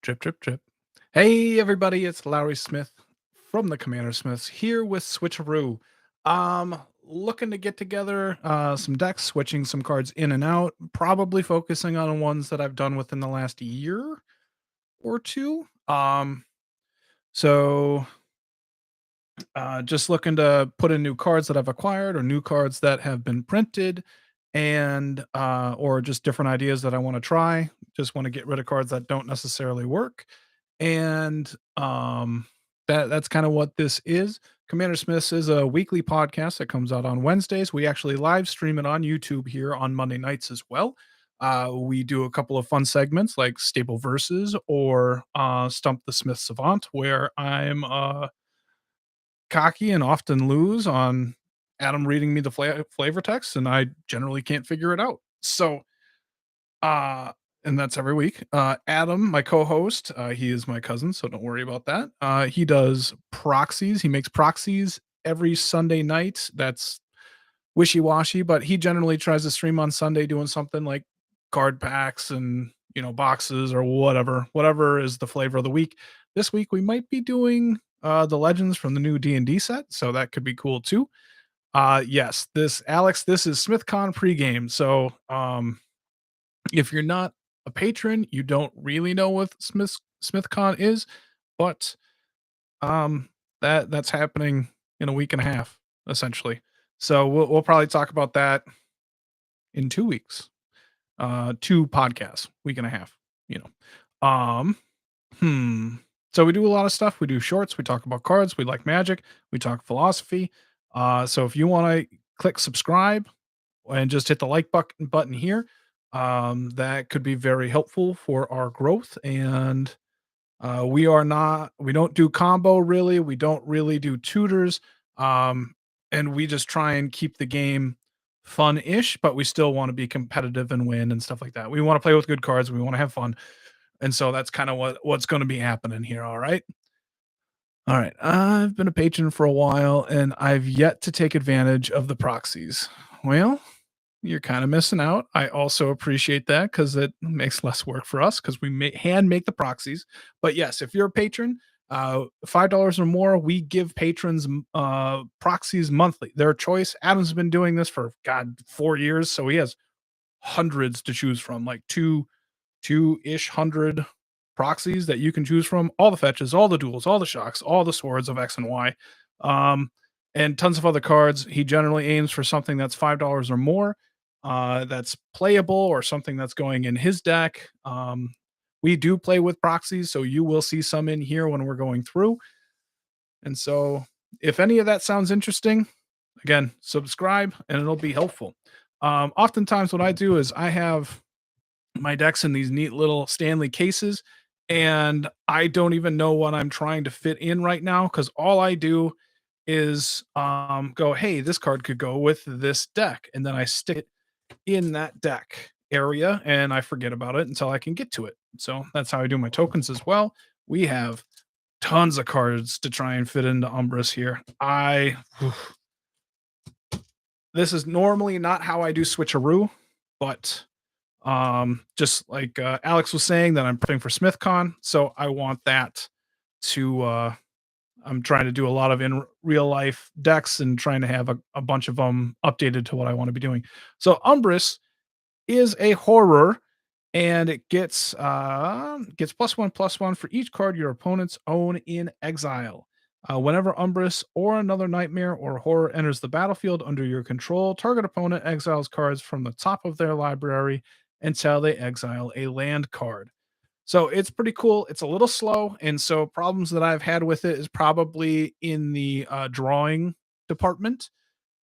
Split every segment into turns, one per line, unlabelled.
Drip, drip, drip. Hey, everybody, it's Lowry Smith from the Commander Smiths here with Switcheroo. Looking to get together some decks, switching some cards in and out, probably focusing on ones that I've done within the last year or two. So just looking to put in new cards that I've acquired or new cards that have been printed and or just different ideas that I want to try. Just want to get rid of cards that don't necessarily work. And that's kind of what this is. Commander Smiths is a weekly podcast that comes out on Wednesdays. We actually live stream it on YouTube here on Monday nights as well. We do a couple of fun segments like Staple Versus or Stump the Smith Savant, where I'm cocky and often lose on Adam reading me the flavor text, and I generally can't figure it out. So, uh, and that's every week. Adam, my co-host, he is my cousin, so don't worry about that. He does proxies. He makes proxies every Sunday night. That's wishy-washy, but he generally tries to stream on Sunday doing something like card packs and boxes or whatever is the flavor of the week. This week we might be doing the legends from the new D&D set, so that could be cool too. Yes, this is SmithCon pregame. So if you're not a patron, you don't really know what SmithCon is, but that's happening in a week and a half, essentially. So we'll probably talk about that in 2 weeks. 2 podcasts, week and a half, you know. So we do a lot of stuff. We do shorts, we talk about cards, we like Magic, we talk philosophy. So if you want to click subscribe and just hit the like button here, that could be very helpful for our growth. And we don't do combo really. We don't really do tutors. And we just try and keep the game fun-ish, but we still want to be competitive and win and stuff like that. We want to play with good cards. We want to have fun. And so that's kind of what's going to be happening here. All right. All right. I've been a patron for a while and I've yet to take advantage of the proxies. Well, you're kind of missing out. I also appreciate that because it makes less work for us because we hand make the proxies. But yes, if you're a patron, $5 or more, we give patrons proxies monthly. Their choice. Adam's been doing this for 4 years, so he has hundreds to choose from, like two-ish hundred proxies that you can choose from. All the fetches, all the duels, all the shocks, all the swords of X and Y, and tons of other cards. He generally aims for something that's $5 or more, that's playable or something that's going in his deck. We do play with proxies, so you will see some in here when we're going through. And so if any of that sounds interesting, again, subscribe and it'll be helpful. Oftentimes what I do is I have my decks in these neat little Stanley cases, and I don't even know what I'm trying to fit in right now because all I do is go, hey, this card could go with this deck, and then I stick it in that deck area and I forget about it until I can get to it. So that's how I do my tokens as well. We have tons of cards to try and fit into Umbris here. This is normally not how I do Switcheroo, but just like Alex was saying that I'm prepping for SmithCon, so I want that to I'm trying to do a lot of in real life decks and trying to have a bunch of them updated to what I want to be doing. So Umbris is a horror, and it gets +1/+1 for each card your opponents own in exile. Whenever Umbris or another nightmare or horror enters the battlefield under your control, target opponent exiles cards from the top of their library until they exile a land card. So it's pretty cool. It's a little slow, and so problems that I've had with it is probably in the drawing department.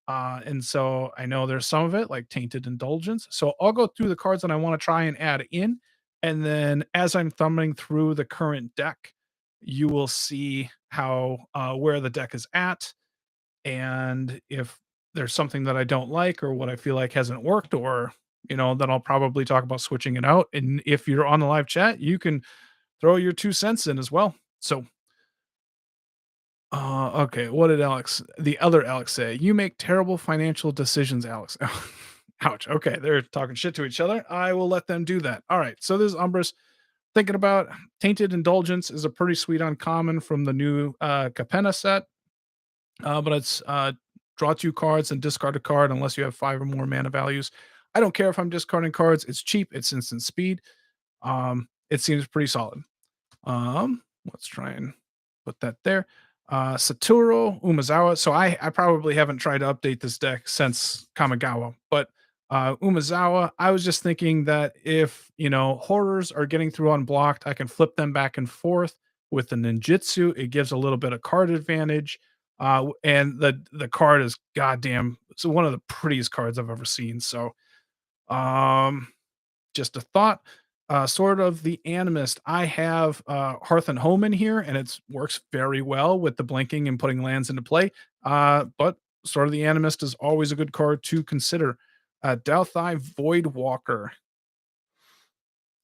And so I know there's some of it like Tainted Indulgence. So I'll go through the cards that I want to try and add in. And then as I'm thumbing through the current deck, you will see how where the deck is at. And if there's something that I don't like or what I feel like hasn't worked, or then I'll probably talk about switching it out. And if you're on the live chat, you can throw your 2 cents in as well. So okay. What did the other Alex say? You make terrible financial decisions, Alex. Ouch. Okay. They're talking shit to each other. I will let them do that. All right. So this is Umbris. Thinking about Tainted Indulgence is a pretty sweet uncommon from the new Capenna set, but it's draw 2 cards and discard a card unless you have 5 or more mana values. I don't care if I'm discarding cards. It's cheap. It's instant speed. It seems pretty solid. Let's try and put that there. Satoru Umazawa. So I probably haven't tried to update this deck since Kamigawa, but Umazawa, I was just thinking that if horrors are getting through unblocked, I can flip them back and forth with the ninjutsu. It gives a little bit of card advantage. And the card is goddamn so one of the prettiest cards I've ever seen. So um just a thought. Sort of the Animist. I have Hearth and Home in here, and it works very well with the blinking and putting lands into play. But Sort of the Animist is always a good card to consider. Dalthai Voidwalker.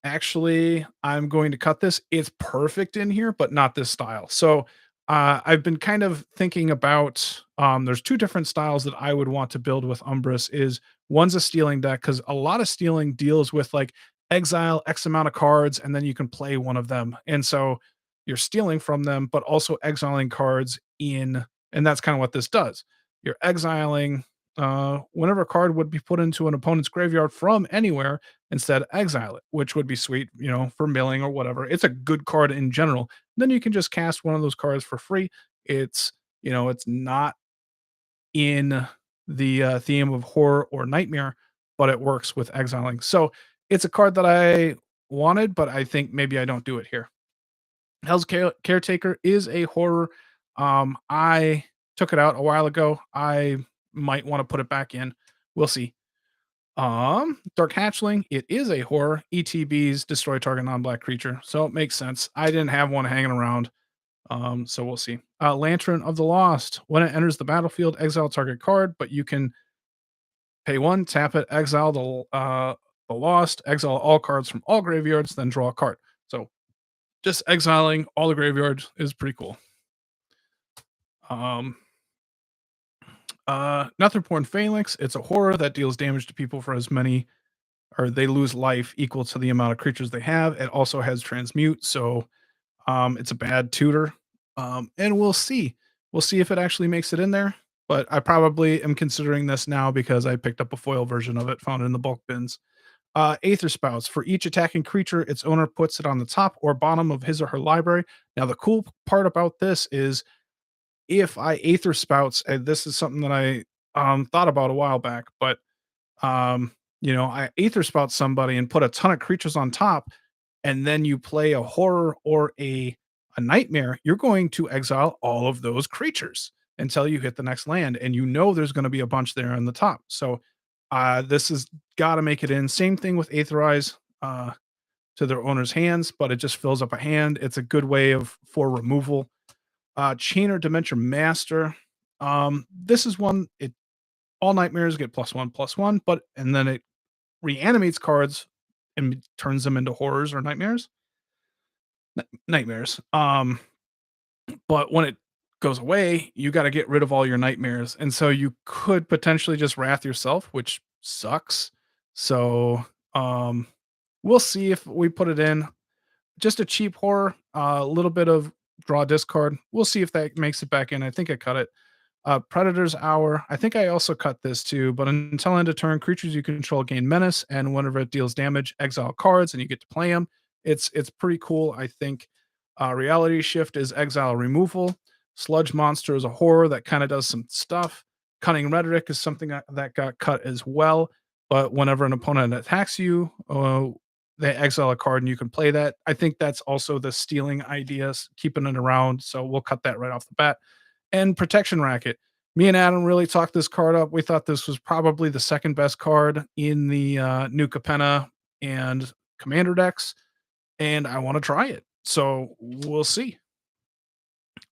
Actually, I'm going to cut this. It's perfect in here, but not this style. So I've been kind of thinking about there's two different styles that I would want to build with Umbris is one's a stealing deck because a lot of stealing deals with like exile X amount of cards and then you can play one of them. And so you're stealing from them, but also exiling cards in, and that's kind of what this does. You're exiling whenever a card would be put into an opponent's graveyard from anywhere, instead exile it, which would be sweet, for milling or whatever. It's a good card in general. Then you can just cast one of those cards for free. It's not in the theme of horror or nightmare, but it works with exiling. So it's a card that I wanted, but I think maybe I don't do it here. Caretaker is a horror. I took it out a while ago. I might want to put it back in. We'll see. Dark Hatchling, it is a horror. ETBs destroy target non-black creature, so it makes sense. I didn't have one hanging around, so we'll see. Lantern of the Lost. When it enters the battlefield, exile target card, but you can pay 1, tap it, exile the Lost, exile all cards from all graveyards, then draw a card. So just exiling all the graveyards is pretty cool. Netherborn Phalanx. It's a horror that deals damage to people for as many, or they lose life equal to the amount of creatures they have. It also has transmute, so it's a bad tutor. And we'll see. We'll see if it actually makes it in there. But I probably am considering this now because I picked up a foil version of it, found it in the bulk bins. Aether Spouts. For each attacking creature, its owner puts it on the top or bottom of his or her library. Now, the cool part about this is if I Aether Spouts, and this is something that I thought about a while back, but I Aether Spout somebody and put a ton of creatures on top, and then you play a horror or a nightmare, you're going to exile all of those creatures until you hit the next land, and there's going to be a bunch there on the top. So this has got to make it in. Same thing with Aetherize to their owner's hands, but it just fills up a hand. It's a good way for removal. Chainer Dementia Master. This is one. All nightmares get +1/+1, and then it reanimates cards and turns them into horrors or nightmares. Nightmares. But when it goes away, you got to get rid of all your nightmares, and so you could potentially just wrath yourself, which sucks. So, we'll see if we put it in. Just a cheap horror, a little bit of draw discard. We'll see if that makes it back in. I think I cut it. Predator's Hour. I think I also cut this too, but until end of turn, creatures you control gain menace, and whenever it deals damage, exile cards, and you get to play them. It's pretty cool, I think. Reality Shift is exile removal. Sludge Monster is a horror that kind of does some stuff. Cunning Rhetoric is something that got cut as well, but whenever an opponent attacks you, they exile a card and you can play that. I think that's also the stealing ideas, keeping it around. So we'll cut that right off the bat. And Protection Racket. Me and Adam really talked this card up. We thought this was probably the second best card in the new Capenna and Commander decks, and I want to try it. So we'll see.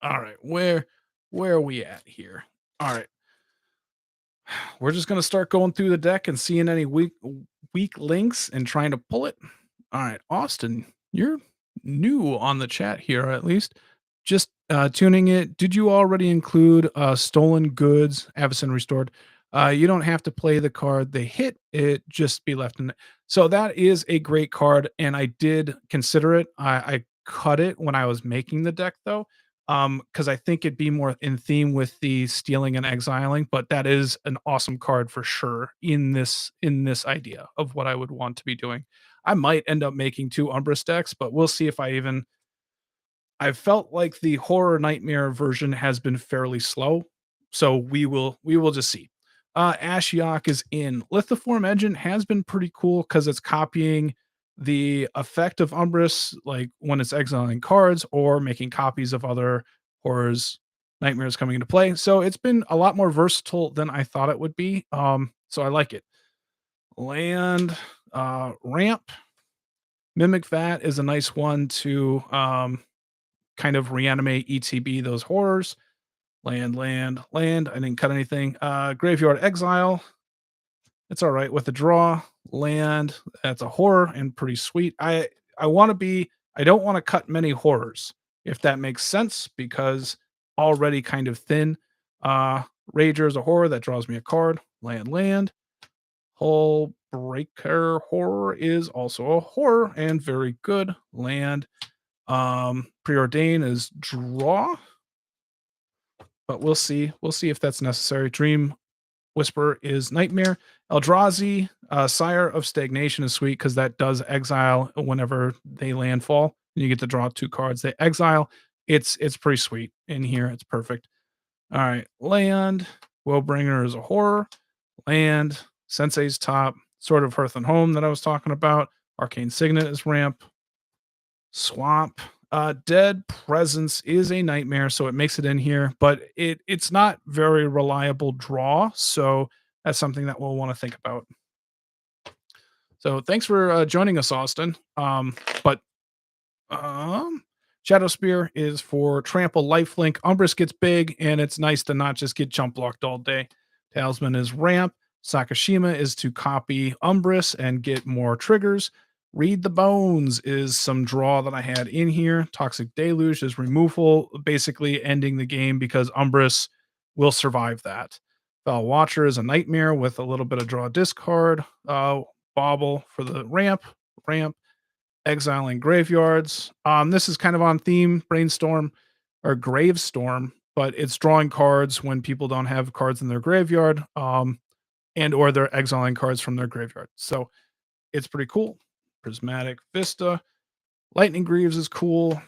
All right, where are we at here? All right, we're just gonna start going through the deck and seeing any weak links and trying to pull it. All right, Austin, you're new on the chat here, at least. Just tuning it. Did you already include stolen goods, Avacyn Restored? You don't have to play the card they hit, it just be left in. So that is a great card, and I did consider it. I cut it when I was making the deck though, because I think it'd be more in theme with the stealing and exiling, but that is an awesome card for sure in this idea of what I would want to be doing. I might end up making 2 Umbris decks, but we'll see if I even. I felt like the horror nightmare version has been fairly slow, so we will just see. Ashiok is in. Lithoform Engine has been pretty cool because it's copying the effect of Umbris, like when it's exiling cards or making copies of other horrors, nightmares coming into play. So it's been a lot more versatile than I thought it would be. So I like it. Land, ramp, mimic that is a nice one to kind of reanimate ETB those horrors. Land, land, land. I didn't cut anything. Graveyard Exile. It's all right with the draw. Land. That's a horror and pretty sweet. I want to be. I don't want to cut many horrors, if that makes sense, because already kind of thin. Rager is a horror that draws me a card. Land, land. Hull Breaker horror is also a horror and very good. Land. Preordain is draw, but we'll see. We'll see if that's necessary. Dream Whisper is nightmare. Eldrazi, Sire of Stagnation is sweet because that does exile whenever they landfall. And you get to draw 2 cards. They exile. It's pretty sweet in here. It's perfect. All right, land. Willbringer is a horror. Land. Sensei's top. Sword of Hearth and Home that I was talking about. Arcane Signet is ramp. Swamp. Dead Presence is a nightmare, so it makes it in here, but it's not very reliable draw, so that's something that we'll want to think about. So thanks for joining us, Austin. But Shadow Spear is for trample lifelink. Umbris gets big, and it's nice to not just get jump blocked all day. Talisman is ramp. Sakashima is to copy Umbris and get more triggers. Read the Bones is some draw that I had in here. Toxic Deluge is removal, basically ending the game because Umbris will survive that. Foul Watcher is a nightmare with a little bit of draw discard. Bauble for the ramp. Exiling graveyards. This is kind of on theme, Brainstorm or Gravestorm, but it's drawing cards when people don't have cards in their graveyard, and or they're exiling cards from their graveyard. So it's pretty cool. Prismatic Vista. Lightning Greaves is cool.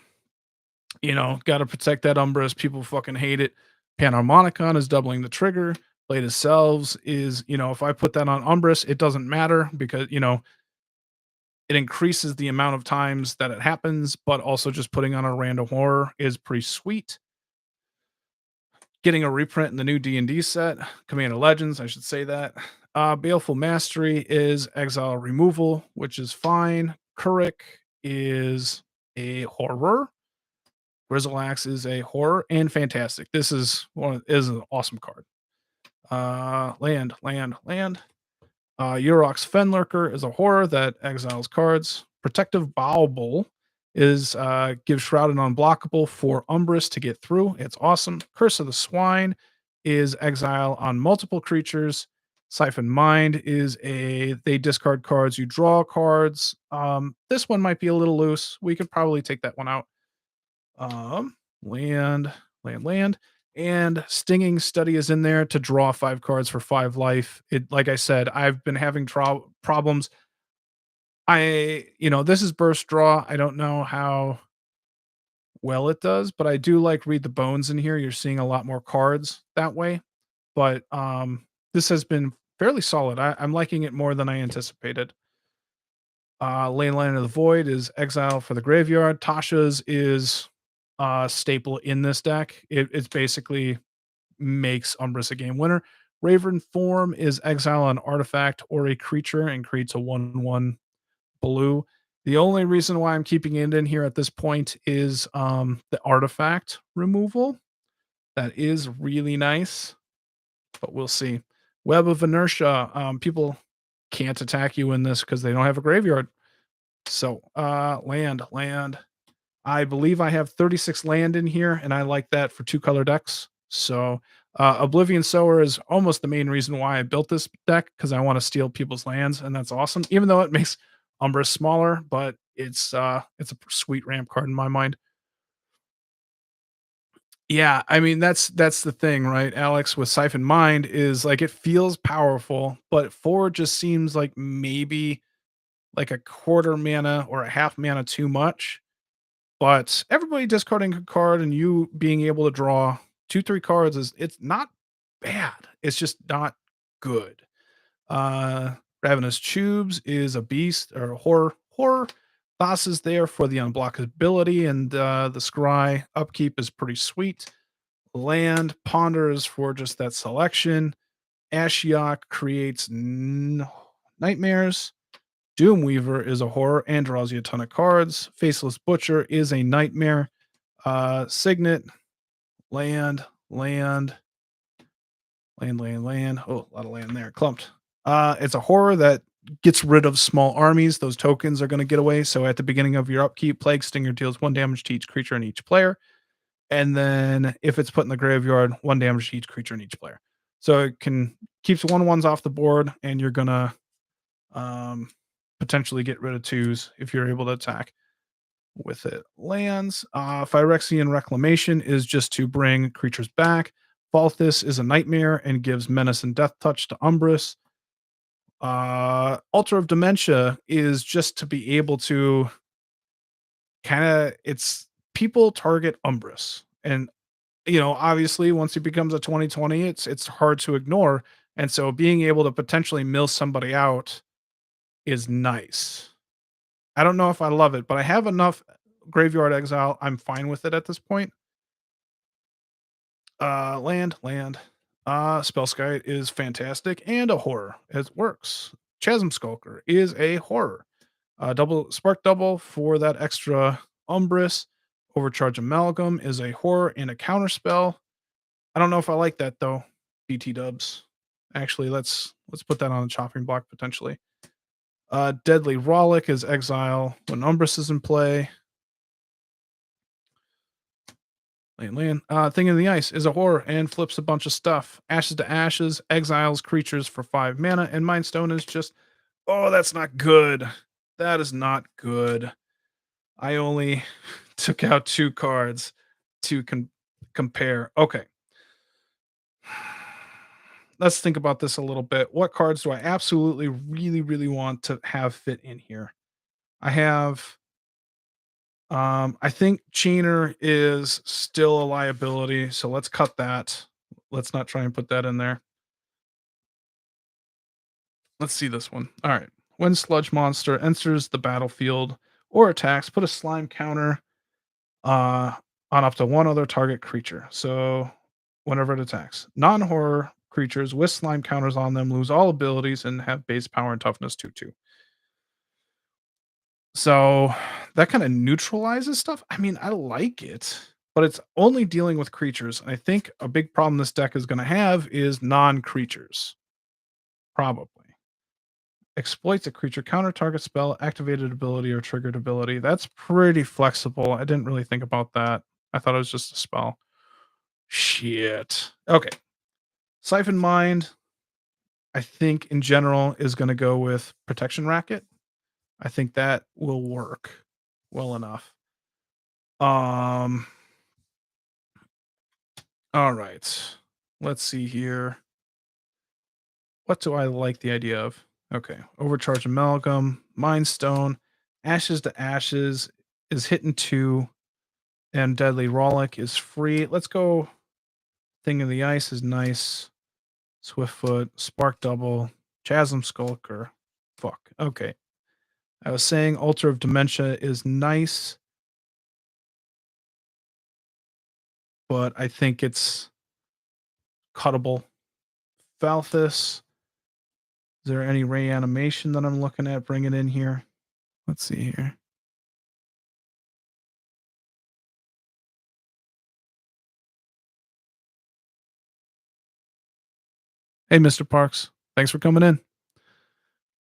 You know, got to protect that Umbris. People fucking hate it. Panharmonicon is doubling the trigger. Blade of Selves is, if I put that on Umbris, it doesn't matter because, it increases the amount of times that it happens, but also just putting on a random horror is pretty sweet. Getting a reprint in the new D&D set, Commander Legends, I should say that. Baleful Mastery is exile removal, which is fine. Kurik is a horror. Grizzleaxe is a horror and fantastic. This is an awesome card. Land. Urok's Fenlurker is a horror that exiles cards. Protective Bauble is gives Shrouded Unblockable for Umbris to get through. It's awesome. Curse of the Swine is exile on multiple creatures. Siphon Mind is they discard cards, you draw cards. This one might be a little loose. We could probably take that one out. Land. And Stinging Study is in there to draw 5 cards for 5 life. Like I said, I've been having problems. This is burst draw. I don't know how well it does, but I do like Read the Bones in here. You're seeing a lot more cards that way. But this has been fairly solid. I'm liking it more than I anticipated. Leyline of the Void is exile for the graveyard. Tasha's is staple in this deck. It's basically makes Umbris a game winner. Raven Form is exile an artifact or a creature and creates a 1/1 blue. The only reason why I'm keeping it in here at this point is the artifact removal. That is really nice, but we'll see. Web of Inertia. People can't attack you in this because they don't have a graveyard. So land. I believe I have 36 land in here, and I like that for 2 color decks. So, Oblivion Sower is almost the main reason why I built this deck because I want to steal people's lands, and that's awesome. Even though it makes Umbris smaller, but it's a sweet ramp card in my mind. Yeah, I mean that's the thing, right, Alex, with Siphon Mind is like it feels powerful, but 4 just seems like maybe like a quarter mana or a half mana too much. But everybody discarding a card and you being able to draw 2, 3 cards is it's not bad. It's just not good. Uh Ravenous Tubes is a beast or a horror. Boss is there for the unblockability and the scry upkeep is pretty sweet. Land ponders for just that selection. Ashiok creates nightmares. Doomweaver is a horror and draws you a ton of cards. Faceless Butcher is a nightmare. Signet, land, land, land. Oh, a lot of land there. Clumped. It's a horror that gets rid of small armies. Those tokens are going to get away. So at the beginning of your upkeep, Plague Stinger deals 1 damage to each creature and each player. And then if it's put in the graveyard, 1 damage to each creature and each player. So it can keeps 1/1s off the board, and you're gonna um, potentially get rid of 2s if you're able to attack with it. Lands. Phyrexian Reclamation is just to bring creatures back. Balthus is a nightmare and gives menace and death touch to Umbris. Altar of Dementia is just to be able to kind of it's people target Umbris. And obviously once he becomes a 2020, it's hard to ignore. And so being able to potentially mill somebody out is nice. I don't know if I love it, but I have enough graveyard exile. I'm fine with it at this point. Land. Spellskite is fantastic and a horror. It works. Chasm Skulker is a horror. Double spark double for that extra Umbris. Overcharge Amalgam is a horror and a counter spell. I don't know if I like that though. BT dubs. Actually, let's put that on the chopping block potentially. Deadly Rollick is exile when Umbris is in play. Land. Thing in the Ice is a horror and flips a bunch of stuff. Ashes to Ashes exiles creatures for 5 mana, and Mindstone is just, oh, that's not good. That is not good. I only took out 2 cards to compare. Okay. Let's think about this a little bit. What cards do I absolutely really, really want to have fit in here? I have I think Chainer is still a liability, so let's cut that. Let's not try and put that in there. Let's see this one. All right. When Sludge Monster enters the battlefield or attacks, put a slime counter uh, on up to one other target creature. So whenever it attacks, non-horror creatures with slime counters on them lose all abilities and have base power and toughness 2/2. So that kind of neutralizes stuff. I mean, I like it, but it's only dealing with creatures. And I think a big problem this deck is going to have is non-creatures. Probably. Exploits a creature counter target spell, activated ability, or triggered ability. That's pretty flexible. I didn't really think about that. I thought it was just a spell. Shit. Okay. Siphon Mind, I think in general is going to go with Protection Racket. I think that will work well enough. Um all right. Let's see here. What do I like the idea of? Okay. Overcharge Amalgam, Mind Stone, Ashes to Ashes is hitting 2, and Deadly Rollick is free. Let's go. Thing in the Ice is nice. Swiftfoot, Spark Double, Chasm Skulker. Fuck. Okay. I was saying Altar of Dementia is nice, but I think it's cuttable. Falthus. Is there any reanimation that I'm looking at bringing in here? Let's see here. Hey, Mr. Parks. Thanks for coming in.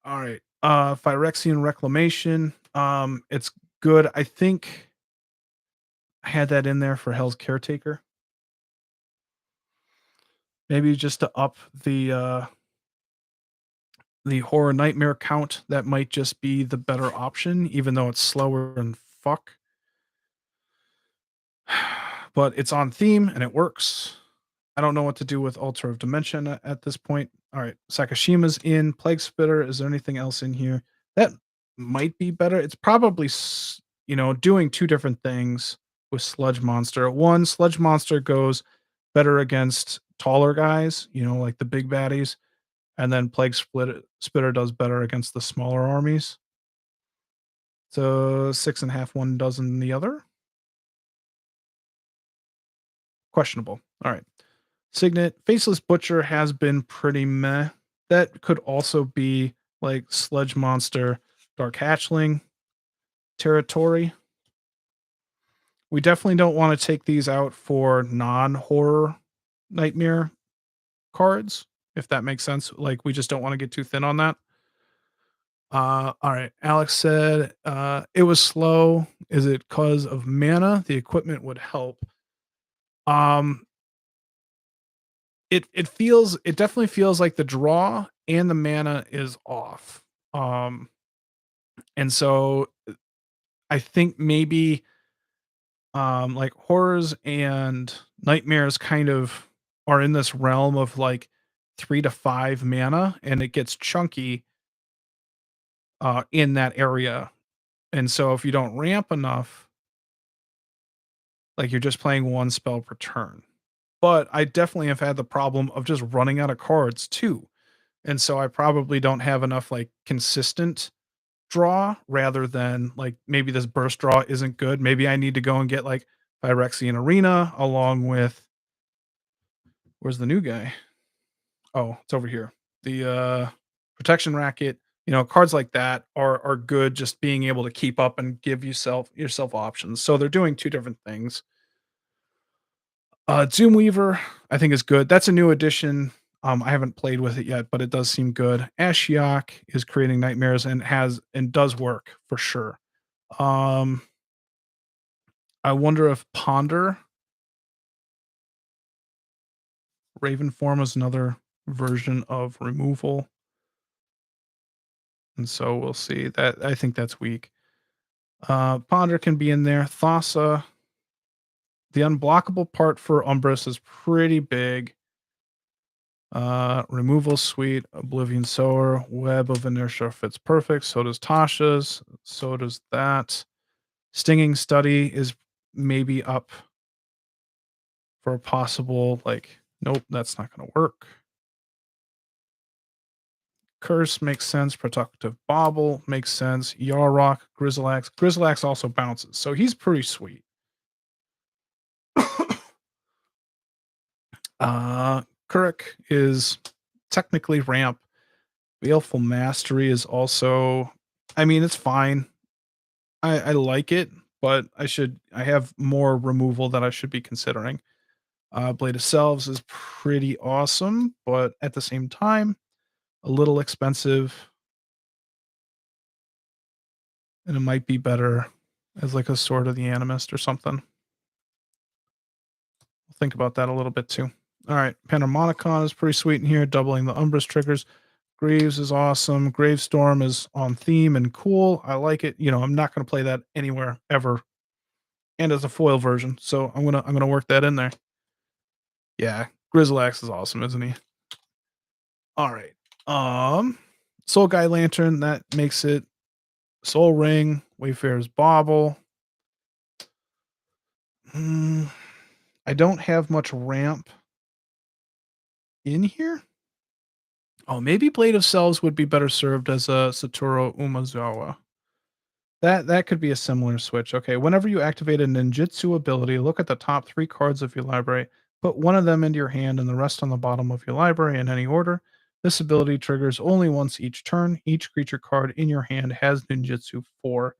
All right. Phyrexian Reclamation. It's good. I think I had that in there for Hell's Caretaker. Maybe just to up the horror nightmare count, that might just be the better option, even though it's slower than fuck. But it's on theme and it works. I don't know what to do with Altar of Dimension at this point. All right, Sakashima's in. Plague Spitter. Is there anything else in here that might be better? It's probably doing two different things with Sludge Monster. One, Sludge Monster goes better against taller guys, like the big baddies, and then Spitter does better against the smaller armies. So 6.5 one dozen the other. Questionable. All right. Signet, Faceless Butcher has been pretty meh. That could also be like Sludge Monster, Dark Hatchling territory. We definitely don't want to take these out for non-horror nightmare cards, if that makes sense. Like we just don't want to get too thin on that. All right. Alex said it was slow. Is it because of mana? The equipment would help. Um, it definitely feels like the draw and the mana is off. Um, and so I think maybe like horrors and nightmares kind of are in this realm of like 3 to 5 mana, and it gets chunky in that area. And so if you don't ramp enough, like you're just playing one spell per turn. But I definitely have had the problem of just running out of cards too. And so I probably don't have enough like consistent draw rather than like maybe this burst draw isn't good. Maybe I need to go and get like Phyrexian Arena along with where's the new guy? Oh, it's over here. The protection racket, cards like that are good just being able to keep up and give yourself options. So they're doing two different things. Doom Weaver, I think is good. That's a new addition. I haven't played with it yet, but it does seem good. Ashiok is creating nightmares and does work for sure. Um, I wonder if Ponder Raven Form is another version of removal. And so we'll see. That I think that's weak. Ponder can be in there. Thassa. The unblockable part for Umbris is pretty big. Removal Suite, Oblivion Sower, Web of Inertia fits perfect. So does Tasha's. So does that. Stinging Study is maybe up for a possible, like, nope, that's not going to work. Curse makes sense. Protective Bauble makes sense. Yarrock, Grizzleaxe. Grizzleaxe also bounces, so he's pretty sweet. Kuruk is technically ramp. Baleful Mastery is also, I mean, it's fine. I like it, but I have more removal that I should be considering. Blade of Selves is pretty awesome, but at the same time, a little expensive. And it might be better as like a Sword of the Animist or something. I'll think about that a little bit too. All right, Panharmonicon is pretty sweet in here, doubling the Umbris triggers. Graves is awesome. Gravestorm is on theme and cool. I like it. I'm not going to play that anywhere ever, and as a foil version. So I'm gonna work that in there. Yeah, Grizzleaxe is awesome, isn't he? All right. Soul Guy Lantern, that makes it Soul Ring, Wayfarer's Bauble. I don't have much ramp in here. Oh, maybe Blade of Selves would be better served as a Satoru Umazawa. That could be a similar switch. Okay, whenever you activate a ninjutsu ability, look at the top 3 cards of your library. Put one of them into your hand and the rest on the bottom of your library in any order. This ability triggers only once each turn. Each creature card in your hand has ninjutsu 4.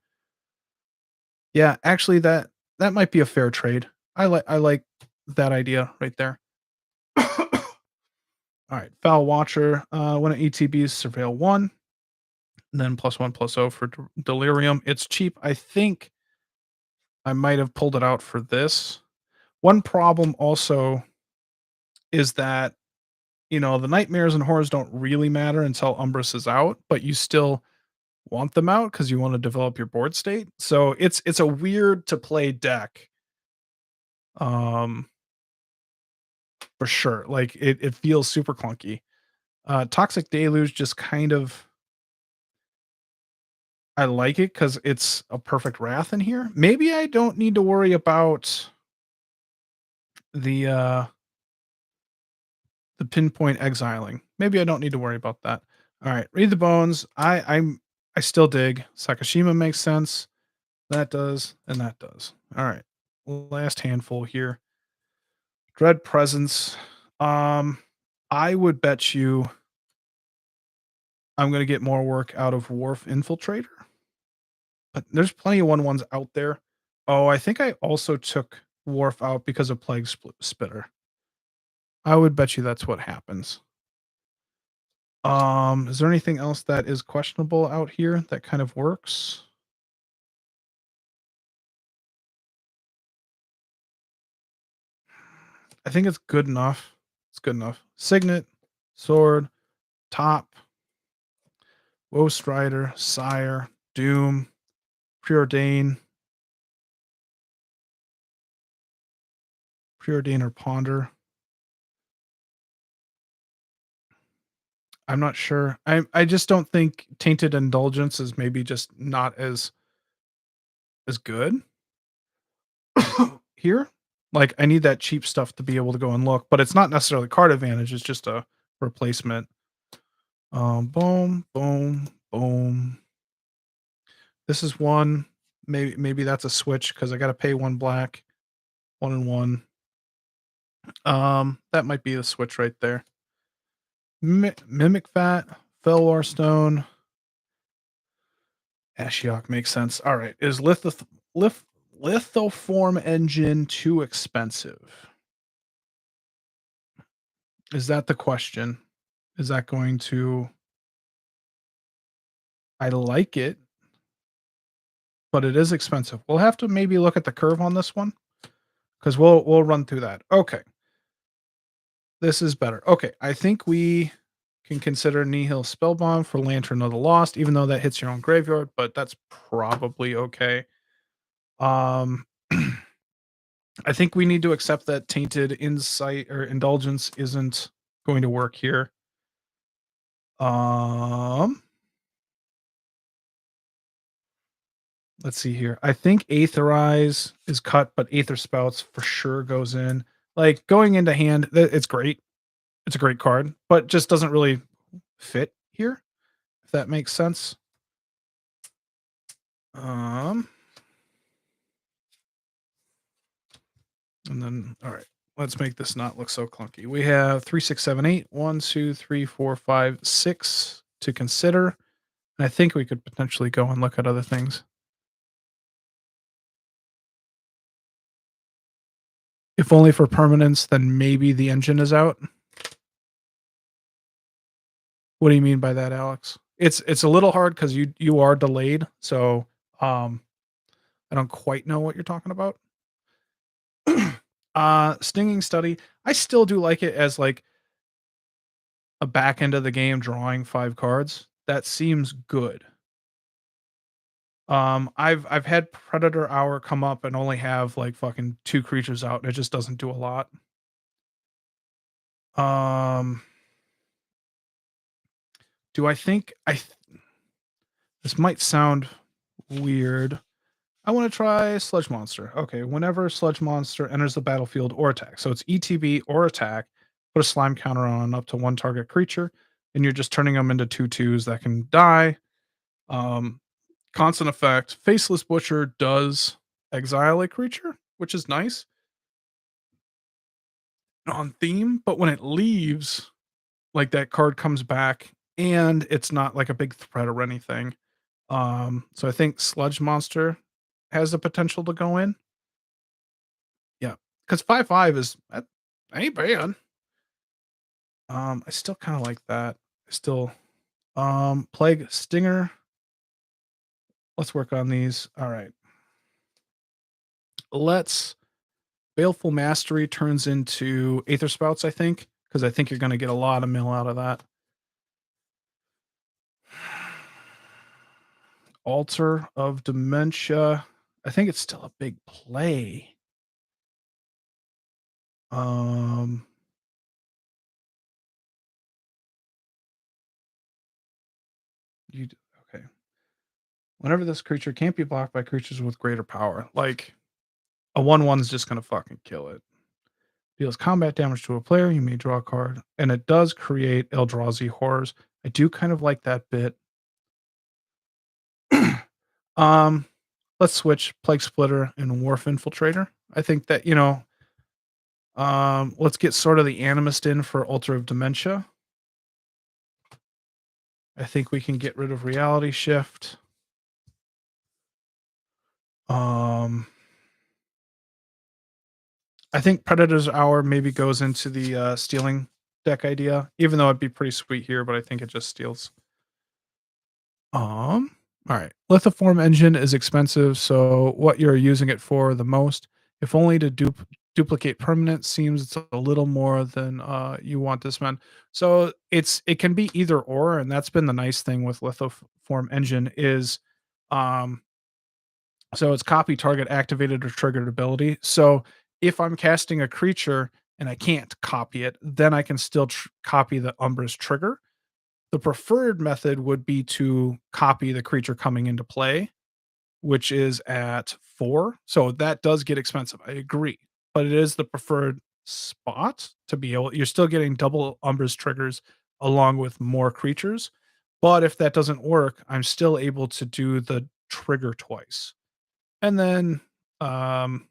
Yeah, actually that might be a fair trade. I like that idea right there. All right, Foul Watcher. When it ETBs, surveil 1, and then +1/+0 for Delirium. It's cheap. I think I might have pulled it out for this. One problem also is that the nightmares and horrors don't really matter until Umbris is out, but you still want them out because you want to develop your board state. So it's a weird to play deck. Um, for sure. Like it feels super clunky. Toxic Deluge just kind of I like it because it's a perfect wrath in here. Maybe I don't need to worry about the uh the pinpoint exiling. Maybe I don't need to worry about that. All right, read the bones. I still dig. Sakashima makes sense. That does, and that does. All right. Last handful here. Dread Presence. Um, I would bet you I'm gonna get more work out of Wharf Infiltrator, but there's plenty of 1/1s out there. Oh, I think I also took Wharf out because of Spitter. I would bet you that's what happens. Is there anything else that is questionable out here that kind of works? I think it's good enough. It's good enough. Signet, Sword, Top, Woe Strider, Sire, Doom, Preordain, Preordain or Ponder. I'm not sure. I just don't think Tainted Indulgence is maybe just not as good here. Like I need that cheap stuff to be able to go and look, but it's not necessarily card advantage, it's just a replacement. Boom, boom, boom. This is one. Maybe that's a switch because I got to pay one black, 1 and 1. That might be the switch right there. Mimic Fat, Felwar Stone, Ashiok makes sense. All right, is Lithoform Engine too expensive? Is that the question? Is that going to? I like it, but it is expensive. We'll have to maybe look at the curve on this one because we'll run through that. Okay, this is better. Okay, I think we can consider Nihil Spellbomb for Lantern of the Lost, even though that hits your own graveyard, but that's probably okay. Um, I think we need to accept that Tainted Insight or Indulgence isn't going to work here. Um, let's see here. I think Aetherize is cut, but Aether Spouts for sure goes in. Like going into hand, it's great. It's a great card, but just doesn't really fit here, if that makes sense. Um, and then all right, let's make this not look so clunky. We have 3, 6, 7, 8, 1, 2, 3, 4, 5, 6 to consider. And I think we could potentially go and look at other things. If only for permanence, then maybe the engine is out. What do you mean by that, Alex? It's a little hard because you are delayed, so I don't quite know what you're talking about. Stinging Study, I still do like it as like a back end of the game drawing 5 cards. That seems good. I've had Predator Hour come up and only have like fucking 2 creatures out, and it just doesn't do a lot. Um, do I think this might sound weird. I want to try Sludge Monster. Okay, whenever Sludge Monster enters the battlefield or attack, so it's ETB or attack, put a slime counter on up to 1 target creature, and you're just turning them into 2/2s that can die. Um, Constant effect. Faceless Butcher does exile a creature, which is nice on theme, but when it leaves, like that card comes back and it's not like a big threat or anything. So I think Sludge Monster has the potential to go in. Yeah, because 5/5 is that ain't bad. I still kind of like that. Still, Plague Stinger. Let's work on these. All right. Let's Baleful Mastery turns into Aether Spouts, I think, because I think you're going to get a lot of mill out of that. Altar of Dementia. I think it's still a big play. Um, you okay. Whenever this creature can't be blocked by creatures with greater power, like a 1/1 is just gonna fucking kill it. Deals combat damage to a player, you may draw a card, and it does create Eldrazi horrors. I do kind of like that bit. um, let's switch Plague Splitter and Wharf Infiltrator. I think that, let's get sort of the Animist in for Altar of Dementia. I think we can get rid of Reality Shift. I think Predator's Hour maybe goes into the stealing deck idea, even though it'd be pretty sweet here, but I think it just steals. All right. Lithoform engine is expensive, so what you're using it for the most, if only to duplicate permanent, seems it's a little more than you want to spend. So it can be either or, and that's been the nice thing with Lithoform engine is um so it's copy target activated or triggered ability. So if I'm casting a creature and I can't copy it, then I can still copy the Umbris trigger. The preferred method would be to copy the creature coming into play, which is at 4. So that does get expensive. I agree. But it is the preferred spot to be able you're still getting double Umbris triggers along with more creatures. But if that doesn't work, I'm still able to do the trigger twice. And then um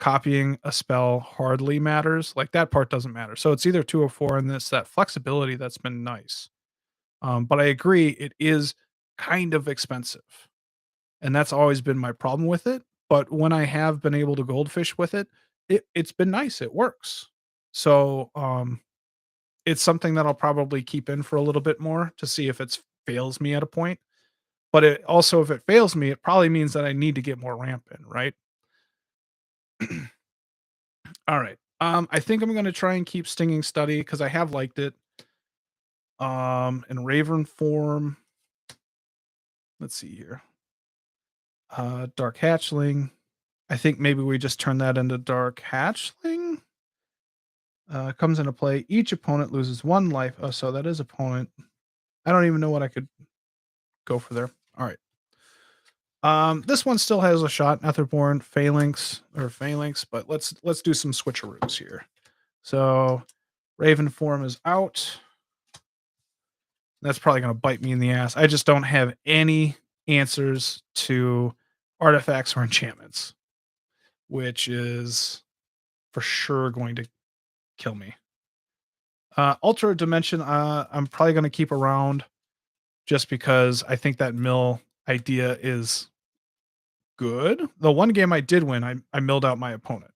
copying a spell hardly matters. Like that part doesn't matter. So it's either 2 or 4 and this that flexibility that's been nice. But I agree it is kind of expensive. And that's always been my problem with it. But when I have been able to goldfish with it, it's been nice. It works. So it's something that I'll probably keep in for a little bit more to see if it fails me at a point. But it also if it fails me, it probably means that I need to get more ramp in, right? All right. I think I'm gonna try and keep Stinging Study because I have liked it. In Raven form, let's see here. Dark Hatchling. I think maybe we just turn that into Dark Hatchling. Comes into play. Each opponent loses 1 life. Oh, so that is opponent. I don't even know what I could go for there. All right. This one still has a shot. Netherborn, Phalanx, but let's do some switcheroos here. So Raven form is out. That's probably going to bite me in the ass. I just don't have any answers to artifacts or enchantments, which is for sure going to kill me. Ultra Dimension, I'm probably going to keep around just because I think that mill idea is good. The one game I did win, I milled out my opponent.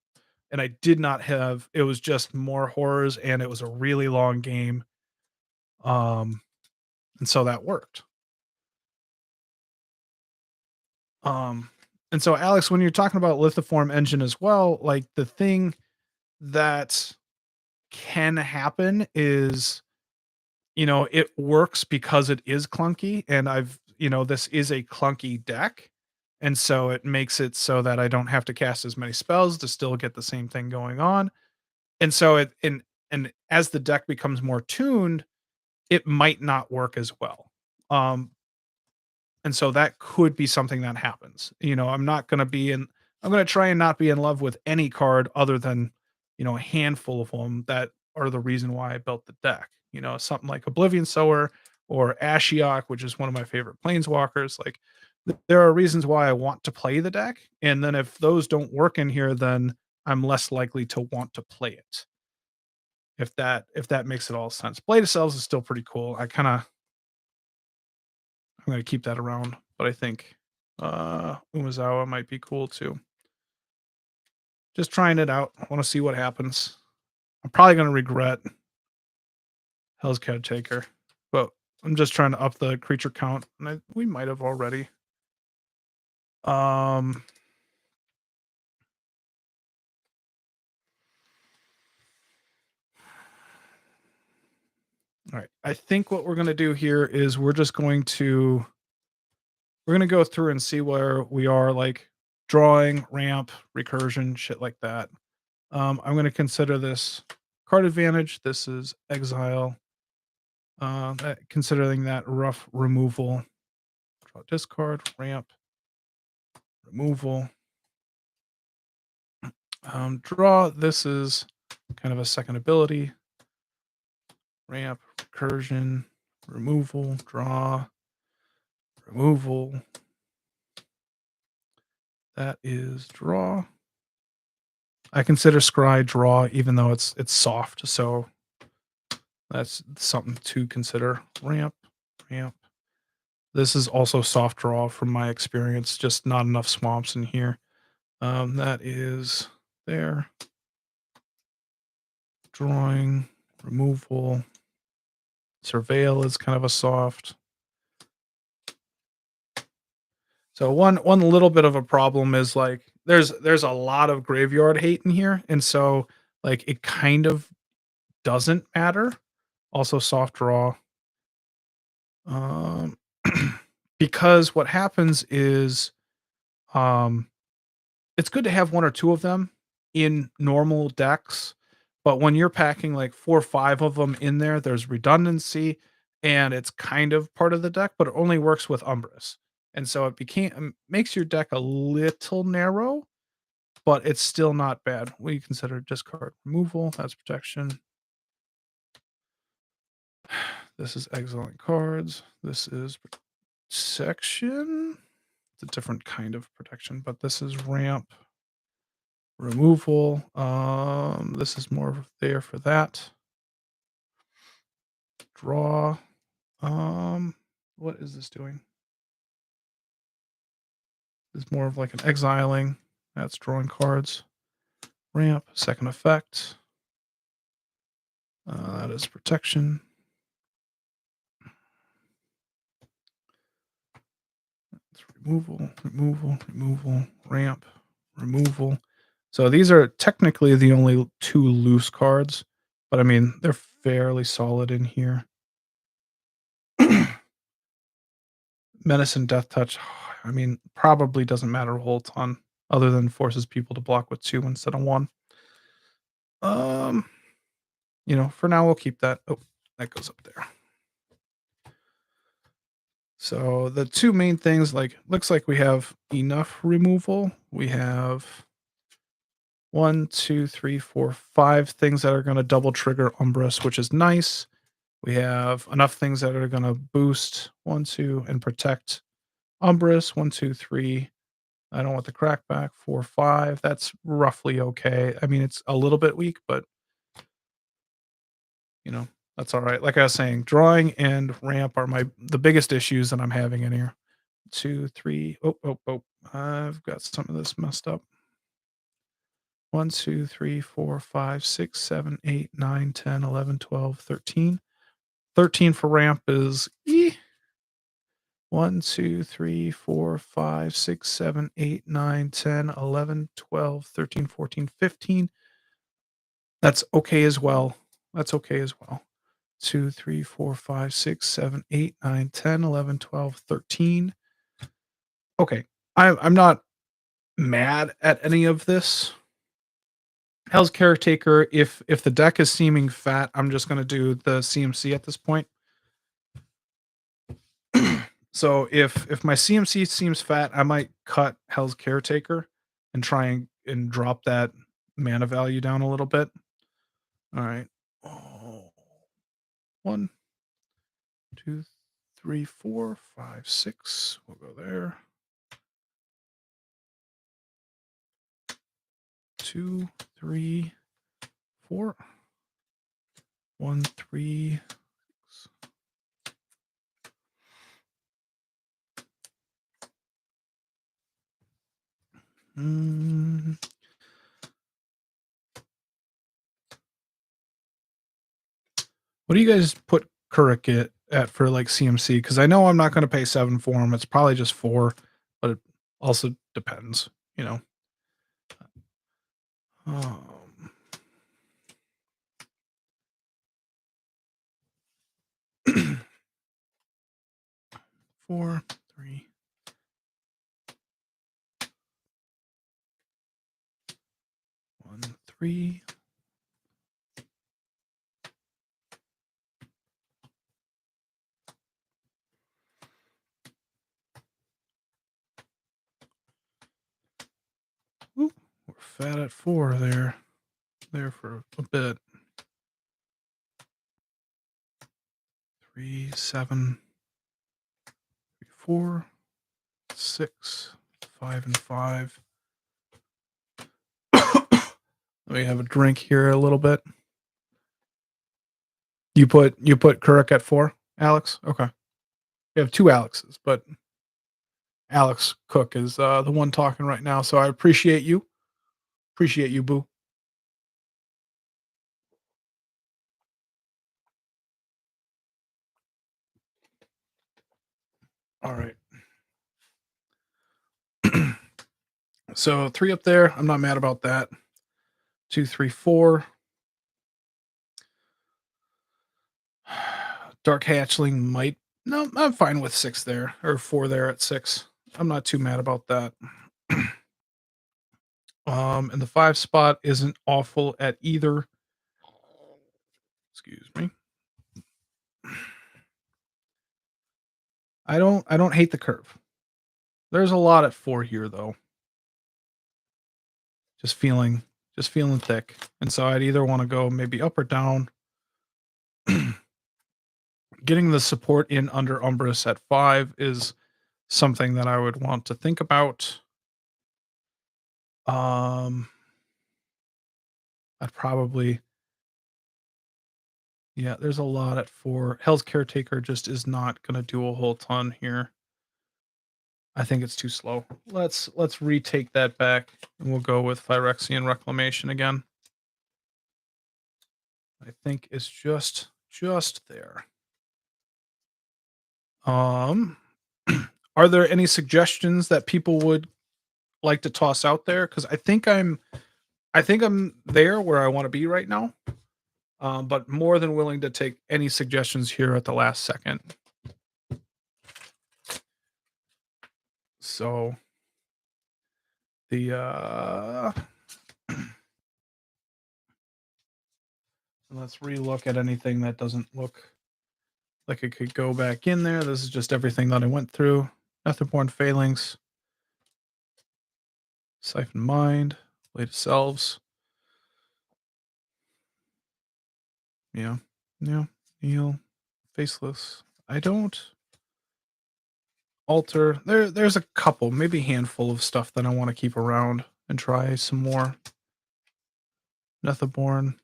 And I did not have it was just more horrors and it was a really long game. Um and so that worked. Um, and so Alex, when you're talking about lithoform engine as well, like the thing that can happen is, it works because it is clunky and this is a clunky deck. And so it makes it so that I don't have to cast as many spells to still get the same thing going on. And so and as the deck becomes more tuned, it might not work as well. Um, And so that could be something that happens. I'm going to try and not be in love with any card other than, a handful of them that are the reason why I built the deck. Something like Oblivion Sower or Ashiok, which is one of my favorite planeswalkers. Like there are reasons why I want to play the deck. And then if those don't work in here, then I'm less likely to want to play it. If that makes it all sense. Blade of Cells is still pretty cool. I'm gonna keep that around, but I think Umazawa might be cool too. Just trying it out. I want to see what happens. I'm probably gonna regret Hell's Caretaker, but I'm just trying to up the creature count, and we might have already. Um, All right. I think what we're going to do here is we're going to go through and see where we are, like drawing, ramp, recursion, shit like that. I'm going to consider this card advantage. This is exile. Considering that rough removal, draw discard, ramp, removal. Draw. This is kind of a second ability. Ramp, recursion, removal, draw, removal. That is draw. I consider scry draw, even though it's soft. So that's something to consider. Ramp, ramp. This is also soft draw from my experience. Just not enough swamps in here. That is there. Drawing, removal. Surveil is kind of a soft. So one little bit of a problem is like there's a lot of graveyard hate in here, and so like it kind of doesn't matter. Also soft draw. Um, because what happens is um it's good to have one or two of them in normal decks, but when you're packing like 4 or 5 of them in there, there's redundancy and it's kind of part of the deck, but it only works with Umbris. And so it became makes your deck a little narrow, but it's still not bad. We consider discard removal, that's protection. This is exiling cards. This is protection. It's a different kind of protection, but this is ramp. Removal. This is more there for that. Draw. What is this doing? It's more of like an exiling. That's drawing cards. Ramp. Second effect. That is protection. It's removal, removal, removal, ramp, removal. So these are technically the only 2 loose cards, but I mean, they're fairly solid in here. Menace and Death Touch, I mean, probably doesn't matter a whole ton other than forces people to block with 2 instead of 1. Um, for now we'll keep that. Oh, that goes up there. So the 2 main things, like, looks like we have enough removal. We have 1, 2, 3, 4, 5 things that are going to double trigger Umbris, which is nice. We have enough things that are going to boost 1, 2, and protect Umbris. 1, 2, 3. I don't want the crackback. 4, 5. That's roughly okay. I mean, it's a little bit weak, but that's all right. Like I was saying, drawing and ramp are the biggest issues that I'm having in here. 2, 3. Oh, oh, oh. I've got some of this messed up. 1, 2, 3, 4, 5, 6, 7, 8, 9, 10, 11, 12, 13. 13 for ramp is 1, 2, 3, 4, 5, 6, 7, 8, 9, 10, 11, 12, 13, 14, 15. That's okay as well. That's okay as well. 2, 3, 4, 5, 6, 7, 8, 9, 10, 11, 12, 13. Okay. I'm not mad at any of this. Hell's Caretaker, if the deck is seeming fat, I'm just gonna do the CMC at this point. So if my CMC seems fat, I might cut Hell's Caretaker and try and drop that mana value down a little bit. All right. Oh, 1, 2, 3, 4, 5, 6. We'll go there. 2, 3, 4. 1, 3. 6. What do you guys put Kurik at for like CMC? Because I know I'm not going to pay 7 for him. It's probably just 4, but it also depends, you know. Um, 4, 3. One, 3. Ooh, we're fat at 4 there. There for a bit. 3, 7, 3, 4, 6, 5, and 5. Let me have a drink here a little bit. You put Kirk at 4, Alex? Okay. We have 2 Alexes, but Alex Cook is the one talking right now, so I appreciate you. Appreciate you, boo. All right. So 3 up there. I'm not mad about that. 2, 3, 4. Dark Hatchling might. No, I'm fine with 6 there or 4 there at 6. I'm not too mad about that. And the 5 spot isn't awful at either. Excuse me. I don't hate the curve. There's a lot at 4 here though. Just feeling thick. And so I'd either want to go maybe up or down. Getting the support in under Umbris at 5 is something that I would want to think about. I'd probably. Yeah, there's a lot at 4. Hell's Caretaker just is not gonna do a whole ton here. I think it's too slow. Let's retake that back, and we'll go with Phyrexian Reclamation again. I think it's just there. Are there any suggestions that people would like to toss out there? Because I think I'm there where I want to be right now. But more than willing to take any suggestions here at the last second. So the let's relook at anything that doesn't look like it could go back in there. This is just everything that I went through. Netherborn Phalanx, Siphon Mind, Blade of Selves. Yeah. Heal, Faceless. I don't alter. There's a couple, maybe a handful of stuff that I want to keep around and try some more. Netherborn.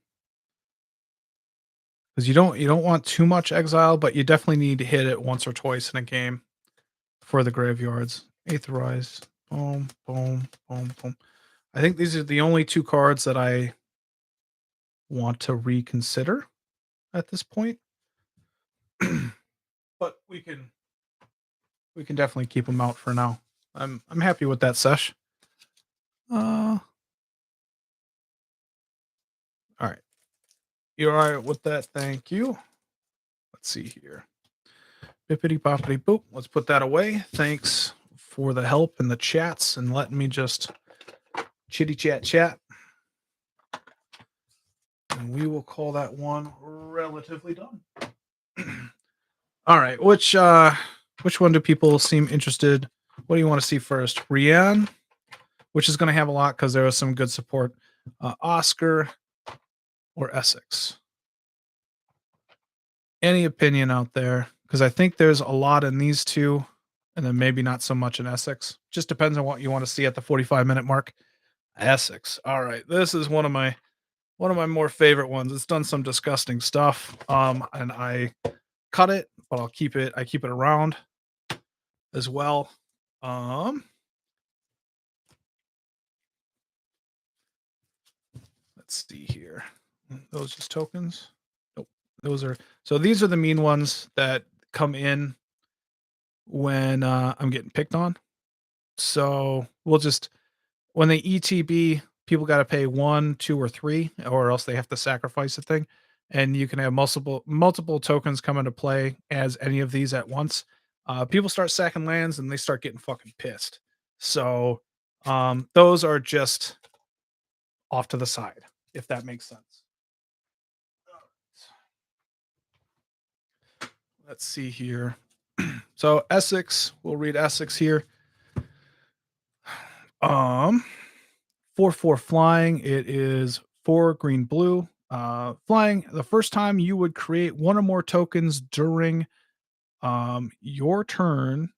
Because you don't want too much exile, but you definitely need to hit it once or twice in a game for the graveyards. Aetherize. Boom, boom, boom, boom. I think these are the only 2 cards that I want to reconsider at this point. But we can definitely keep them out for now. I'm happy with that sesh. All right. You're all right with that? Thank you. Let's see here. Bippity boppity boop. Let's put that away. Thanks for the help in the chats and letting me just chitty chat. And we will call that one relatively done. All right. Which one do people seem interested? What do you want to see first? Rienne, which is going to have a lot because there was some good support. Osgir or Esix? Any opinion out there? Because I think there's a lot in these 2, and then maybe not so much in Esix. Just depends on what you want to see at the 45-minute mark. Esix. All right. This is one of my more favorite ones. It's done some disgusting stuff. And I cut it, but I keep it around as well. Let's see here. Those just tokens. Nope. These are the mean ones that come in when I'm getting picked on. So we'll just, when they ETB, people got to pay 1, 2, or 3, or else they have to sacrifice a thing. And you can have multiple tokens come into play as any of these at once. People start sacking lands and they start getting fucking pissed. So those are just off to the side, if that makes sense. Let's see here. So Esix, we'll read Esix here. Um 4/4 flying. It is 4 green blue. Flying, the first time you would create one or more tokens during your turn,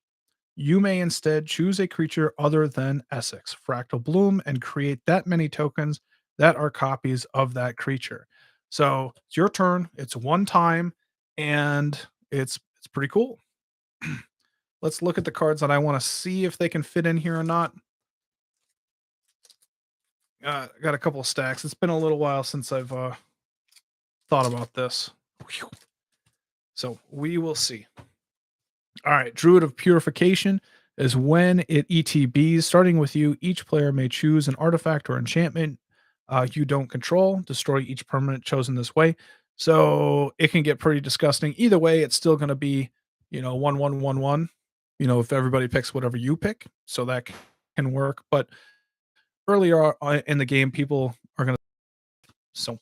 you may instead choose a creature other than Essex, Fractal Bloom, and create that many tokens that are copies of that creature. So it's your turn. It's one time, and it's pretty cool. Let's look at the cards that I want to see if they can fit in here or not. Got a couple of stacks. It's been a little while since I've thought about this. Whew. So we will see. All right, Druid of Purification is when it ETBs, starting with you, each player may choose an artifact or enchantment you don't control, destroy each permanent chosen this way. So it can get pretty disgusting. Either way, it's still going to be, 1/1/1/1. If everybody picks whatever you pick, so that can work. But earlier in the game, people are going to. So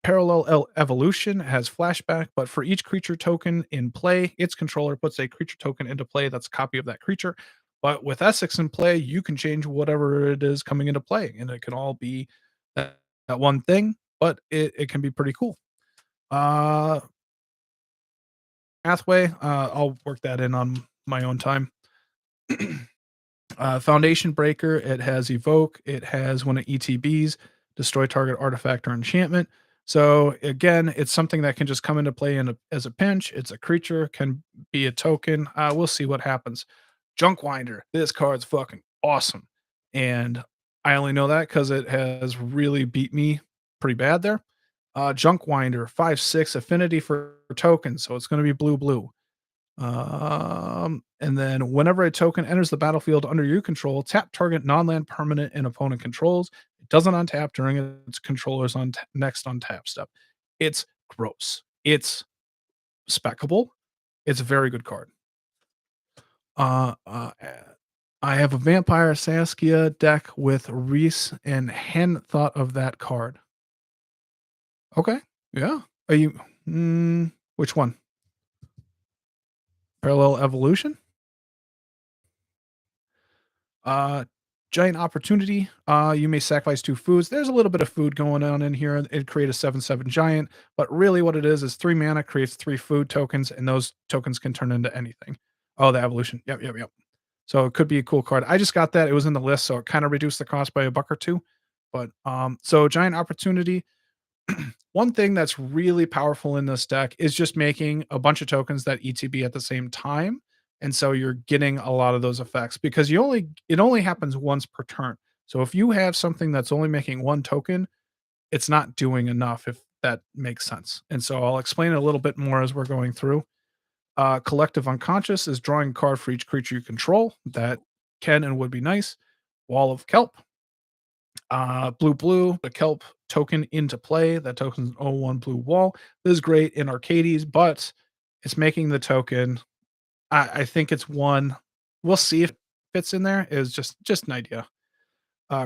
Parallel Evolution has flashback, but for each creature token in play, its controller puts a creature token into play that's a copy of that creature. But with Essex in play, you can change whatever it is coming into play, and it can all be that one thing, but it can be pretty cool. Uh Pathway, I'll work that in on my own time. Foundation Breaker, it has Evoke. It has when it ETBs, destroy target artifact or enchantment. So again, it's something that can just come into play as a pinch. It's a creature, can be a token. We'll see what happens. Junkwinder, this card's fucking awesome. And I only know that because it has really beat me pretty bad there. Junkwinder, 5/6 affinity for tokens. So it's going to be blue blue. And then whenever a token enters the battlefield under your control, tap target non-land permanent and opponent controls. It doesn't untap during its controller's next untap step. It's gross. It's speckable. It's a very good card. Uh, uh, I have a Vampire Saskia deck with Reese and hadn't thought of that card. Okay. Yeah. Are you which one? Parallel Evolution? Uh, Giant Opportunity. You may sacrifice 2 foods. There's a little bit of food going on in here. It'd create a 7/7 giant, but really what it is 3 mana creates 3 food tokens, and those tokens can turn into anything. Oh, the evolution. Yep, yep, yep. So it could be a cool card. I just got that. It was in the list, so it kind of reduced the cost by a buck or two. But so Giant Opportunity. One thing that's really powerful in this deck is just making a bunch of tokens that ETB at the same time. And so you're getting a lot of those effects because it only happens once per turn. So if you have something that's only making one token, it's not doing enough, if that makes sense. And so I'll explain it a little bit more as we're going through. Collective Unconscious is drawing a card for each creature you control. That can and would be nice. Wall of Kelp, blue blue, the kelp token into play. That token's an 0/1 blue wall. This is great in arcades, but it's making the token. I think it's one. We'll see if it fits in there. Is just an idea.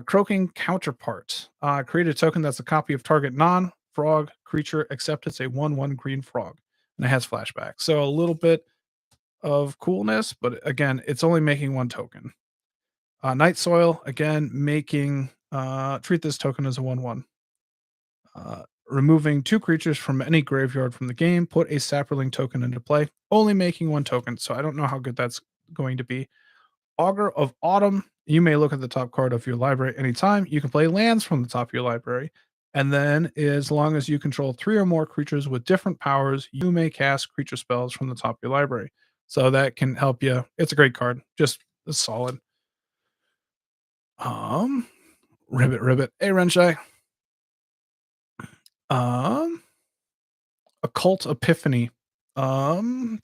Croaking Counterpart. Create a token that's a copy of target non-frog creature, except it's a 1/1 green frog. And it has flashback. So a little bit of coolness, but again, it's only making one token. Night Soil, again, making treat this token as a 1/1. Removing 2 creatures from any graveyard from the game, put a Saproling token into play, only making 1 token. So I don't know how good that's going to be. Augur of Autumn, you may look at the top card of your library anytime. You can play lands from the top of your library. And then, as long as you control 3 or more creatures with different powers, you may cast creature spells from the top of your library. So that can help you. It's a great card. Just solid. Um, Ribbit. Hey, Renshai. Um, Occult Epiphany. Um,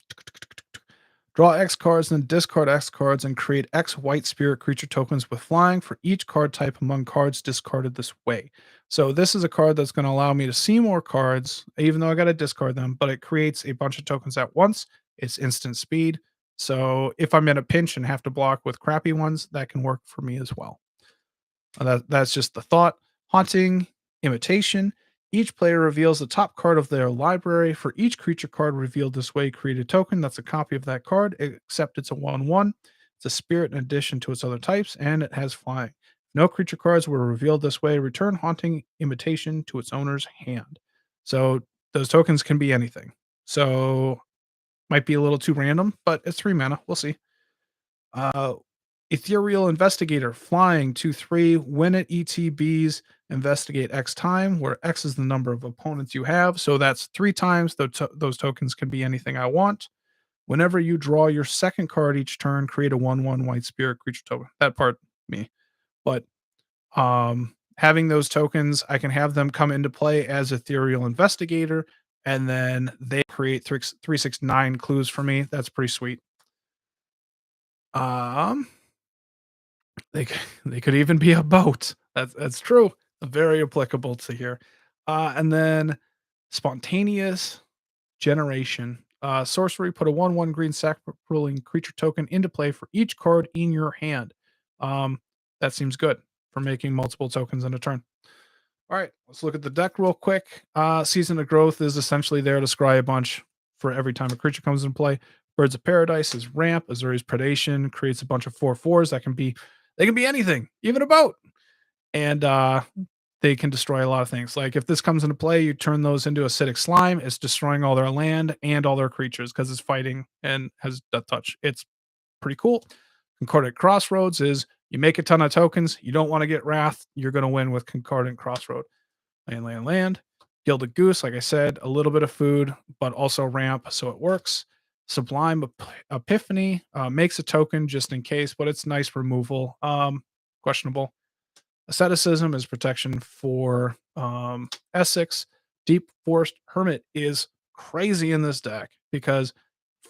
Draw X cards and discard X cards and create X white spirit creature tokens with flying for each card type among cards discarded this way. So this is a card that's going to allow me to see more cards, even though I got to discard them, but it creates a bunch of tokens at once. It's instant speed. So if I'm in a pinch and have to block with crappy ones, that can work for me as well. That's just the thought. Haunting, imitation. Each player reveals the top card of their library. For each creature card revealed this way, create a token that's a copy of that card, except it's a 1/1. It's a spirit in addition to its other types, and it has flying. No creature cards were revealed this way. Return Haunting Imitation to its owner's hand. So those tokens can be anything. So might be a little too random, but it's 3 mana. We'll see. Uh, Ethereal Investigator, flying 2/3. When it ETBs, investigate X time, where X is the number of opponents you have. So that's 3 times. Those tokens can be anything I want. Whenever you draw your second card each turn, create a 1/1 white spirit creature token. That part, me. But having those tokens, I can have them come into play as Ethereal Investigator, and then they create 369 clues for me. That's pretty sweet. Um, They c they could even be a boat. That's true. Very applicable to here. And then spontaneous generation. Sorcery, put a 1/1 green sack ruling creature token into play for each card in your hand. That seems good for making multiple tokens in a turn. All right, let's look at the deck real quick. Season of Growth is essentially there to scry a bunch for every time a creature comes into play. Birds of Paradise is ramp. Azuri's Predation creates a bunch of 4/4s that can be they can be anything, even a boat. And they can destroy a lot of things. Like if this comes into play, you turn those into acidic slime. It's destroying all their land and all their creatures because it's fighting and has death touch. It's pretty cool. Concordant Crossroads is you make a ton of tokens. You don't want to get Wrath. You're going to win with Concordant Crossroad. Land, land, land. Gilded Goose, like I said, a little bit of food, but also ramp, so it works. Sublime Epiphany makes a token just in case, but it's nice removal. Questionable. Asceticism is protection for Esix. Deep Forest Hermit is crazy in this deck because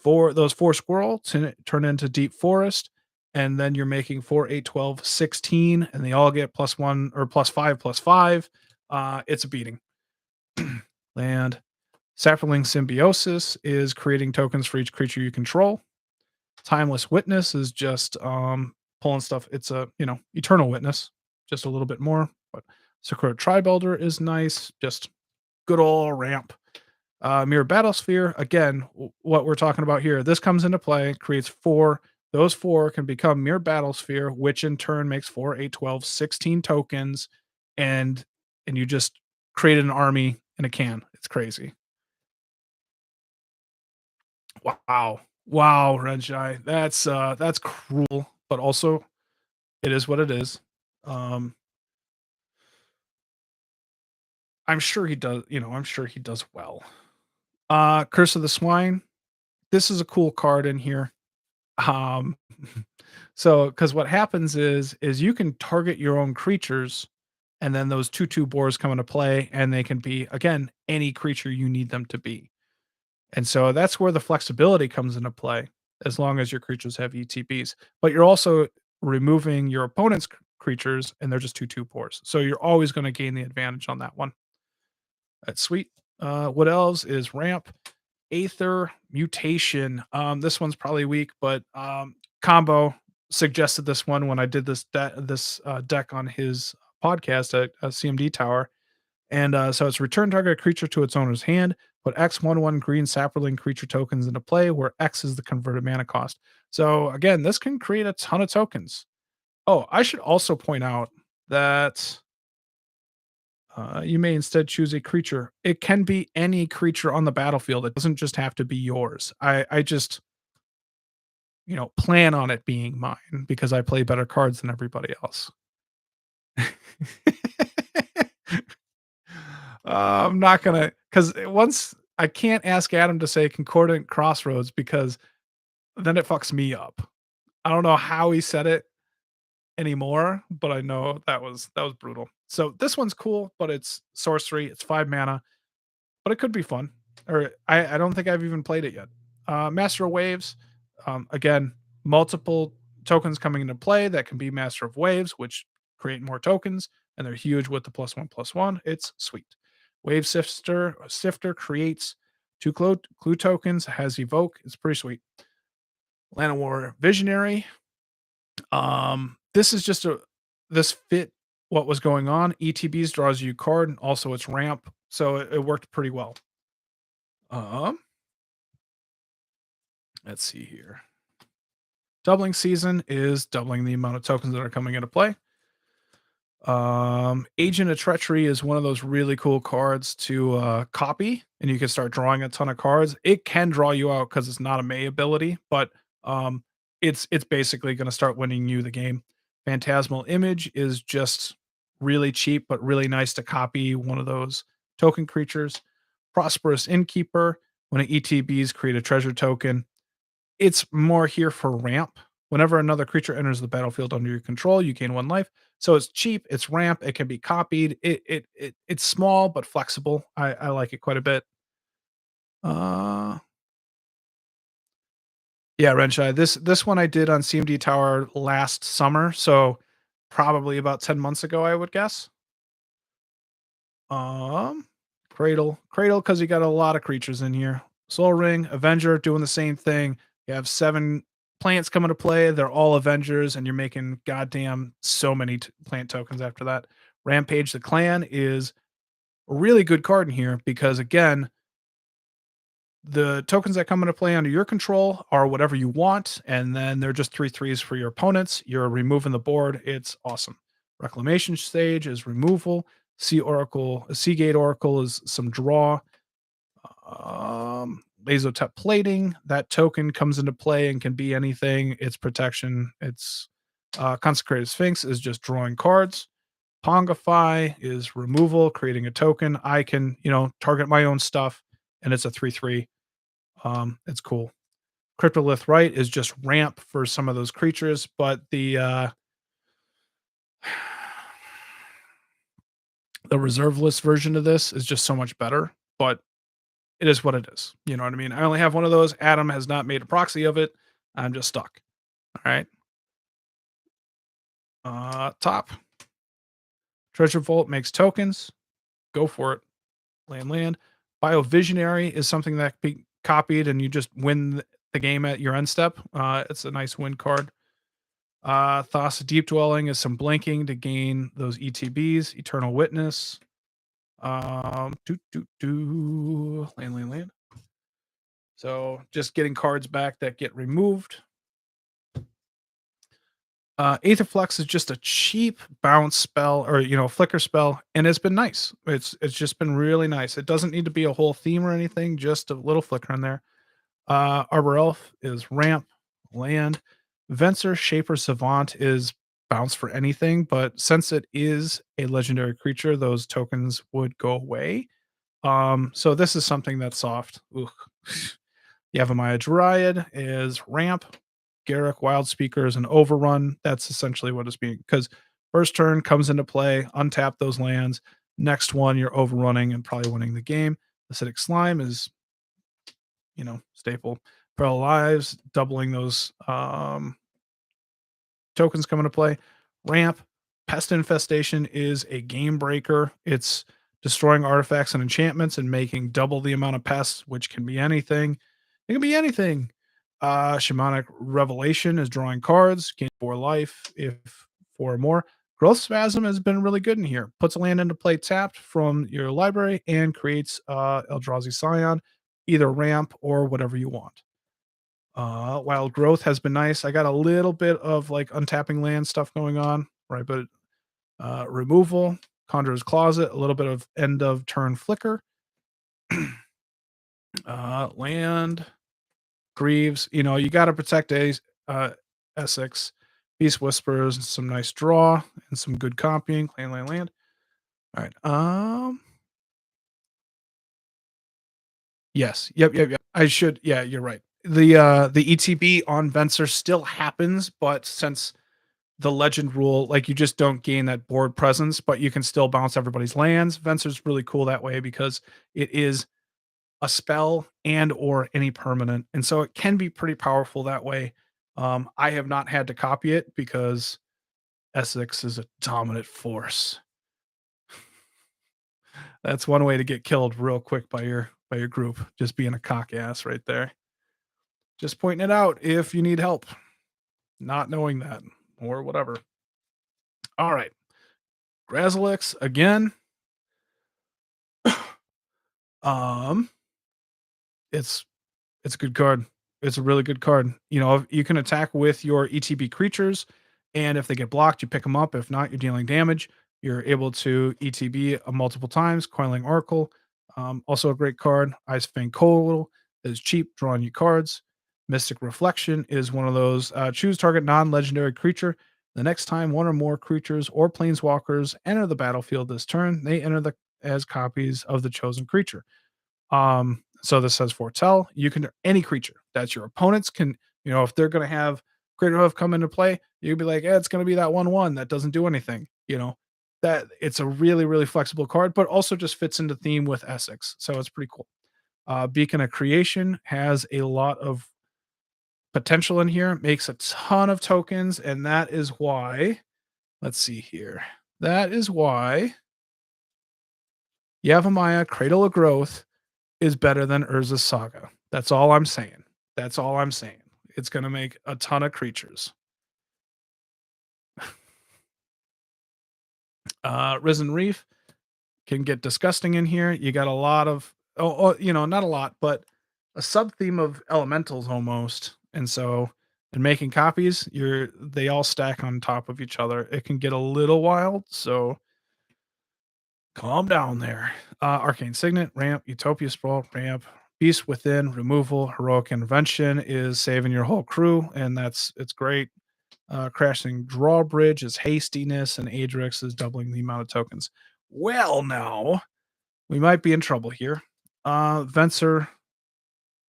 for those 4 squirrel turn into Deep Forest, and then you're making 4, 8, 12, 16, and they all get +1 or +5/+5. It's a beating. Land. Sapperling Symbiosis is creating tokens for each creature you control. Timeless Witness is just pulling stuff. It's a Eternal Witness, just a little bit more. But Sakura Tribe Elder is nice, just good old ramp. Mirror Battlesphere, again, what we're talking about here. This comes into play, creates 4. Those 4 can become Mirror Battlesphere, which in turn makes 4, 8, 12, 16 tokens, and you just create an army in a can. It's crazy. Wow. Wow, Renshai. That's cruel, but also it is what it is. Um, I'm sure he does, I'm sure he does well. Curse of the Swine. This is a cool card in here. Um, so because what happens is you can target your own creatures, and then those 2/2 boars come into play, and they can be again any creature you need them to be. And so that's where the flexibility comes into play, as long as your creatures have ETBs. But you're also removing your opponent's creatures, and they're just 2/2 boars. So you're always going to gain the advantage on that one. That's sweet. What else is ramp? Aether Mutation. This one's probably weak, but Combo suggested this one when I did this deck on his podcast at CMD Tower. And so it's return target creature to its owner's hand. Put X 1/1 green sapperling creature tokens into play, where X is the converted mana cost. So again, this can create a ton of tokens. Oh, I should also point out that you may instead choose a creature. It can be any creature on the battlefield. It doesn't just have to be yours. I just plan on it being mine because I play better cards than everybody else. I'm not gonna because once I can't ask Adam to say concordant crossroads because then it fucks me up. I don't know how he said it anymore, but I know that was brutal. So this one's cool, but it's sorcery. It's 5 mana, but it could be fun. Or I don't think I've even played it yet. Master of Waves, again, multiple tokens coming into play that can be Master of Waves, which create more tokens, and they're huge with the +1/+1. It's sweet. Wave Sifter creates 2 clue tokens, has evoke. It's pretty sweet. Land of War Visionary. This is just a this fit what was going on. ETBs draws you a card, and also it's ramp, so it worked pretty well. Um, let's see here. Doubling season is doubling the amount of tokens that are coming into play. Agent of Treachery is one of those really cool cards to copy, and you can start drawing a ton of cards. It can draw you out because it's not a May ability, but um, it's basically going to start winning you the game. Phantasmal Image is just really cheap, but really nice to copy one of those token creatures. Prosperous Innkeeper, when it ETBs, create a treasure token. It's more here for ramp. Whenever another creature enters the battlefield under your control, you gain 1 life. So it's cheap, it's ramp, it can be copied. It's small but flexible. I like it quite a bit. Uh yeah, Renshai. This one I did on CMD Tower last summer, so probably about 10 months ago, I would guess. Um, Cradle, because you got a lot of creatures in here. Soul Ring, Avenger doing the same thing. You have 7 plants coming to play. They're all Avengers, and you're making goddamn so many plant tokens after that. Rampage the Clan is a really good card in here because again, the tokens that come into play under your control are whatever you want, and then they're just 3/3s for your opponents. You're removing the board. It's awesome. Reclamation Stage is removal. Seagate Oracle is some draw. Lazotep Plating, that token comes into play and can be anything. It's protection. It's Consecrated Sphinx is just drawing cards. Pongify is removal, creating a token. I can, target my own stuff, and it's a 3/3. It's cool. Cryptolith Right is just ramp for some of those creatures, but the reserve list version of this is just so much better. But it is what it is. You know what I mean? I only have one of those. Adam has not made a proxy of it. I'm just stuck. All right. Top Treasure Vault makes tokens. Go for it. Land. Biovisionary is something that can be copied and you just win the game at your end step. It's a nice win card. Thos Deep Dwelling is some blinking to gain those ETBs. Eternal Witness. Land. So just getting cards back that get removed. Aetherflux is just a cheap bounce spell or flicker spell, and it's been nice. It's just been really nice. It doesn't need to be a whole theme or anything, just a little flicker in there. Arbor Elf is ramp, land. Venser Shaper Savant is bounce for anything, but since it is a legendary creature, those tokens would go away. So this is something that's soft. Ugh. Yavimaya Dryad is ramp. Garruk Wild Speaker is an overrun. That's essentially what it's being because first turn comes into play, untap those lands. Next one, you're overrunning and probably winning the game. Acidic Slime is, staple. Pearl Lives, doubling those tokens come into play. Ramp, Pest Infestation is a game breaker. It's destroying artifacts and enchantments and making double the amount of pests, which can be anything. It can be anything. Shamanic Revelation is drawing cards, gain 4 life if 4 or more. Growth Spasm has been really good in here. Puts a land into play tapped from your library and creates Eldrazi Scion, either ramp or whatever you want. Wild Growth has been nice. I got a little bit of like untapping land stuff going on, right? But removal, Conjurer's Closet, a little bit of end of turn flicker. Land, Greaves, you got to protect Esix, Beast Whispers, some nice draw and some good copying. Land. All right. Yes. Yep. I should. Yeah, you're right. The ETB on Venser still happens, but since the legend rule, like you just don't gain that board presence, but you can still bounce everybody's lands. Venser's really cool that way because it is a spell and or any permanent, and so it can be pretty powerful that way. I have not had to copy it because Essex is a dominant force. That's one way to get killed real quick by your group, just being a cock ass right there. Just pointing it out if you need help, not knowing that or whatever. All right. Grazilix again. Um, it's it's a good card. It's a really good card. You know, you can attack with your ETB creatures, and if they get blocked, you pick them up. If not, you're dealing damage. You're able to ETB multiple times. Coiling Oracle, also a great card. Ice Fang Coal is cheap, drawing you cards. Mystic Reflection is one of those. Choose target non-legendary creature. The next time one or more creatures or planeswalkers enter the battlefield this turn, they enter the as copies of the chosen creature. So this says foretell. You can any creature that your opponents can, you know, if they're going to have Crater Hoof come into play, you'd be like, yeah, it's going to be that 1/1 that doesn't do anything. You know, that it's a really, really flexible card, but also just fits into theme with Esix. So it's pretty cool. Beacon of Creation has a lot of potential in here, makes a ton of tokens, and that is why, let's see here. That is why Yavimaya Cradle of Growth is better than Urza's Saga. That's all I'm saying. That's all I'm saying. It's gonna make a ton of creatures. Risen Reef can get disgusting in here. You got a lot of you know, not a lot, but a sub theme of elementals almost. And so in making copies, they all stack on top of each other. It can get a little wild, so calm down there. Arcane Signet, ramp, Utopia Sprawl, ramp, Beast Within, removal, Heroic Intervention is saving your whole crew, and it's great. Crashing Drawbridge is hastiness, and Adrix is doubling the amount of tokens. Well, now we might be in trouble here. Venser,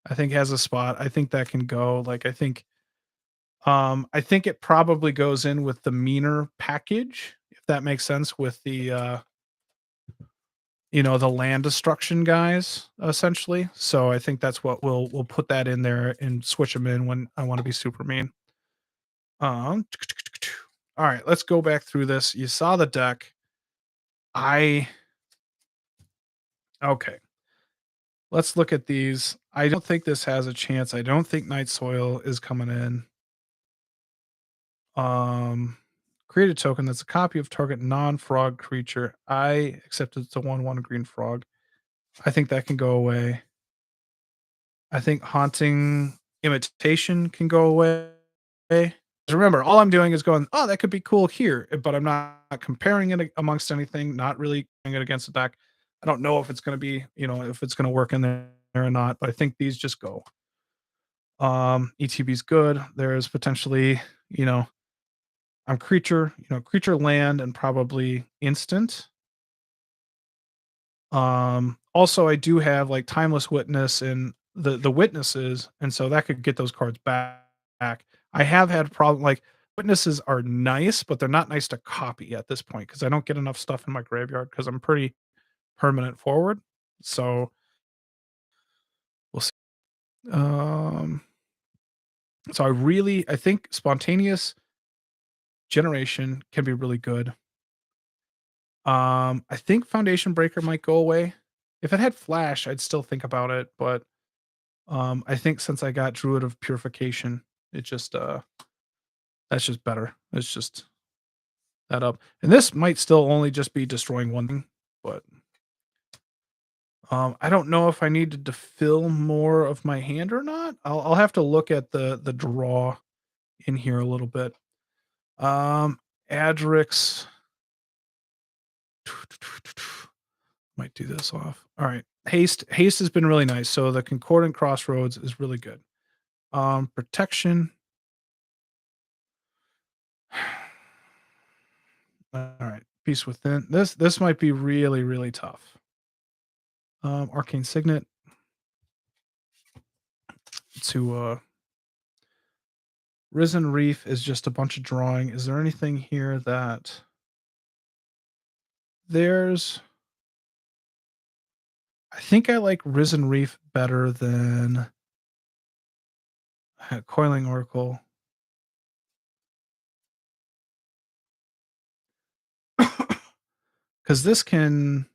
I think, has a spot. I think that can go. I think it probably goes in with the meaner package, if that makes sense, with the you know, the land destruction guys, essentially. So I think that's what we'll put that in there and switch them in when I want to be super mean. Um, all right, let's go back through this. You saw the deck. I okay. Let's look at these. I don't think this has a chance. I don't think Night Soil is coming in. Um, create a token that's a copy of target non-frog creature. I accept it's a 1/1 green frog. I think that can go away. I think Haunting Imitation can go away. Remember, all I'm doing is going, "Oh, that could be cool here," but I'm not comparing it amongst anything, not really doing it against the deck. I don't know if it's gonna be, you know, if it's gonna work in there or not, but I think these just go. ETB's good. There's potentially, you know, I'm creature, you know, creature land and probably instant. Also I do have like Timeless Witness and the witnesses, and so that could get those cards back. I have had problem like witnesses are nice, but they're not nice to copy at this point because I don't get enough stuff in my graveyard because I'm pretty permanent forward. So we'll see. Um so I think spontaneous generation can be really good. I think Foundation Breaker might go away. If it had Flash, I'd still think about it, but I think since I got Druid of Purification, it just that's just better. It's just that up. And this might still only just be destroying one thing, but I don't know if I needed to fill more of my hand or not. I'll have to look at the draw in here a little bit. Adrix might do this off. All right. Haste has been really nice. So the Concordant Crossroads is really good. Protection. All right. Peace Within. This might be really, really tough. Arcane Signet to Risen Reef is just a bunch of drawing. Is there anything here that there's I think I like Risen Reef better than Coiling Oracle. Because this can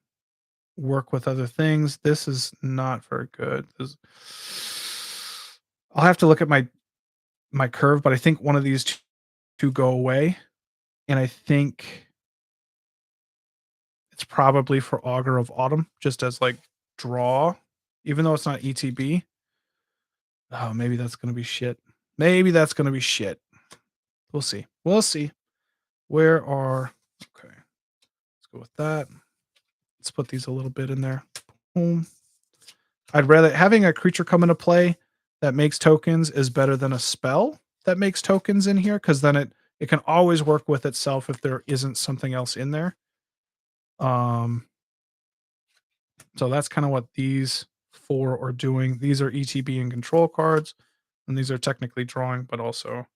work with other things. This is not very good. I'll have to look at my curve, but I think one of these 2 go away, and I think it's probably for Augur of Autumn, just as, like, draw, even though it's not ETB. Oh, maybe that's gonna be shit. Maybe that's gonna be shit. We'll see. We'll see. Where are okay, let's go with that. Let's put these a little bit in there. Boom. I'd rather having a creature come into play that makes tokens is better than a spell that makes tokens in here, because then it can always work with itself if there isn't something else in there. Um, so that's kind of what these 4 are doing. These are ETB and control cards, and these are technically drawing, but also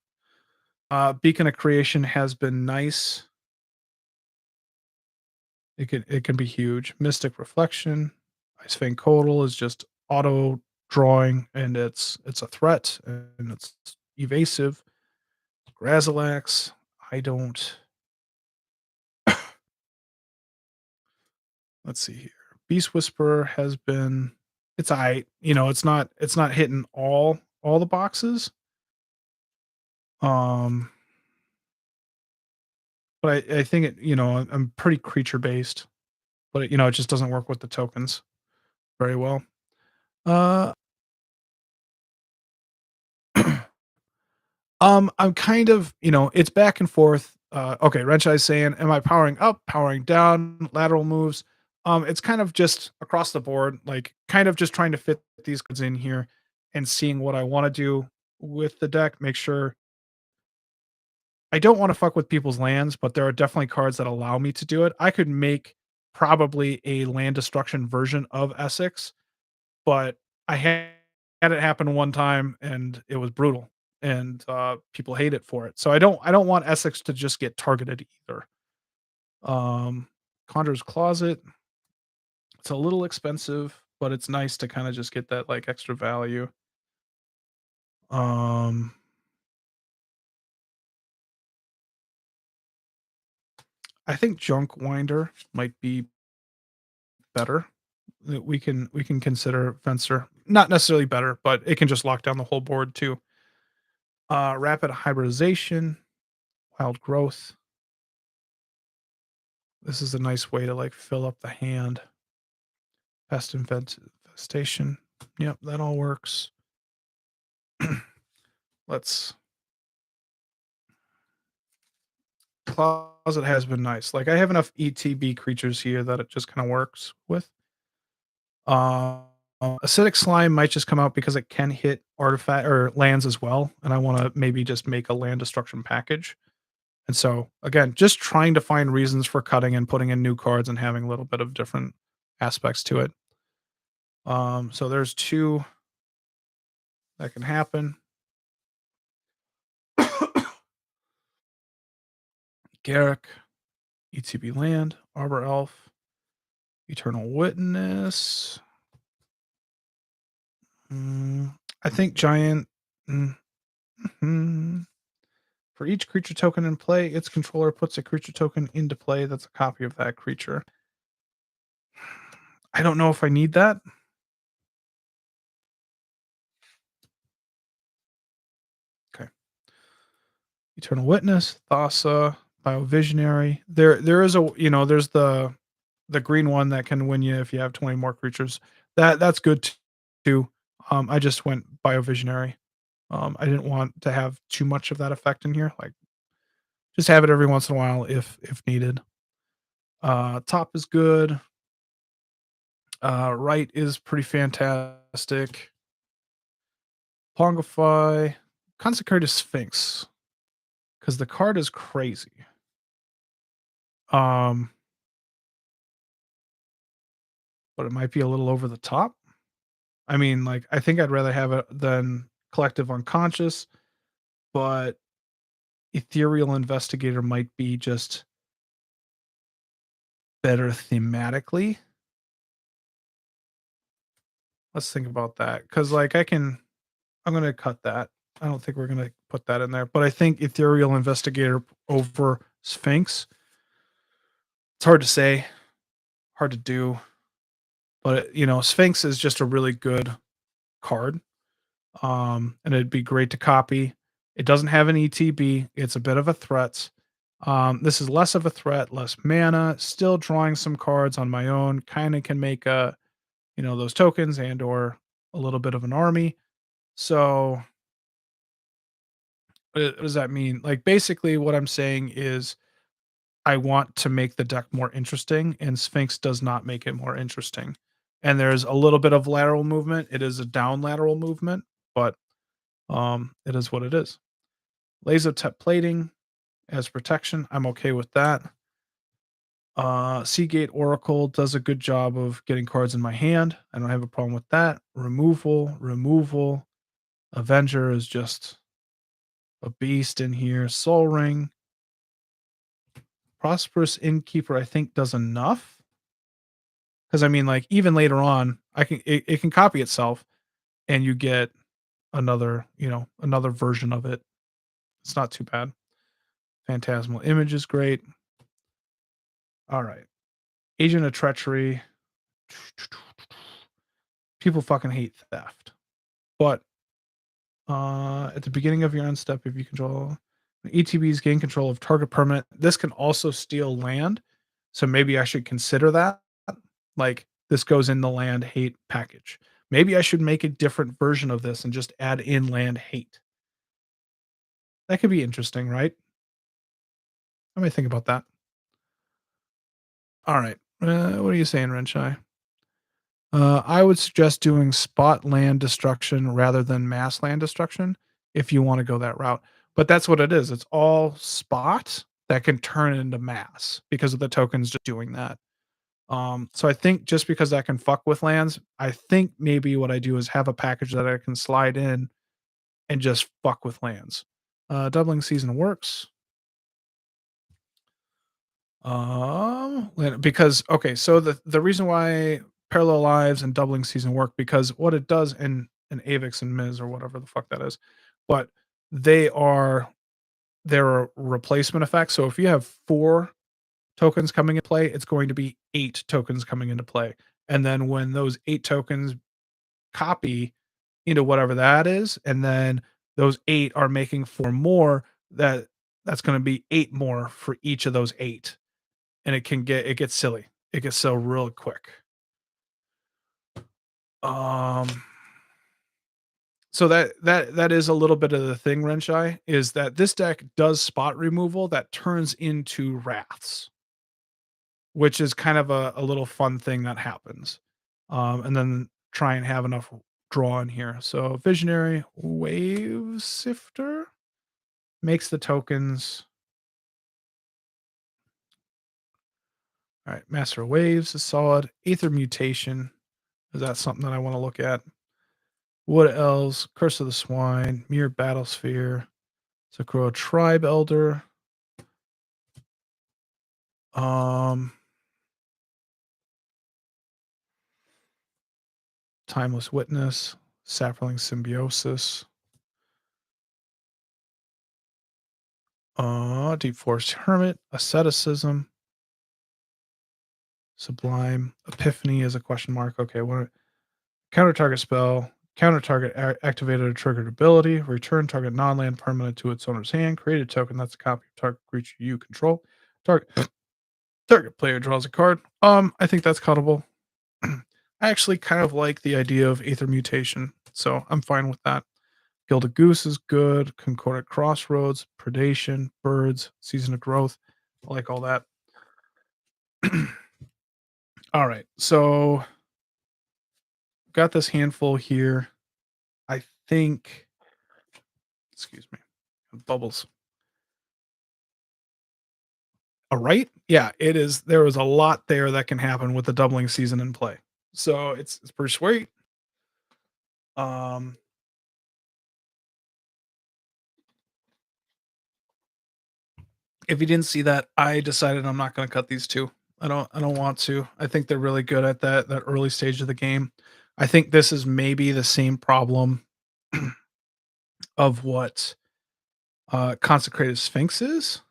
Beacon of Creation has been nice. It can be huge. Mystic Reflection, Ice Fang Coatl is just auto drawing, and it's a threat and it's evasive. Grazilax, I don't. Let's see here. Beast Whisperer has been it's I it's not hitting all the boxes. Um, but I think I'm pretty creature based, but it just doesn't work with the tokens very well. Uh I'm kind of, it's back and forth. Okay, Renshai's saying, "Am I powering up, powering down, lateral moves?" It's kind of just across the board, like kind of just trying to fit these cards in here and seeing what I want to do with the deck. Make sure I don't want to fuck with people's lands, but there are definitely cards that allow me to do it. I could make probably a land destruction version of Essex, but I had it happen one time and it was brutal, and people hate it for it. So I don't want Essex to just get targeted either. Conjurer's Closet, it's a little expensive, but it's nice to kind of just get that like extra value. Um, I think Junk Winder might be better. We can consider Fencer. Not necessarily better, but it can just lock down the whole board too. Rapid Hybridization, Wild Growth. This is a nice way to like fill up the hand. Infestation. Yep, that all works. Let's Closet has been nice. Like I have enough ETB creatures here that it just kind of works with. Uh, Acidic Slime might just come out because it can hit artifact or lands as well, and I want to maybe just make a land destruction package. And so again, just trying to find reasons for cutting and putting in new cards and having a little bit of different aspects to it. So there's 2 that can happen. Garrick, ETB land, Arbor Elf, Eternal Witness. I think Giant. mm, mhm. For each creature token in play, its controller puts a creature token into play that's a copy of that creature. I don't know if I need that. Okay. Eternal Witness, Thassa, Biovisionary. There is there's the green one that can win you if you have 20 more creatures. That's good too. I just went Biovisionary. I didn't want to have too much of that effect in here. Like just have it every once in a while if needed. Top is good. Right is pretty fantastic. Pongify, Consecrated Sphinx, because the card is crazy. Um, but it might be a little over the top. I mean, like, I think I'd rather have it than Collective Unconscious, but Ethereal Investigator might be just better thematically. Let's think about that. Because, like, I'm going to cut that. I don't think we're going to put that in there. But I think Ethereal Investigator over Sphinx, it's hard to say, hard to do. But, Sphinx is just a really good card. And it'd be great to copy. It doesn't have an ETB. It's a bit of a threat. This is less of a threat, less mana, still drawing some cards on my own, kind of can make those tokens and or a little bit of an army. So what does that mean? Like basically what I'm saying is I want to make the deck more interesting and Sphinx does not make it more interesting. And there's a little bit of lateral movement. It is a down lateral movement, but it is what it is. Laser tep plating as protection. I'm okay with that. Seagate Oracle does a good job of getting cards in my hand. I don't have a problem with that. Removal. Avenger is just a beast in here. Soul Ring. Prosperous Innkeeper, I think, does enough. Because I mean, like, even later on, it can copy itself and you get another version of it. It's not too bad. Phantasmal Image is great. All right. Agent of Treachery. People fucking hate theft. But at the beginning of your end step, if you control ETBs gain control of target permanent, this can also steal land. So maybe I should consider that. Like this goes in the land hate package. Maybe I should make a different version of this and just add in land hate. That could be interesting, right? Let me think about that. All right. What are you saying, Renshai? I would suggest doing spot land destruction rather than mass land destruction if you want to go that route. But that's what it is. It's all spot that can turn into mass because of the tokens just doing that. So I think just because I can fuck with lands, I think maybe what I do is have a package that I can slide in and just fuck with lands. Doubling season works. Because okay, so the reason why parallel lives and doubling season work because what it does in Avix and Miz or whatever the fuck that is, but they are they're a replacement effect. So if you have 4 tokens coming into play, it's going to be 8 tokens coming into play. And then when those 8 tokens copy into whatever that is, and then those 8 are making 4 more, that's going to be 8 more for each of those 8 and it gets silly. It gets so real quick. Um, so that is a little bit of the thing, Renshai, is that this deck does spot removal that turns into wraths, which is kind of a little fun thing that happens. And then try and have enough draw in here. So Visionary Wave Sifter makes the tokens. All right, Master of Waves is solid. Aether Mutation. Is that something that I want to look at? Wood Elves, Curse of the Swine, Mere Battlesphere, Sakura Tribe Elder. Timeless Witness, Sapling Symbiosis. Deep Forest Hermit, Asceticism. Sublime Epiphany is a question mark. Okay, what counter target spell, counter target activated or triggered ability, return target non-land permanent to its owner's hand, create a token that's a copy of target creature you control. Target player draws a card. I think that's cuttable. I actually kind of like the idea of Aether Mutation, so I'm fine with that. Gilded Goose is good. Concordant Crossroads, Predation, Birds, Season of Growth. I like all that. All right, so got this handful here. I think, excuse me, bubbles. All right, yeah, it is. There is a lot there that can happen with the doubling season in play, so it's pretty sweet. Um, if you didn't see that, I decided I'm not going to cut these two. I don't want to. I think they're really good at that early stage of the game. I think this is maybe the same problem of what Consecrated Sphinx is,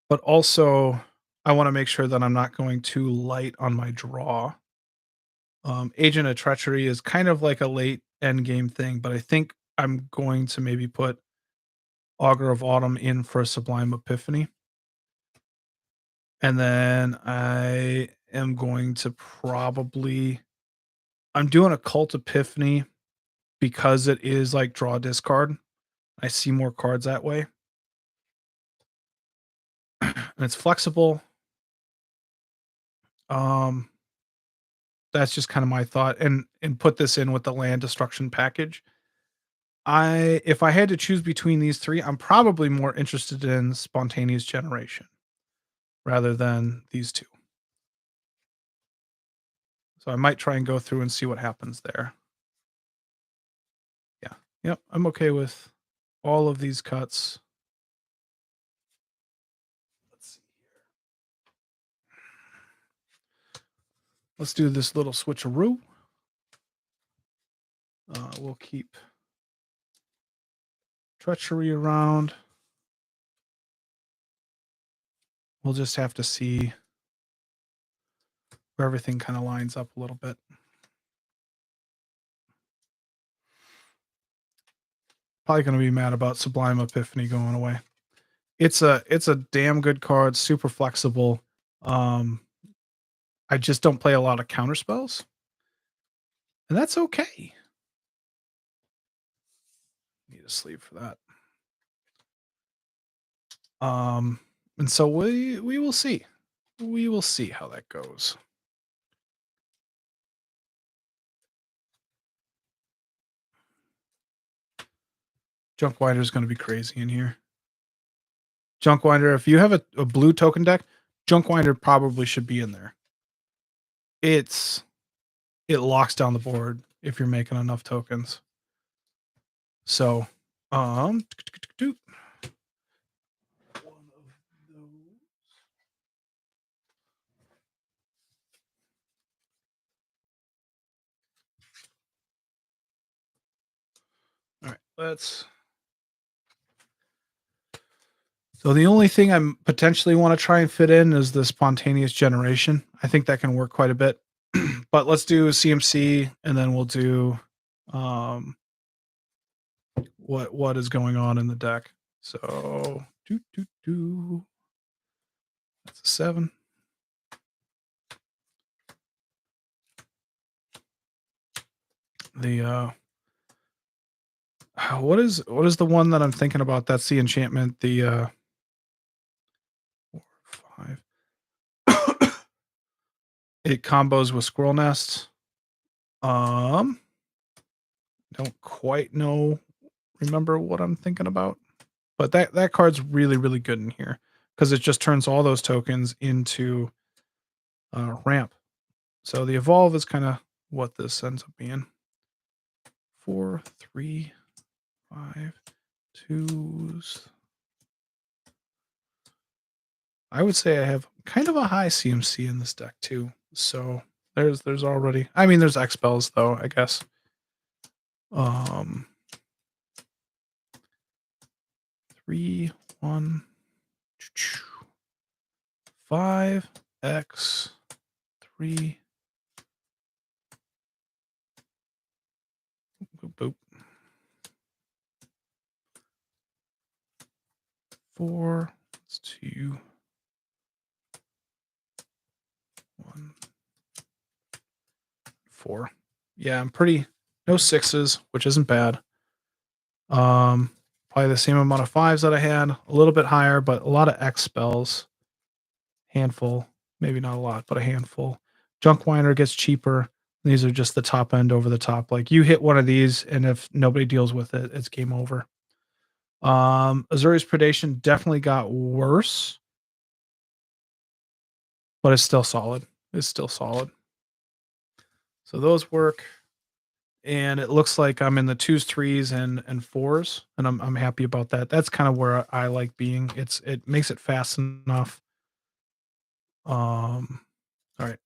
but also I want to make sure that I'm not going too light on my draw. Agent of Treachery is kind of like a late end game thing, but I think I'm going to maybe put Augur of Autumn in for a Sublime Epiphany. And then I am going to probably I'm doing a Cult Epiphany because it is like draw discard. I see more cards that way. And it's flexible. Um that's just kind of my thought and put this in with the land destruction package. If I had to choose between these three, I'm probably more interested in spontaneous generation rather than these two. So I might try and go through and see what happens there. Yeah. Yep. I'm okay with all of these cuts. Let's see here. Let's do this little switcheroo. We'll keep treachery around. We'll just have to see where everything kind of lines up a little bit. Probably going to be mad about Sublime Epiphany going away. It's a damn good card, super flexible. I just don't play a lot of counter spells, and that's okay. Need a sleeve for that. And so we will see. We will see how that goes. Junkwinder is going to be crazy in here. Junkwinder, if you have a blue token deck, Junkwinder probably should be in there. It locks down the board if you're making enough tokens. So, one of those. All right, let's. So the only thing I'm potentially want to try and fit in is the spontaneous generation. I think that can work quite a bit. But let's do CMC and then we'll do what is going on in the deck. So that's a 7. The what is the one that I'm thinking about? That's the enchantment. The 4, 5. It combos with Squirrel Nest. Don't quite remember what I'm thinking about. But that card's really, really good in here because it just turns all those tokens into ramp. So the evolve is kind of what this ends up being. 4, 3, 5, 2s. I would say I have kind of a high CMC in this deck too. So there's already. I mean, there's X spells though. I guess. 3, 1, 5 X 3. Boop, boop. 4. It's 2. 1. 4. Yeah, I'm pretty no 6s, which isn't bad. Probably the same amount of 5s that I had, a little bit higher, but a lot of X spells. Handful, maybe not a lot, but a handful. Junkwinder gets cheaper. These are just the top end over the top. Like you hit one of these, and if nobody deals with it, it's game over. Azuri's Predation definitely got worse, but it's still solid. It's still solid. So those work. And it looks like I'm in the 2s, 3s, and 4s, and I'm happy about that. That's kind of where I like being. It makes it fast enough. All right.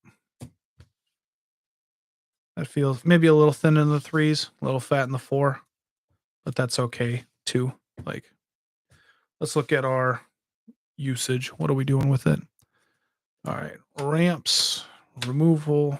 That feels maybe a little thin in the 3s, a little fat in the 4, but that's okay too. Like, let's look at our usage. What are we doing with it? All right, ramps, removal.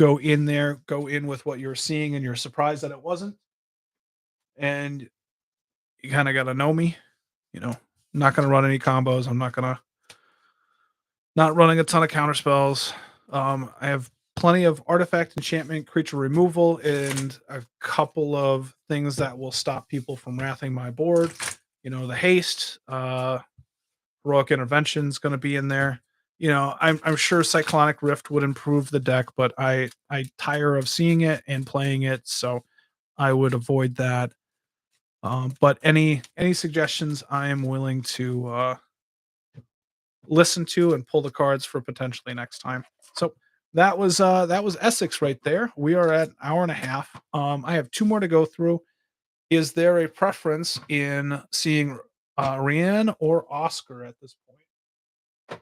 go in there, go in with what you're seeing, and you're surprised that it wasn't. And you kind of got to know me, you know. I'm not going to run any combos. I'm not running a ton of counter spells. I have plenty of artifact enchantment, creature removal, and a couple of things that will stop people from wrathing my board. You know, the haste, heroic intervention is going to be in there. You know, I'm sure Cyclonic Rift would improve the deck, but I tire of seeing it and playing it, so I would avoid that. But any suggestions, I am willing to listen to and pull the cards for potentially next time. So that was Essex right there. We are at an hour and a half. I have two more to go through. Is there a preference in seeing Rienne or Oscar at this point?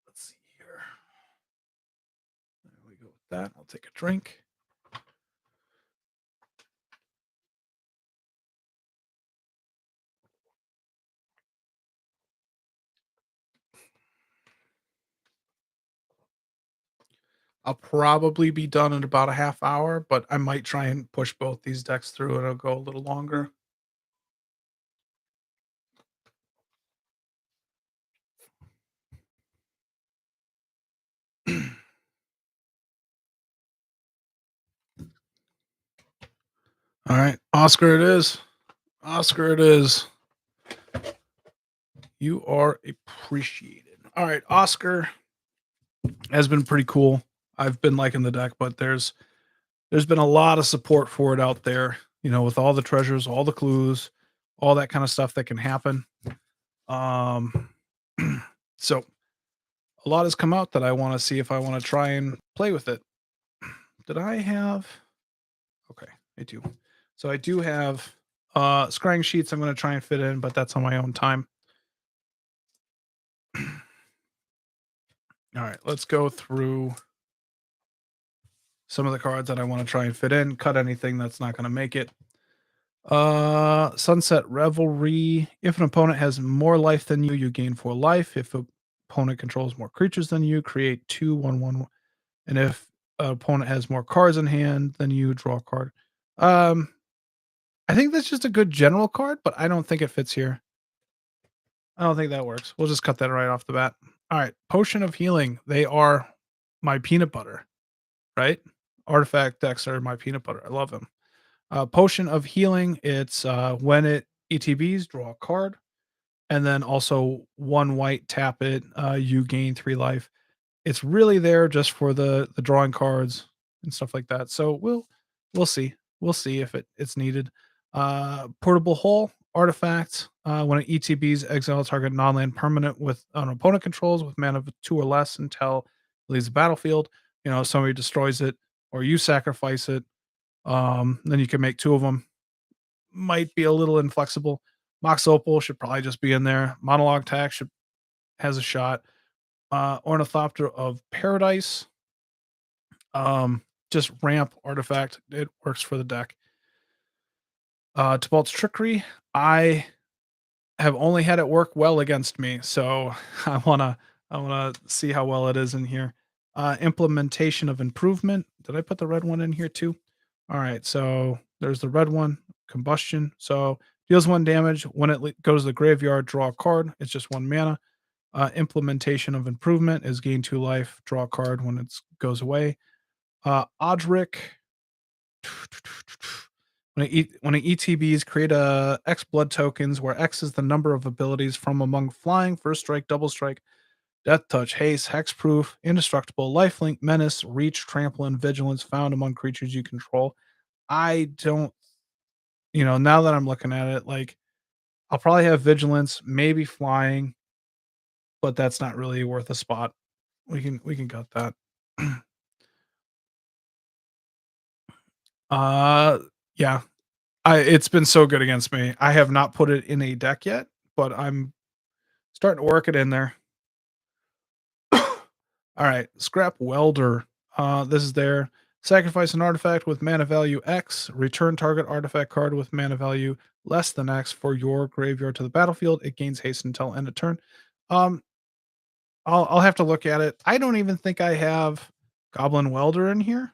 Let's see here. There we go with that. I'll take a drink. I'll probably be done in about a half hour, but I might try and push both these decks through and it'll go a little longer. All right, Oscar it is. Oscar it is. You are appreciated. All right, Oscar has been pretty cool. I've been liking the deck, but there's been a lot of support for it out there, you know, with all the treasures, all the clues, all that kind of stuff that can happen. Um so a lot has come out that I want to see if I want to try and play with it. Did I have Okay, I do. So I do have scrying sheets I'm going to try and fit in, but that's on my own time. All right, let's go through some of the cards that I want to try and fit in, cut anything that's not going to make it. Sunset Revelry. If an opponent has more life than you gain 4 life. If an opponent controls more creatures than you, create 2/1/1. And if an opponent has more cards in hand than you, draw a card. Um, I think that's just a good general card, but I don't think it fits here. I don't think that works. We'll just cut that right off the bat. All right, Potion of Healing. They are my peanut butter, right? Artifact decks are my peanut butter. I love them. Potion of Healing. It's when it ETBs, draw a card, and then also 1 white, tap it. You gain 3 life. It's really there just for the drawing cards and stuff like that. So we'll see. We'll see if it's needed. Portable Hull artifact. When it ETBs, exile target non-land permanent with an opponent controls with mana of 2 or less until it leaves the battlefield. You know, somebody destroys it or you sacrifice it. Then you can make 2 of them. Might be a little inflexible. Mox Opal should probably just be in there. Monologue Tax has a shot. Ornithopter of Paradise. Just ramp artifact. It works for the deck. Tibalt's Trickery. I have only had it work well against me, so I wanna see how well it is in here. Implementation of Improvement. Did I put the red one in here too? All right, so there's the red one, Combustion. So deals 1 damage when it goes to the graveyard. Draw a card. It's just 1 mana. Implementation of Improvement is gain 2 life. Draw a card when it goes away. Odric. When it ETBs, create a X blood tokens where X is the number of abilities from among flying, first strike, double strike, death touch, haste, hexproof, indestructible, lifelink, menace, reach, trample, and vigilance found among creatures you control. I don't, now that I'm looking at it, like I'll probably have vigilance, maybe flying, but that's not really worth a spot. We can cut that. uh yeah, it's been so good against me. I have not put it in a deck yet, but I'm starting to work it in there. All right, Scrap Welder. This is there. Sacrifice an artifact with mana value X. Return target artifact card with mana value less than X for your graveyard to the battlefield. It gains haste until end of turn. Um, I'll have to look at it. I don't even think I have Goblin Welder in here.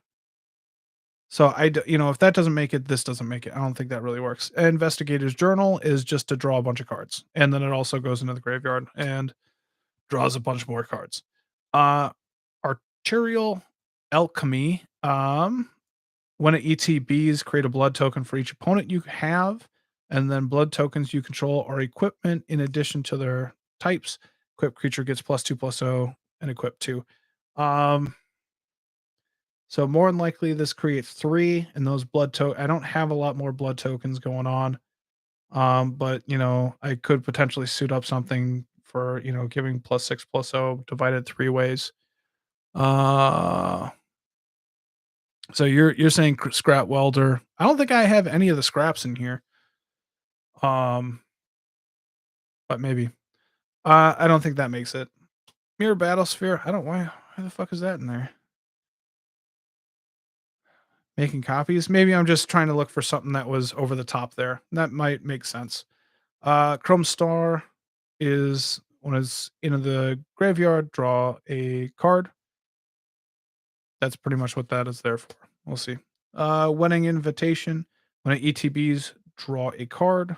So if that doesn't make it, this doesn't make it. I don't think that really works. Investigator's Journal is just to draw a bunch of cards, and then it also goes into the graveyard and draws a bunch more cards. Uh, Arterial Alchemy. When it ETBs, create a blood token for each opponent you have, and then blood tokens you control are equipment in addition to their types. Equipped creature gets +2/+0 and equip 2. Um, so more than likely this creates 3, and those I don't have a lot more blood tokens going on. But I could potentially suit up something for, giving +6/+0 divided 3 ways. Uh so you're saying scrap welder. I don't think I have any of the scraps in here. Um, but maybe. I don't think that makes it. Mirror Battlesphere. I don't why the fuck is that in there? Making copies? Maybe I'm just trying to look for something that was over the top there. That might make sense. Chrome Star is when it's in the graveyard, draw a card. That's pretty much what that is there for. We'll see. Wedding Invitation. When it ETBs, draw a card.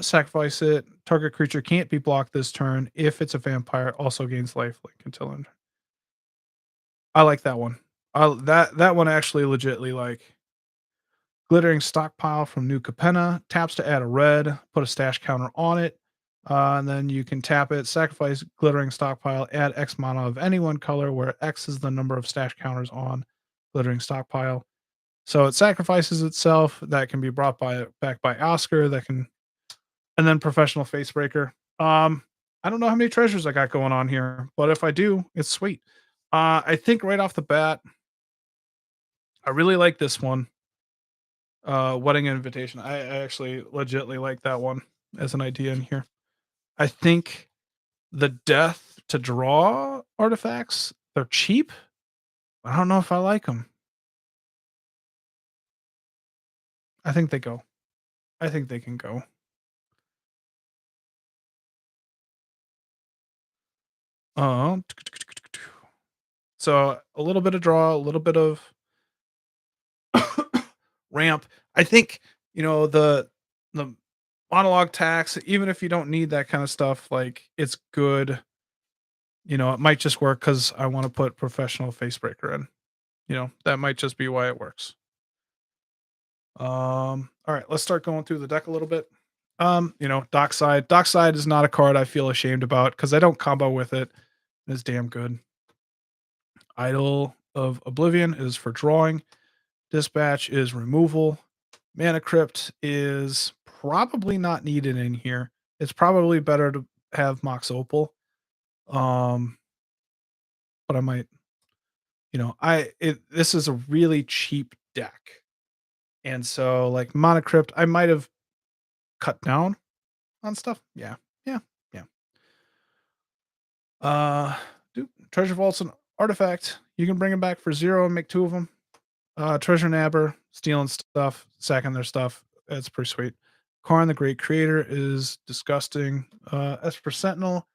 Sacrifice it. Target creature can't be blocked this turn. If it's a vampire, also gains life link until end. I like that one. That one actually legitly like glittering stockpile from New Capenna. Taps to add a red. Put a stash counter on it. And then you can tap it, sacrifice glittering stockpile, add X mana of any one color, where X is the number of stash counters on glittering stockpile. So it sacrifices itself. That can be brought back by Osgir. And then professional facebreaker. I don't know how many treasures I got going on here, but if I do, it's sweet. I think right off the bat, I really like this one. Wedding Invitation. I actually legitly like that one as an idea in here. I think the death to draw artifacts, they're cheap. I don't know if I like them. I think they go. I think they can go. Um, so a little bit of draw, a little bit of ramp. I think, the monologue tax, even if you don't need that kind of stuff, like it's good. It might just work because I want to put professional facebreaker in. That might just be why it works. All right, let's start going through the deck a little bit. Dockside. Dockside is not a card I feel ashamed about because I don't combo with it. It's damn good. Idol of Oblivion is for drawing. Dispatch is removal. Mana Crypt is probably not needed in here. It's probably better to have Mox Opal. Um, but I might, this is a really cheap deck. And so like Mana Crypt, I might have cut down on stuff. Yeah. Yeah. Yeah. Uh Treasure Vault's an artifact. You can bring them back for 0 and make 2 of them. Treasure Nabber, stealing stuff, sacking their stuff. It's pretty sweet. Karn the Great Creator is disgusting. Esper Sentinel,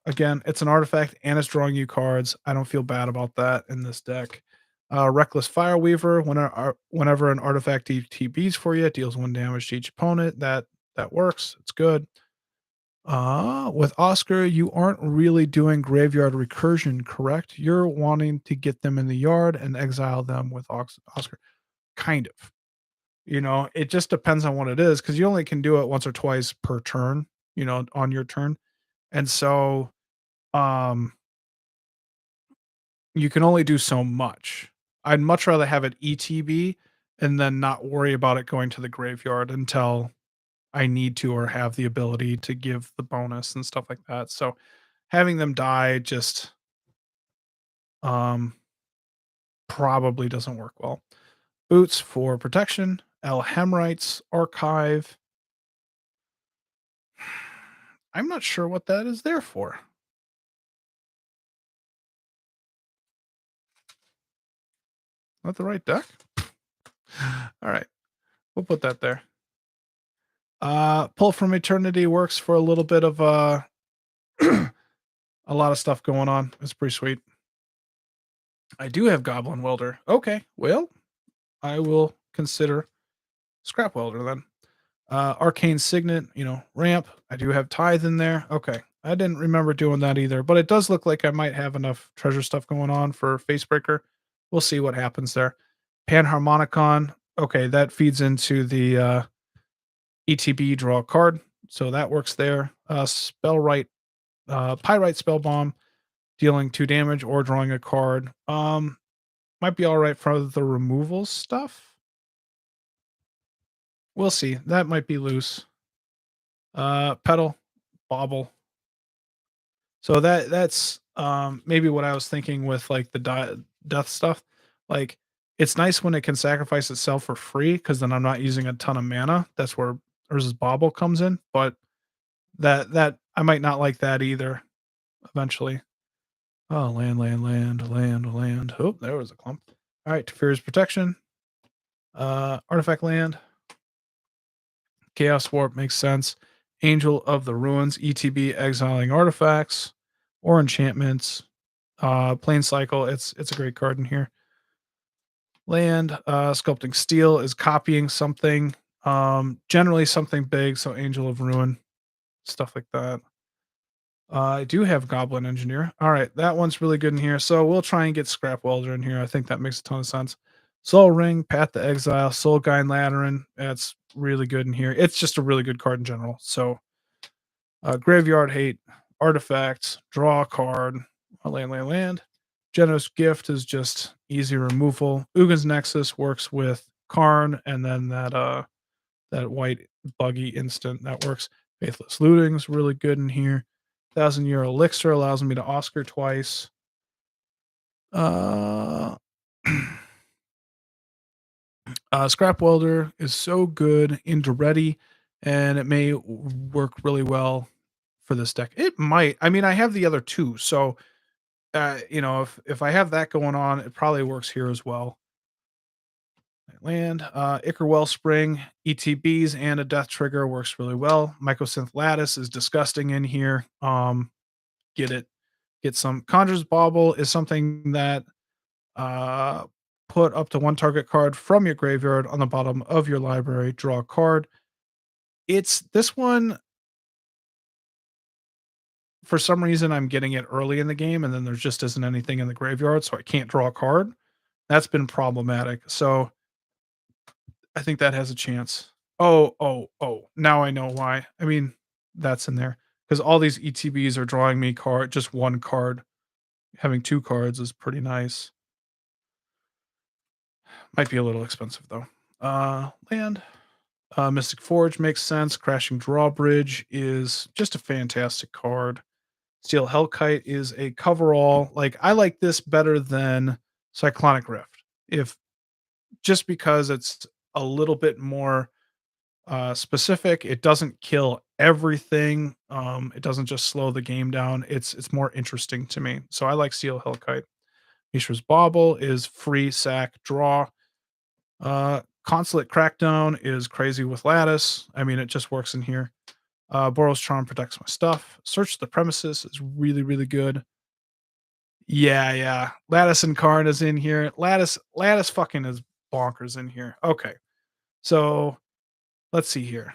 again, it's an artifact and it's drawing you cards. I don't feel bad about that in this deck. Reckless Fireweaver, whenever an artifact TBs for you, it deals 1 damage to each opponent. That works. It's good. With Oscar, you aren't really doing graveyard recursion, correct? You're wanting to get them in the yard and exile them with Oscar. Kind of. It just depends on what it is because you only can do it once or twice per turn, on your turn. And so, um, you can only do so much. I'd much rather have it ETB and then not worry about it going to the graveyard until I need to or have the ability to give the bonus and stuff like that. So having them die just um probably doesn't work well. Boots for protection, Alhemrites archive. I'm not sure what that is there for. Not the right deck? All right. We'll put that there. Pull from Eternity works for a little bit of a lot of stuff going on. It's pretty sweet. I do have Goblin Welder. Okay, well, I will consider Scrap Welder then. Arcane Signet, ramp. I do have Tithe in there. Okay. I didn't remember doing that either, but it does look like I might have enough treasure stuff going on for Facebreaker. We'll see what happens there. Panharmonicon. Okay, that feeds into the ETB draw a card. So that works there. Spellwrite, Pyrite Spell Bomb, dealing 2 damage or drawing a card. Might be all right for the removal stuff. We'll see. That might be loose. Pedal, Bobble. So that's maybe what I was thinking with like the death stuff. Like it's nice when it can sacrifice itself for free because then I'm not using a ton of mana. That's where Urza's Bobble comes in. But that I might not like that either eventually. Oh, land. Oh, there was a clump. All right, Teferi's Protection. Artifact land. Chaos Warp makes sense. Angel of the Ruins, ETB exiling artifacts or enchantments. Plane Cycle, it's a great card in here. Land, Sculpting Steel is copying something. Generally something big, so Angel of Ruin, stuff like that. I do have Goblin Engineer. All right, that one's really good in here. So we'll try and get Scrap Welder in here. I think that makes a ton of sense. Soul Ring, Path to Exile, Soul Guide Lateran. That's really good in here. It's just a really good card in general. So Graveyard Hate, Artifacts, draw a card, land. Generous Gift is just easy removal. Ugin's Nexus works with Karn, and then that white buggy instant that works. Faithless Looting is really good in here. 1,000-year elixir allows me to Oscar twice. Uh, Scrap Welder is so good into ready, and it may work really well for this deck. It might. I mean, I have the other two, so if I have that going on, it probably works here as well. Land, Ichor Wellspring, ETBs, and a Death Trigger works really well. Mycosynth Lattice is disgusting in here. Get it. Get some. Conjurer's Bauble is something that uh, put up to 1 target card from your graveyard on the bottom of your library. Draw a card. It's this one. For some reason, I'm getting it early in the game, and then there just isn't anything in the graveyard, so I can't draw a card. That's been problematic. So I think that has a chance. Oh. Now I know why. I mean, that's in there because all these ETBs are drawing me just 1 card. Having 2 cards is pretty nice. Might be a little expensive though. Land. Mystic Forge makes sense. Crashing Drawbridge is just a fantastic card. Steel Hellkite is a coverall. Like I like this better than Cyclonic Rift. If just because it's a little bit more specific. It doesn't kill everything. It doesn't just slow the game down. It's more interesting to me. So I like Steel Hellkite. Mishra's Bauble is free sack draw. Consulate Crackdown is crazy with Lattice. I mean, it just works in here. Boros Charm protects my stuff. Search the Premises is really, really good. Yeah. Lattice and Karn is in here. Lattice fucking is bonkers in here. Okay. So let's see here.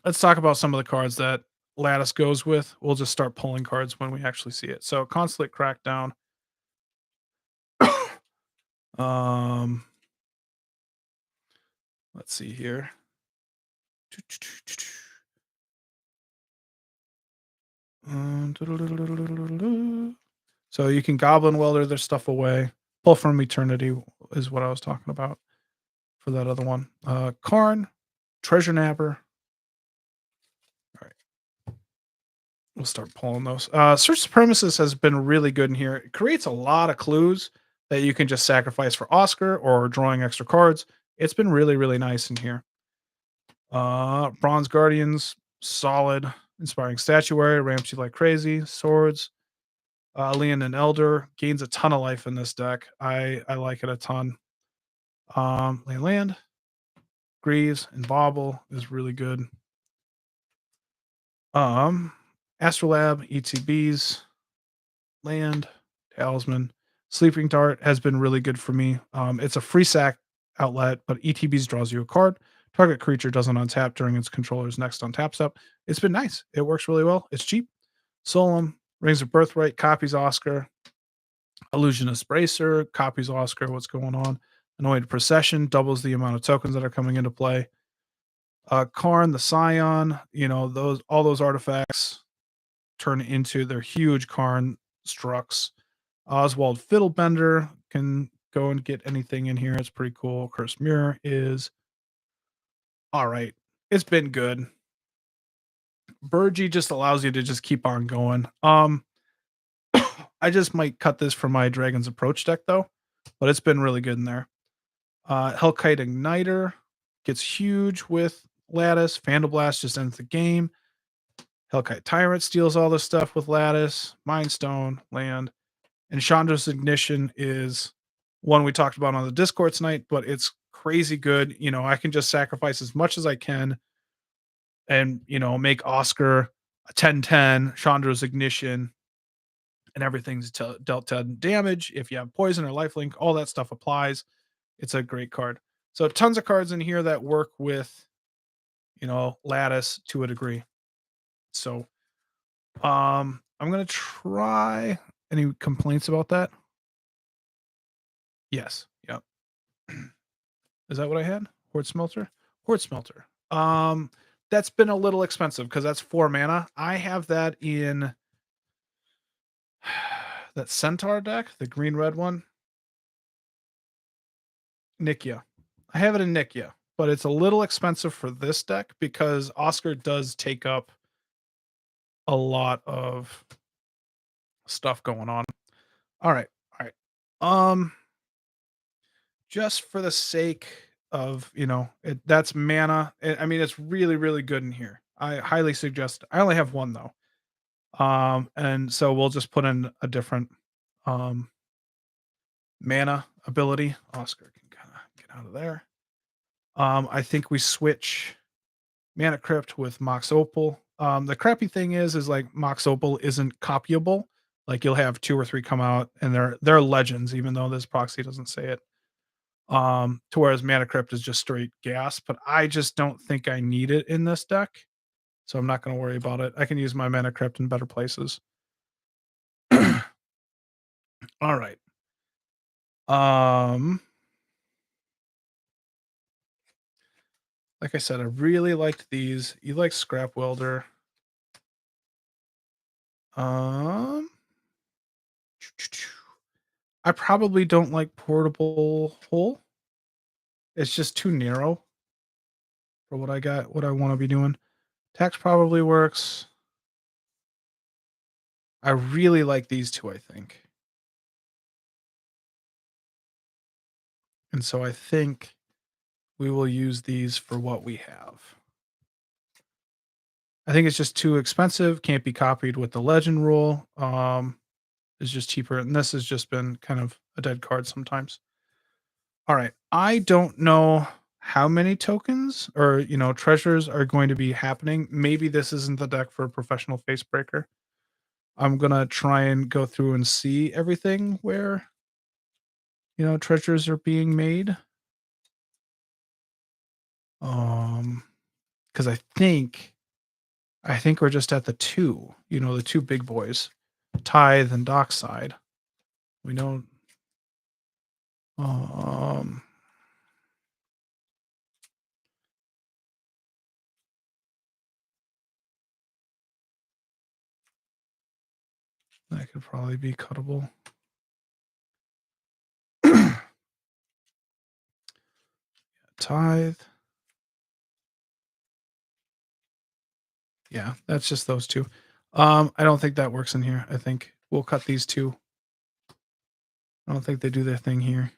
Let's talk about some of the cards that Lattice goes with. We'll just start pulling cards when we actually see it. So Consulate Crackdown. um let's see here. So you can Goblin Welder their stuff away. Pull from Eternity is what I was talking about for that other one. Karn, Treasure Napper. All right. We'll start pulling those. Search the Premises has been really good in here. It creates a lot of clues that you can just sacrifice for Oscar or drawing extra cards. It's been really, really nice in here. Bronze Guardians, solid. Inspiring Statuary, ramps you like crazy. Swords. Leon and Elder gains a ton of life in this deck. I like it a ton. Land. Greaves and Bauble is really good. Um, Astrolabe, ETBs, Land, Talisman, Sleeping Dart has been really good for me. It's a free sack outlet, but ETBs draws you a card. Target creature doesn't untap during its controller's next untap step. It's been nice. It works really well. It's cheap. Solemn, Rings of Birthright, copies Oscar. Illusionist Bracer, copies Oscar. What's going on? Annoyed Procession doubles the amount of tokens that are coming into play. Karn, the Scion, those all those artifacts turn into their huge Karn structs. Oswald Fiddlebender can go and get anything in here. It's pretty cool. Cursed Mirror is all right. It's been good. Burgie just allows you to just keep on going. I just might cut this for my Dragon's Approach deck though, but it's been really good in there. Hellkite Igniter gets huge with Lattice. Blast just ends the game. Hellkite Tyrant steals all this stuff with Lattice. Mind Stone, land. And Chandra's Ignition is one we talked about on the Discord tonight, but it's crazy good. I can just sacrifice as much as I can and, make Oscar a 10-10, Chandra's Ignition, and everything's dealt 10 damage. If you have poison or lifelink, all that stuff applies. It's a great card. So tons of cards in here that work with, Lattice to a degree. So I'm gonna try. Any complaints about that? Yes. Yep. Is that what I had? Horde Smelter? Horde Smelter. That's been a little expensive because that's 4 mana. I have that in that Centaur deck, the green red one. Nikia. I have it in Nikia, but it's a little expensive for this deck because Oscar does take up a lot of stuff going on. All right. All right. Just for the sake of, that's mana. It's really, really good in here. I highly suggest. I only have one though. And so we'll just put in a different mana ability. Oscar can kind of get out of there. I think we switch Mana Crypt with Mox Opal. The crappy thing is like Mox Opal isn't copyable. Like you'll have 2 or 3 come out and they're legends, even though this proxy doesn't say it. To whereas Mana Crypt is just straight gas, but I just don't think I need it in this deck. So I'm not going to worry about it. I can use my Mana Crypt in better places. All right. Like I said, I really liked these. You like Scrap Welder. I probably don't like Portable Hole. It's just too narrow for what I got, what I want to be doing. Tax probably works. I really like these two, I think. And so I think we will use these for what we have. I think it's just too expensive. Can't be copied with the legend rule. It's just cheaper. And this has just been kind of a dead card sometimes. All right. I don't know how many tokens or, treasures are going to be happening. Maybe this isn't the deck for a professional face breaker. I'm going to try and go through and see everything where, treasures are being made. Because I think we're just at the 2, the 2 big boys, Tithe and Dockside. We don't. That could probably be cuttable. Tithe. Yeah, that's just those 2. I don't think that works in here. I think we'll cut these 2. I don't think they do their thing here.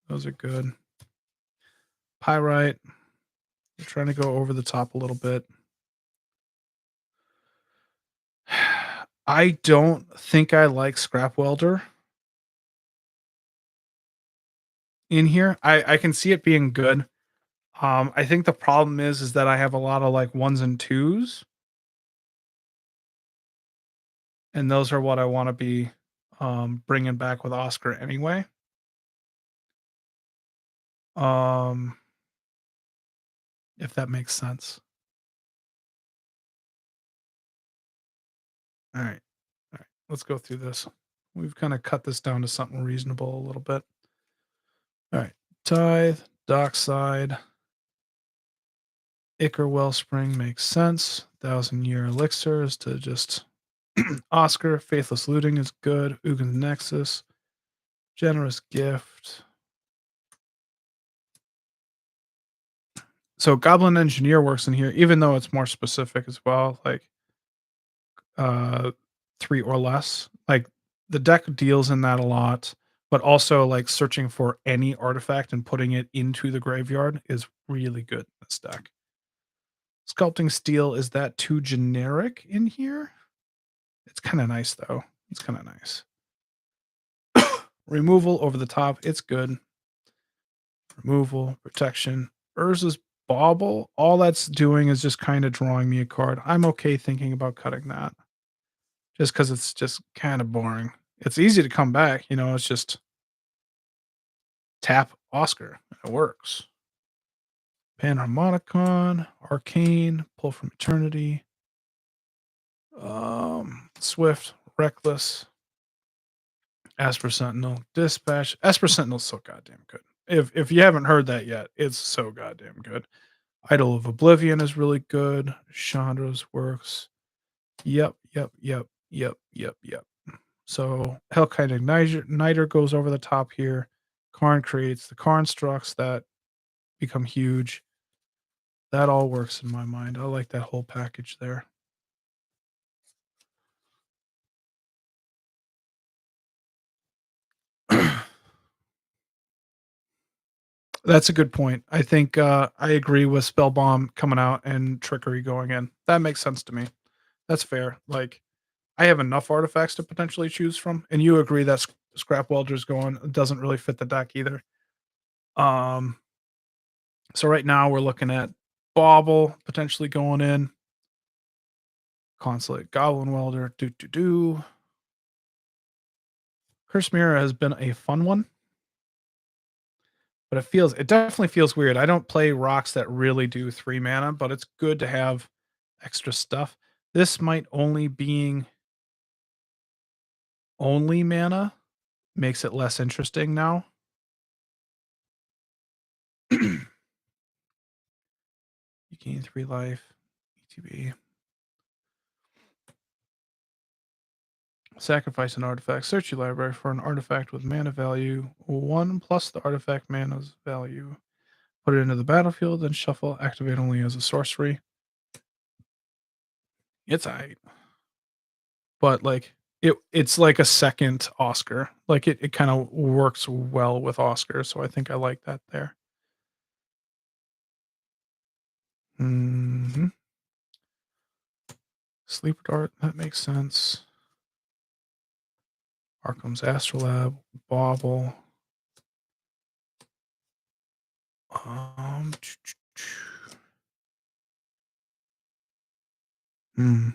Those are good. Pyrite. We're trying to go over the top a little bit. I don't think I like Scrap Welder in here. I can see it being good. I think the problem is that I have a lot of, like, 1s and 2s, and those are what I wanna be, bringing back with Oscar anyway. Um, if that makes sense. Alright. Alright, let's go through this. We've kinda cut this down to something reasonable a little bit. Alright. Tithe, Dockside, Ichor Wellspring makes sense. Thousand Year Elixir is to just Oscar, Faithless Looting is good. Ugin's Nexus, Generous Gift. So Goblin Engineer works in here, even though it's more specific as well, like uh 3 or less. Like the deck deals in that a lot, but also like searching for any artifact and putting it into the graveyard is really good in this deck. Sculpting Steel, is that too generic in here? It's kind of nice though. It's kind of nice. Removal over the top, it's good. Removal, protection. Urza's Bauble, all that's doing is just kind of drawing me a card. I'm okay thinking about cutting that just because it's just kind of boring. It's easy to come back, it's just tap Oscar. And it works. Panharmonicon, Arcane, Pull from Eternity, Swift, Reckless, Esper Sentinel, Dispatch. Esper Sentinel's so goddamn good. If you haven't heard that yet, it's so goddamn good. Idol of Oblivion is really good. Chandra's works. Yep, yep, yep, yep, yep, yep. So Hellkite Igniter goes over the top here. Karn creates the Karn structs that become huge. That all works in my mind. I like that whole package there. That's a good point. I think I agree with Spellbomb coming out and Trickery going in. That makes sense to me. That's fair. Like I have enough artifacts to potentially choose from, and you agree that Scrap Welder's going doesn't really fit the deck either. Um, so right now we're looking at Bauble potentially going in, Consulate Goblin Welder, do. Curse Mirror has been a fun one, but it definitely feels weird. I don't play rocks that really do 3 mana, but it's good to have extra stuff. This might only mana makes it less interesting now. You gain 3 life, ETB. Sacrifice an artifact. Search your library for an artifact with mana value 1 plus the artifact mana's value. Put it into the battlefield, then shuffle. Activate only as a sorcery. It's aight. But like it's like a second Oscar. Like it kind of works well with Oscar, so I think I like that there. Hmm. Sleeper Dart, that makes sense. Arkham's Astrolab, Bauble. Um, hmm.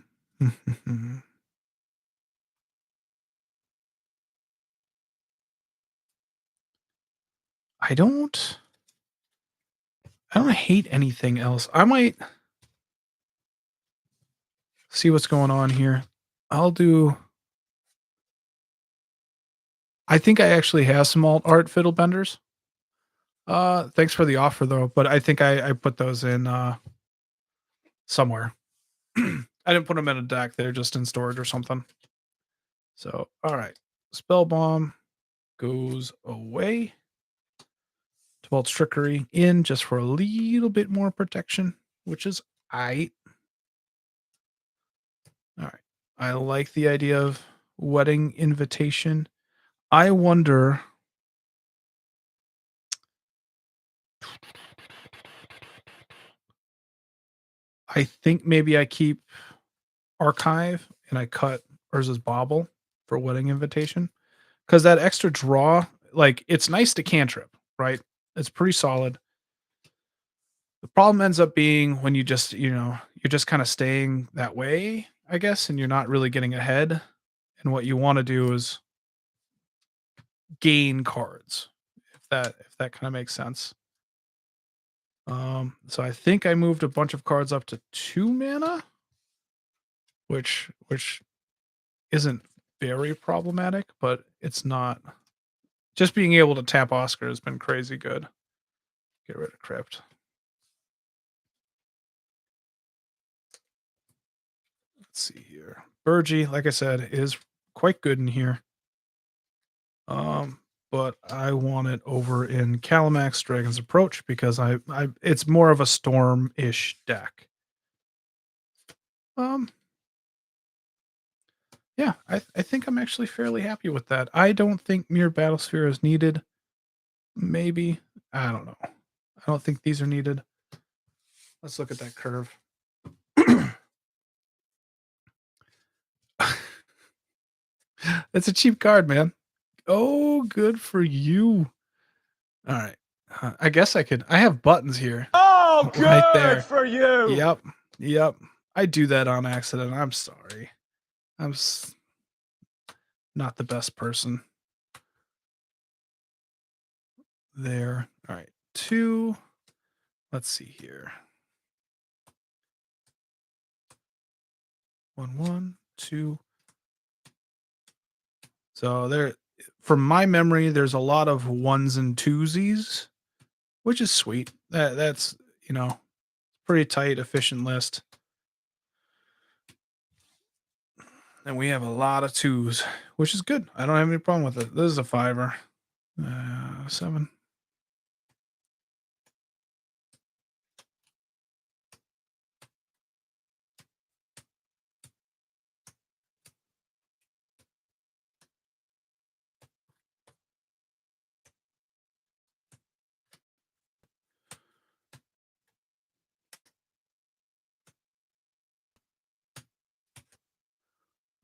I don't hate anything else. I might see what's going on here. I think I actually have some alt art fiddle benders. Thanks for the offer though, but I think I put those in somewhere. I didn't put them in a deck, they're just in storage or something. So, all right. Spell Bomb goes away. Default Trickery in just for a little bit more protection, which is aight. All right. I like the idea of Wedding Invitation. I wonder. I think maybe I keep Archive and I cut Urza's Bauble for Wedding Invitation. Because that extra draw, like, it's nice to cantrip, right? It's pretty solid. The problem ends up being when you just, you're just kind of staying that way, I guess, and you're not really getting ahead. And what you want to do is gain cards, if that kind of makes sense. So I think I moved a bunch of cards up to 2 mana, which isn't very problematic, but it's not. Just being able to tap Oscar has been crazy good. Get rid of Crypt. Let's see here. Burgie, like I said, is quite good in here. But I want it over in Calamax Dragon's Approach because I it's more of a storm-ish deck. Um, yeah, I think I'm actually fairly happy with that. I don't think Mirror Battlesphere is needed. Maybe. I don't know. I don't think these are needed. Let's look at that curve. It's a cheap card, man. Oh, good for you. All right. I guess I have buttons here.
Oh,
right
good
there.
for you.
Yep. Yep. I do that on accident. I'm sorry. I'm not the best person. There. All right. 2. Let's see here. 1, 1, 2. So there, from my memory, there's a lot of ones and twosies, which is sweet. That's pretty tight, efficient list. And we have a lot of 2s, which is good. I don't have any problem with it. This is a 5er. 7.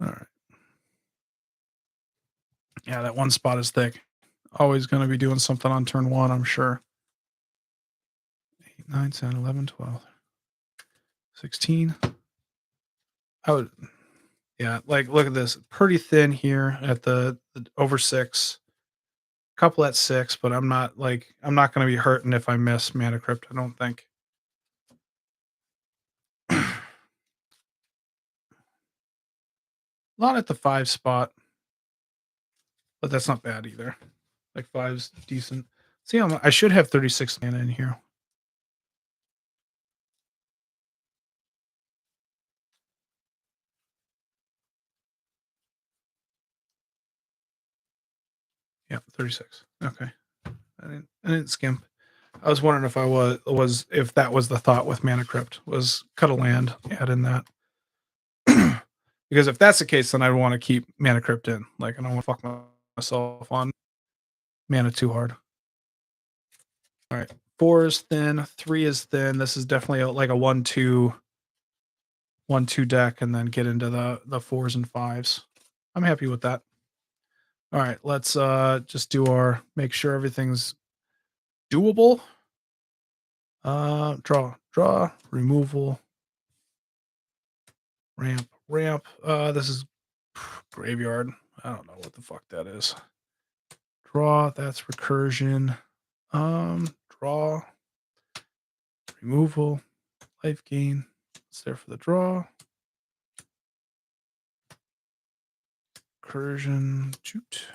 All right. Yeah, that one spot is thick. Always going to be doing something on turn 1, I'm sure. 8, 9, 10, 11, 12, 16. I would, yeah, like look at this. Pretty thin here at the over 6. Couple at 6, but I'm not going to be hurting if I miss Mana Crypt, I don't think. A lot at the 5 spot, but that's not bad either. Like 5's decent. See, I should have 36 mana in here. Yeah, 36. Okay. I didn't skimp. I was wondering if I was if that was the thought with Mana Crypt, was cut a land, add in that. Because if that's the case, then I want to keep Mana Crypt in. Like I don't want to fuck myself on mana too hard. All right. 4 is thin, 3 is thin. This is definitely like a 1-2 deck, and then get into the 4s and 5s. I'm happy with that. All right, let's just do our make sure everything's doable. Draw, removal, ramp. This is graveyard. I don't know what the fuck that is. Draw, that's recursion. Draw, removal, life gain. It's there for the draw. Recursion, shoot.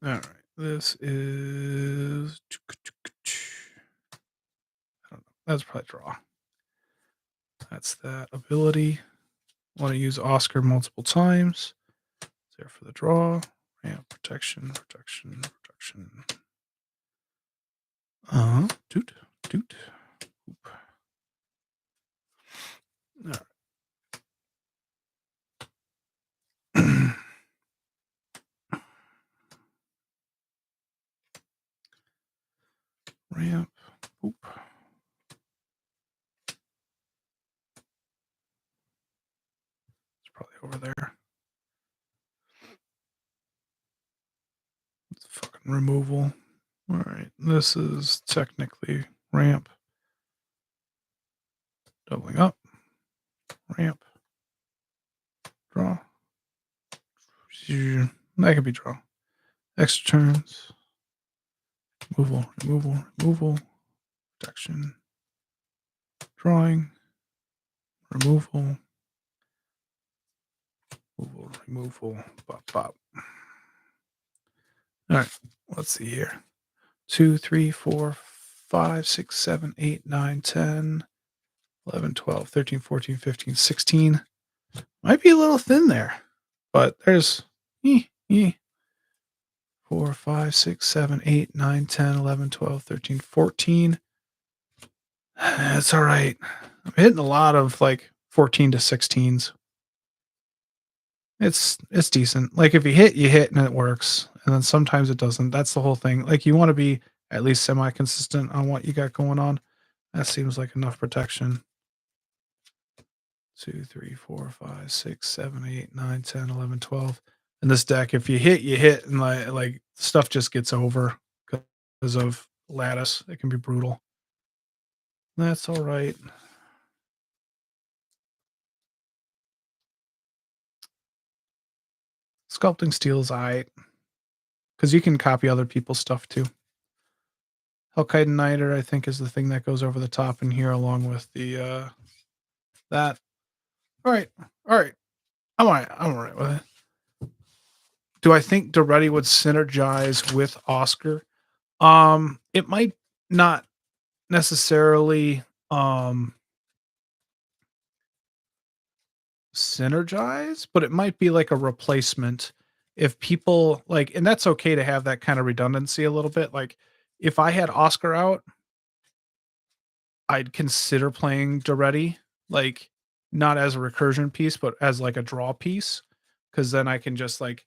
All right, this is. I don't know. That's probably draw. That's that ability. Want to use Oscar multiple times. It's there for the draw. Ramp, protection. Toot. Oop. All right. Ramp. Oop. probably over there. It's fucking removal. All right, this is technically ramp. Doubling up. Ramp. Draw. That could be draw. Extra turns. Removal, removal, removal. Protection. Drawing. Removal. Removal. Bop, bop. All right, let's see here. 2, 3, 4, 5, 6, 7, 8, 9, 10, 11, 12, 13, 14, 15, 16. Might be a little thin there, but there's 4, 5, 6, 7, 8, 9, 10, 11, 12, 13, 14. That's all right. I'm hitting a lot of like 14 to 16s. It's decent. Like if you hit and it works. And then sometimes it doesn't. That's the whole thing. Like you want to be at least semi-consistent on what you got going on. That seems like enough protection. 2, 3, 4, 5, 6, 7, 8, 9, 10, 11, 12. In this deck, if you hit, and like stuff just gets over because of lattice. It can be brutal. That's all right. Sculpting steel is alright. Because you can copy other people's stuff too. Hellkite and Niter, I think, is the thing that goes over the top in here, along with the that. All right. I'm all right with it. Do I think Doretti would synergize with Oscar? It might not necessarily synergize, but it might be like a replacement if people like, and that's okay to have that kind of redundancy a little bit. Like if I had Oscar out, I'd consider playing Doretti, like not as a recursion piece, but as like a draw piece. Cause then I can just like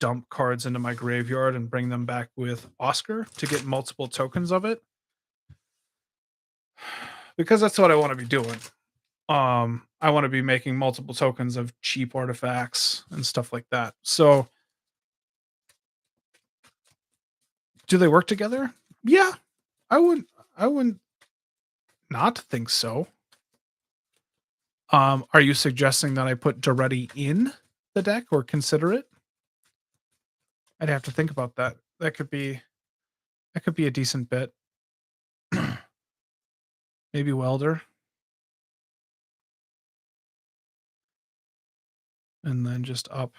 dump cards into my graveyard and bring them back with Oscar to get multiple tokens of it. Because that's what I want to be doing. I want to be making multiple tokens of cheap artifacts and stuff like that. So do they work together? Yeah. I wouldn't not think so. Are you suggesting that I put Doretti in the deck or consider it? I'd have to think about that. That could be a decent bit. Maybe Welder. And then just up.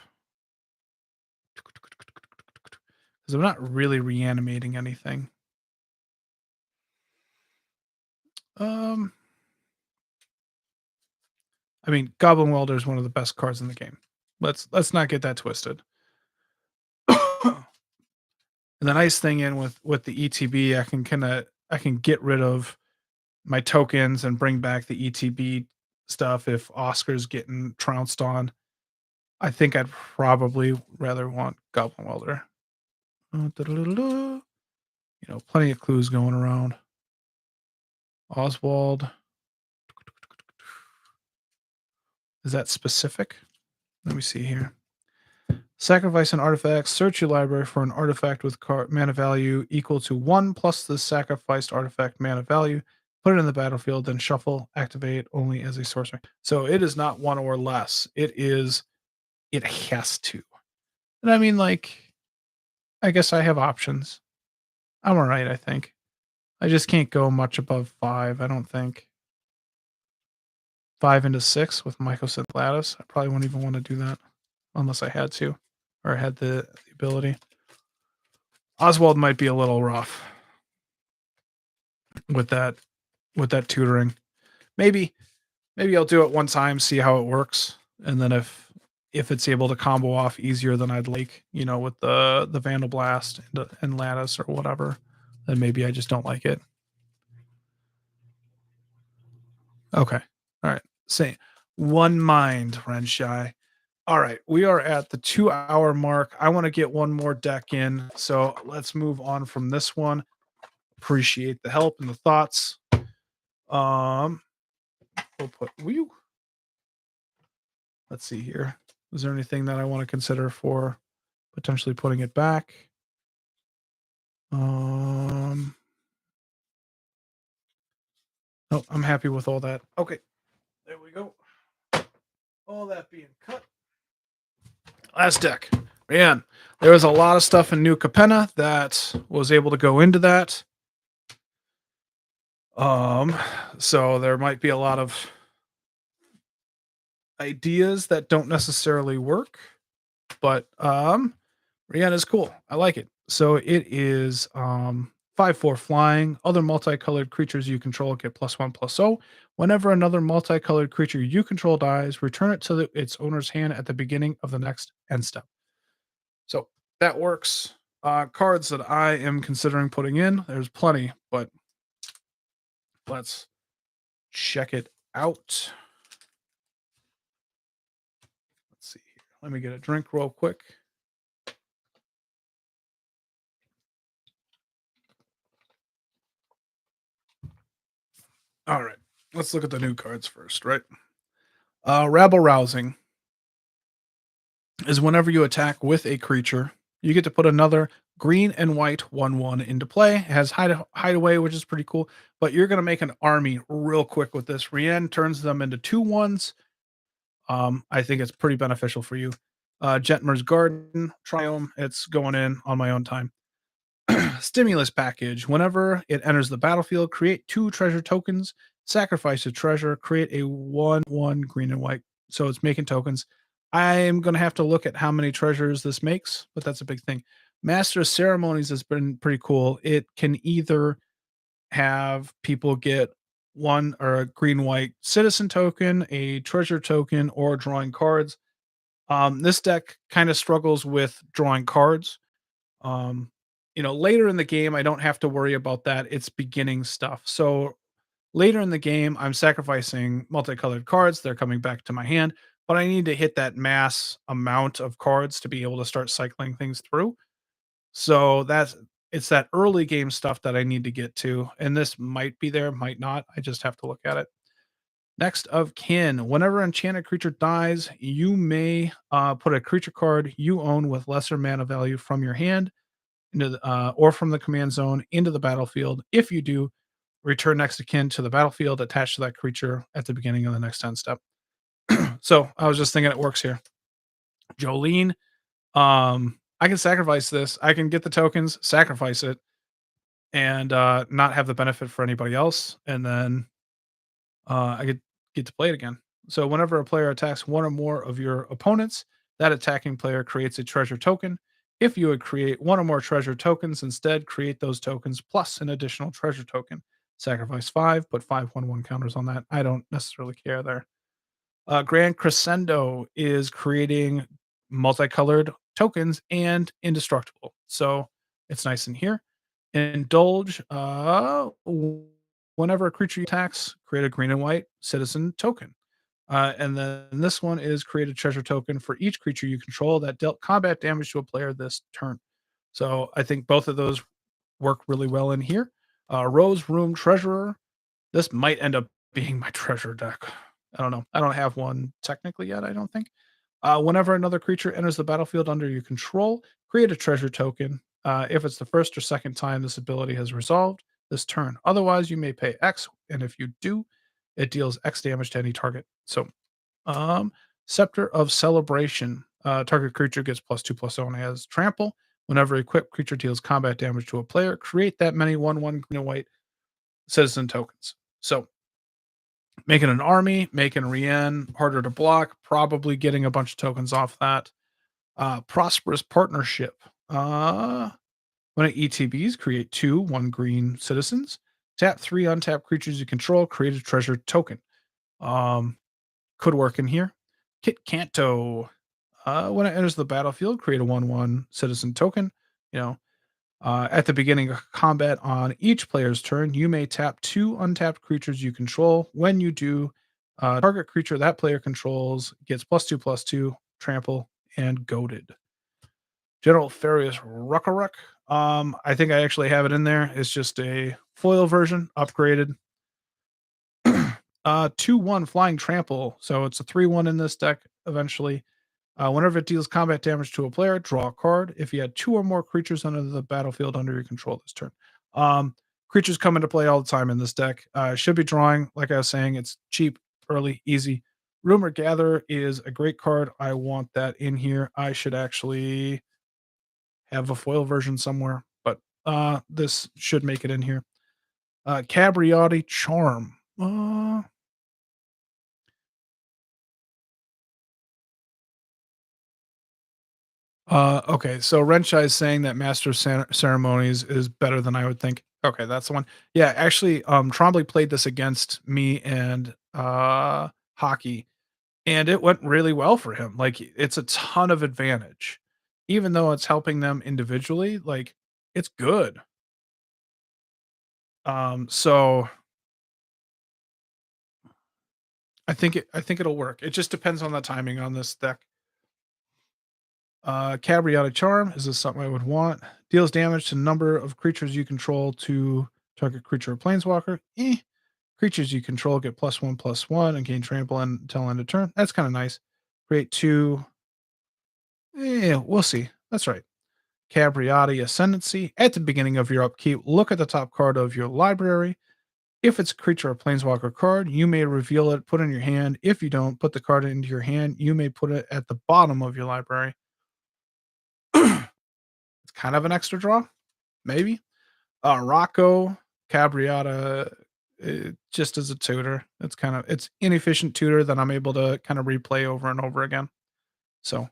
Because I'm not really reanimating anything. I mean, Goblin Welder is one of the best cards in the game. Let's not get that twisted. And the nice thing with the ETB, I can get rid of my tokens and bring back the ETB stuff if Oscar's getting trounced on. I think I'd probably rather want Goblin Welder. You know, plenty of clues going around. Oswald. Is that specific? Let me see here. Sacrifice an artifact. Search your library for an artifact with mana value equal to 1 plus the sacrificed artifact mana value. Put it in the battlefield, then shuffle. Activate only as a sorcery. So it is not 1 or less. It has to. And I mean, like, I guess I have options. I'm all right, I think. I just can't go much above 5, I don't think. 5 into 6 with Mycosynth Lattice. I probably wouldn't even want to do that unless I had to or had the ability. Oswald might be a little rough with that tutoring. Maybe I'll do it one time, see how it works, and then if it's able to combo off easier than I'd like, you know, with the Vandal Blast and Lattice or whatever, then maybe I just don't like it. Okay. All right. Say one mind, Renshai. All right, we are at the 2-hour mark. I want to get one more deck in, so let's move on from this one. Appreciate the help and the thoughts. We'll put Let's see here. Is there anything that I want to consider for potentially putting it back? Um, no, I'm happy with all that. Okay, there we go. All that being cut. Last deck. Man, there was a lot of stuff in New Capenna that was able to go into that. Um, so there might be a lot of ideas that don't necessarily work, but Rienne is cool. I like it. So it is 5/4 flying. Other multicolored creatures you control get +1/+0. Whenever another multicolored creature you control dies, return it to its owner's hand at the beginning of the next end step. So that works. Cards that I am considering putting in, there's plenty, but let's check it out. Let's see here. Let me get a drink real quick. All right. Let's look at the new cards first, right? Rabble Rousing is whenever you attack with a creature, you get to put another green and white 1/1 into play. It has hideaway, which is pretty cool. But you're gonna make an army real quick with this. Rienne turns them into 2/1s. I think it's pretty beneficial for you. Jetmer's Garden, Triome, it's going in on my own time. Stimulus package. Whenever it enters the battlefield, create 2 treasure tokens, sacrifice a treasure, create a 1/1 green and white. So it's making tokens. I'm going to have to look at how many treasures this makes, but that's a big thing. Master of Ceremonies has been pretty cool. It can either have people get one or a green white citizen token, a treasure token, or drawing cards. This deck kind of struggles with drawing cards. Um, later in the game, I don't have to worry about that. It's beginning stuff. So later in the game, I'm sacrificing multicolored cards. They're coming back to my hand, but I need to hit that mass amount of cards to be able to start cycling things through. So it's that early game stuff that I need to get to. And this might be there, might not. I just have to look at it. Next of kin. Whenever enchanted creature dies, you may put a creature card you own with lesser mana value from your hand into or from the command zone into the battlefield. If you do, return next of kin to the battlefield attached to that creature at the beginning of the next end step. So I was just thinking it works here. Jolene, I can sacrifice this. I can get the tokens, sacrifice it, and not have the benefit for anybody else, and then I get to play it again. So whenever a player attacks one or more of your opponents, that attacking player creates a treasure token. If you would create one or more treasure tokens, instead create those tokens plus an additional treasure token. Sacrifice 5, put 5/1/1 counters on that. I don't necessarily care there. Grand Crescendo is creating multicolored tokens and indestructible. So it's nice in here. Indulge. Whenever a creature attacks, create a green and white citizen token. And then this one is create a treasure token for each creature you control that dealt combat damage to a player this turn. So I think both of those work really well in here. Rose Room Treasurer. This might end up being my treasure deck. I don't know. I don't have one technically yet, I don't think. Whenever another creature enters the battlefield under your control, create a treasure token. If it's the first or second time this ability has resolved this turn. Otherwise, you may pay X, and if you do, it deals X damage to any target. So, um, Scepter of Celebration. Target creature gets +2/+0 and has trample. Whenever equipped creature deals combat damage to a player, create that many 1/1 green and white citizen tokens. So making an army, making Rienne harder to block, probably getting a bunch of tokens off that. Prosperous Partnership. When it ETBs, create 2 1 green citizens. Tap 3 untapped creatures you control, create a treasure token. Um, could work in here. Kit Kanto. When it enters the battlefield, create a 1/1 citizen token. You know, at the beginning of combat on each player's turn, you may tap 2 untapped creatures you control. When you do, target creature that player controls gets +2/+2, trample, and goaded. General Farius Ruckaruk. I think I actually have it in there. It's just a foil version, upgraded. 2/1 flying trample. So it's a 3/1 in this deck. eventually. Whenever it deals combat damage to a player, draw a card. If you had 2 or more creatures under the battlefield under your control this turn. Um, Creatures come into play all the time in this deck. Should be drawing, like I was saying, it's cheap, early, easy. Rumor Gather is a great card. I want that in here. I should actually have a foil version somewhere, but this should make it in here. Cabriotti Charm. Okay, so Renshai is saying that Master of Ceremonies is better than I would think. Okay, that's the one. Yeah, actually, Trombley played this against me and Hockey, and it went really well for him. Like, it's a ton of advantage. Even though it's helping them individually, like, it's good. So I think it'll work. It just depends on the timing on this deck. Cabriotic Charm. Is this something I would want? Deals damage to number of creatures you control to target creature or planeswalker. Creatures you control get +1/+1 and gain trample until end of turn. That's kind of nice. Create 2. Yeah, we'll see. That's right. Cabriotti Ascendancy. At the beginning of your upkeep, look at the top card of your library. If it's a creature or planeswalker card, you may reveal it, put it in your hand. If you don't, put the card into your hand. You may put it at the bottom of your library. It's kind of an extra draw, maybe. Rocco Cabriata, just as a tutor. It's inefficient tutor that I'm able to kind of replay over and over again. So,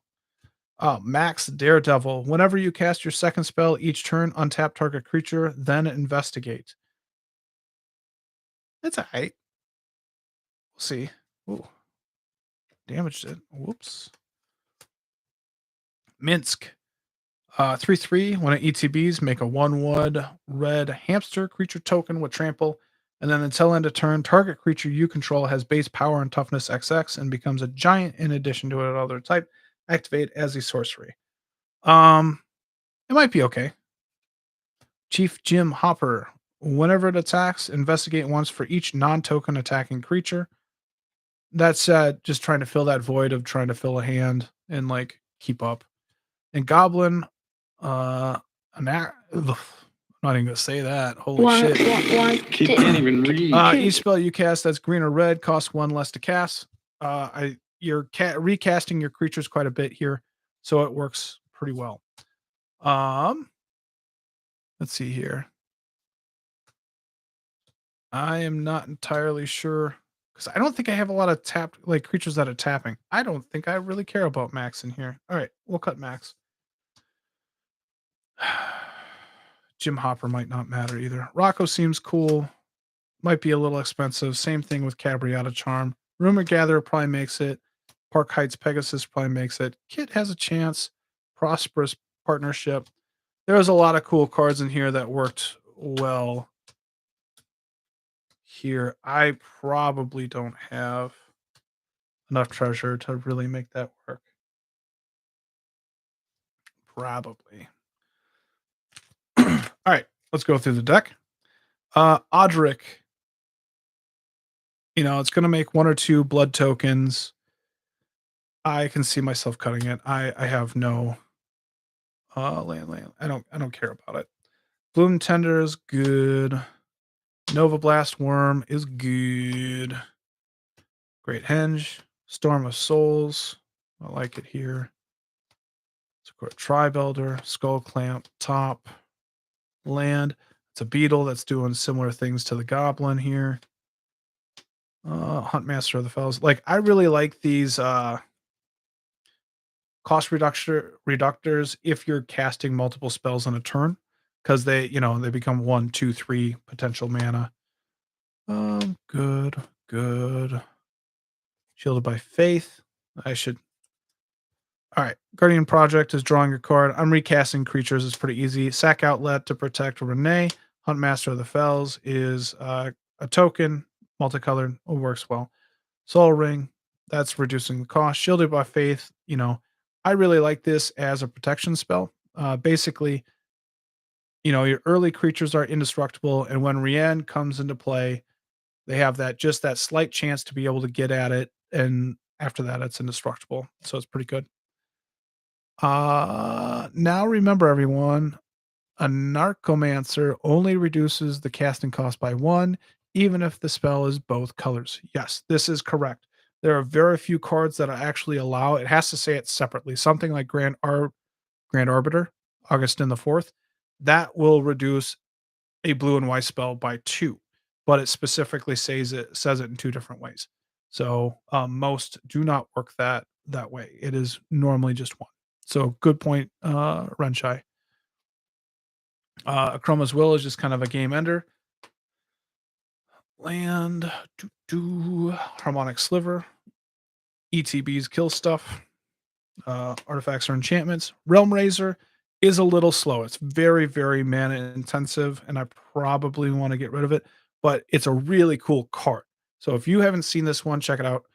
Max Daredevil. Whenever you cast your second spell each turn, untap target creature, then investigate. It's alright. We'll see. Ooh, damaged it. Whoops. Minsk. 3/3. When it ETBs, make a 1/1 red hamster creature token with trample. And then until end of turn, target creature you control has base power and toughness XX and becomes a giant in addition to another type. Activate as a sorcery. It might be okay. Chief Jim Hopper. Whenever it attacks, investigate once for each non-token attacking creature. That's just trying to fill that void of trying to fill a hand and like keep up. And Goblin, I'm not even gonna say that. Holy shit!
Can't even read.
Each spell you cast that's green or red costs 1 less to cast. You're recasting your creatures quite a bit here, so it works pretty well. Let's see here. I am not entirely sure because I don't think I have a lot of tapped like creatures that are tapping. I don't think I really care about Max in here. All right, we'll cut Max. Jim Hopper might not matter either. Rocco seems cool. Might be a little expensive. Same thing with Cabriata Charm. Rumor Gatherer probably makes it. Park Heights Pegasus probably makes it. Kit has a chance. Prosperous Partnership. There's a lot of cool cards in here that worked well here. I probably don't have enough treasure to really make that work. Probably. All right, let's go through the deck. Odric. You know, it's going to make 1 or 2 blood tokens. I can see myself cutting it. I have no land. I don't care about it. Bloom Tender is good. Nova Blast Worm is good. Great Henge. Storm of Souls. I like it here. Tribe Elder. Skull Clamp. Top. Land. It's a beetle that's doing similar things to the goblin here. Huntmaster of the Fells. Like, I really like these cost reductors if you're casting multiple spells in a turn, because they become 1, 2, 3 potential mana. Good. Shielded by Faith. All right. Guardian Project is drawing a card. I'm recasting creatures. It's pretty easy. Sack Outlet to protect Rienne. Huntmaster of the Fells is a token, multicolored. It works well. Soul Ring. That's reducing the cost. Shielded by Faith. I really like this as a protection spell. Basically, your early creatures are indestructible, and when Rienne comes into play, they have that slight chance to be able to get at it and after that, it's indestructible. So it's pretty good. Now remember, everyone, a Narcomancer only reduces the casting cost by 1, even if the spell is both colors. Yes, this is correct. There are very few cards that actually allow it. Has to say it separately. Something like Grand Arbiter, Augustin the Fourth, that will reduce a blue and white spell by 2, but it specifically says it in 2 different ways. So most do not work that way. It is normally just 1. So good point, Renshai. Chroma's Will is just kind of a game ender. Land, Harmonic Sliver, ETBs kill stuff, artifacts or enchantments. Realm Razor is a little slow. It's very, very mana intensive, and I probably want to get rid of it, but it's a really cool card. So if you haven't seen this one, check it out.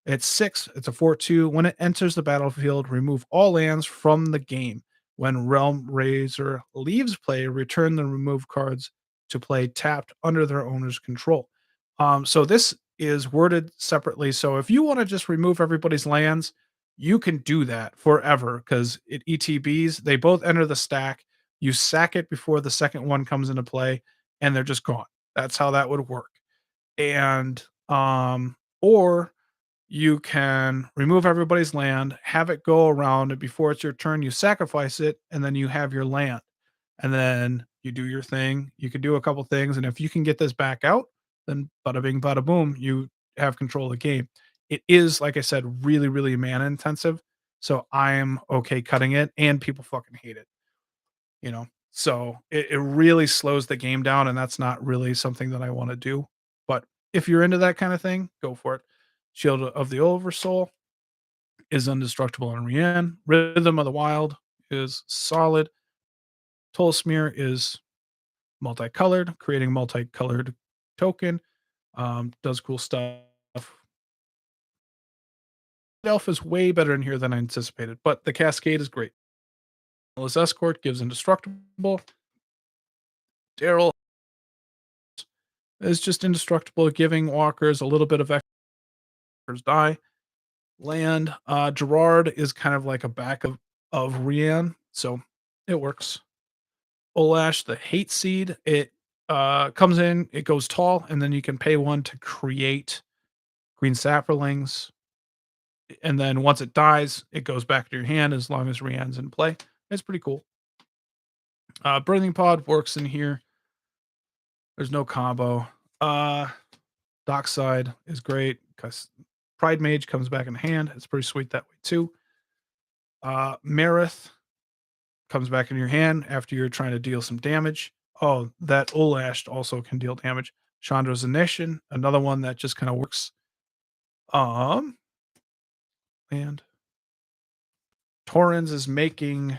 It's 6, it's a 4/2. When it enters the battlefield, remove all lands from the game. When Realm Razor leaves play, return the removed cards to play tapped under their owner's control. So this is worded separately. So if you want to just remove everybody's lands, you can do that forever because it ETBs, they both enter the stack. You sack it before the second one comes into play, and they're just gone. That's how that would work. And or you can remove everybody's land, have it go around, and before it's your turn, you sacrifice it, and then you have your land. And then you do your thing. You can do a couple things, and if you can get this back out, then bada bing, bada boom, you have control of the game. It is, like I said, really, really mana intensive. So I am okay cutting it, and people fucking hate it. You know, so it really slows the game down, and that's not really something that I want to do. But if you're into that kind of thing, go for it. Shield of the Oversoul is indestructible on Rienne. Rhythm of the Wild is solid. Toll Smear is multicolored, creating multicolored token. Does cool stuff. Elf is way better in here than I anticipated, but the Cascade is great. This Escort gives indestructible. Daryl is just indestructible, giving walkers a little bit of extra die. Land. Gerard is kind of like a back of Rienne, so it works. Olash, the Hate Seed, it comes in, it goes tall, and then you can pay 1 to create green sapperlings. And then once it dies, it goes back to your hand as long as Rienne's in play. It's pretty cool. Birthing Pod works in here. There's no combo. Dockside is great because Pride Mage comes back in hand. It's pretty sweet that way too. Marith comes back in your hand after you're trying to deal some damage. Oh, that Olash also can deal damage. Chandra's Ignition, another one that just kind of works. And Torrens is making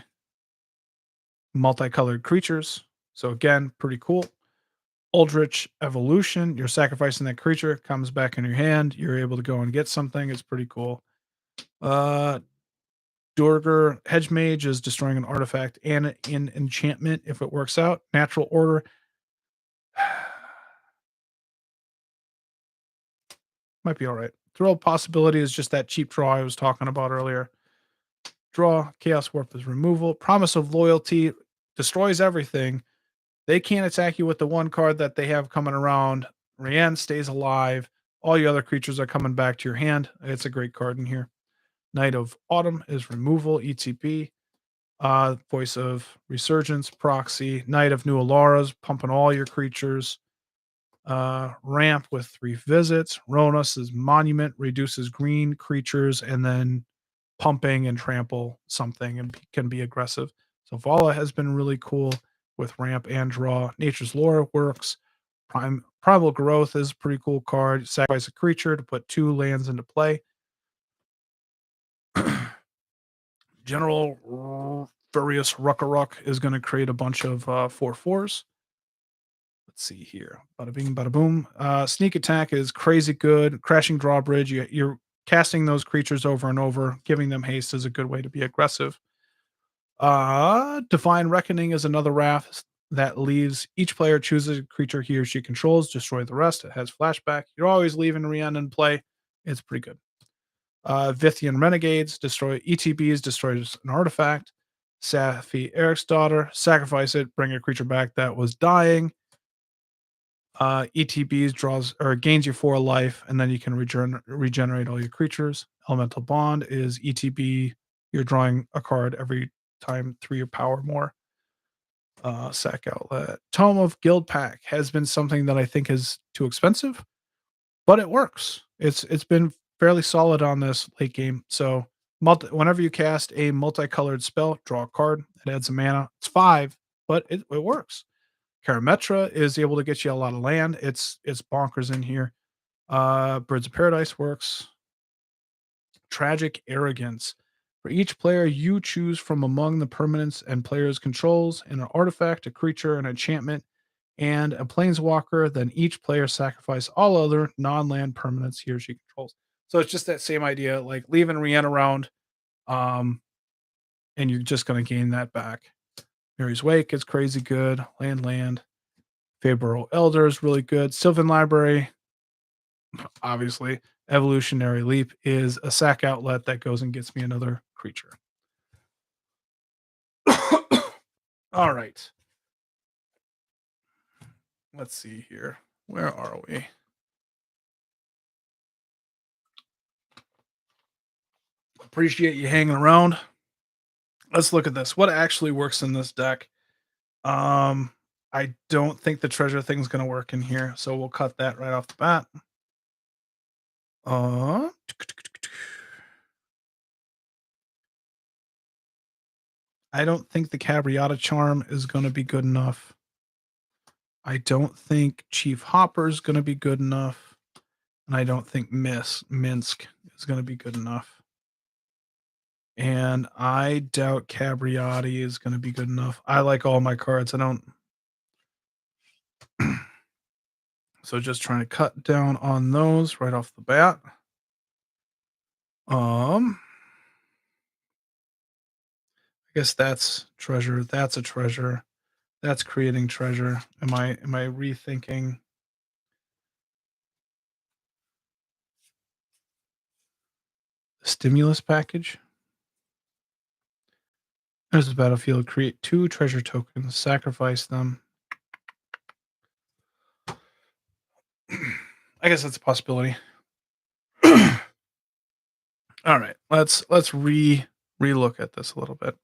multicolored creatures. So again, pretty cool. Eldritch Evolution, you're sacrificing that creature, comes back in your hand. You're able to go and get something. It's pretty cool. Durger Hedge Mage is destroying an artifact and an enchantment if it works out. Natural Order. Might be all right. Throw Possibility is just that cheap draw I was talking about earlier. Draw. Chaos Warp is removal. Promise of Loyalty destroys everything. They can't attack you with the one card that they have coming around. Rienne stays alive. All your other creatures are coming back to your hand. It's a great card in here. Knight of Autumn is removal, ETP. Voice of Resurgence, Proxy. Knight of New Alaras, pumping all your creatures. Ramp with 3 visits. Ronos is Monument, reduces green creatures, and then pumping and trample something and can be aggressive. So Vala has been really cool with ramp and draw. Nature's Lore works. Primal Growth is a pretty cool card. Sacrifice a creature to put 2 lands into play. General Furious Ruckaruk is going to create a bunch of 4/4s. Let's see here. Bada bing, bada boom. Sneak Attack is crazy good. Crashing Drawbridge. You're casting those creatures over and over. Giving them haste is a good way to be aggressive. Divine Reckoning is another wrath that leaves each player chooses a creature he or she controls, destroy the rest. It has flashback. You're always leaving Rienne in play. It's pretty good. Vithian Renegades, destroy ETBs, destroys an artifact. Safi Eric's daughter, sacrifice it, bring a creature back that was dying. ETBs draws or gains you 4 life, and then you can regenerate all your creatures. Elemental Bond is ETB. You're drawing a card every time 3 or power more. Sack Outlet. Tome of Guild Pack has been something that I think is too expensive, but it works. It's been fairly solid on this late game. So whenever you cast a multicolored spell, draw a card. It adds a mana. It's 5, but it works. Karametra is able to get you a lot of land. It's bonkers in here. Birds of Paradise works. Tragic Arrogance. For each player you choose from among the permanents and player's controls, an artifact, a creature, an enchantment, and a planeswalker, then each player sacrifice all other non-land permanents he or she controls. So it's just that same idea, like leaving Rienne around, and you're just going to gain that back. Mary's Wake is crazy good. Land. Favorable Elder is really good. Sylvan Library, obviously. Evolutionary Leap is a sack outlet that goes and gets me another creature. All right. Let's see here. Where are we? Appreciate you hanging around. Let's look at this. What actually works in this deck? I don't think the treasure thing's going to work in here, so we'll cut that right off the bat. I don't think the Cabriata Charm is going to be good enough. I don't think Chief Hopper is going to be good enough. And I don't think Minsk is going to be good enough. And I doubt Cabriati is going to be good enough. I like all my cards. I don't. So just trying to cut down on those right off the bat. I guess that's treasure. That's a treasure. That's creating treasure. Am I rethinking? The stimulus package? There's a battlefield. Create 2 treasure tokens. Sacrifice them. I guess that's a possibility. All right, let's re-look at this a little bit.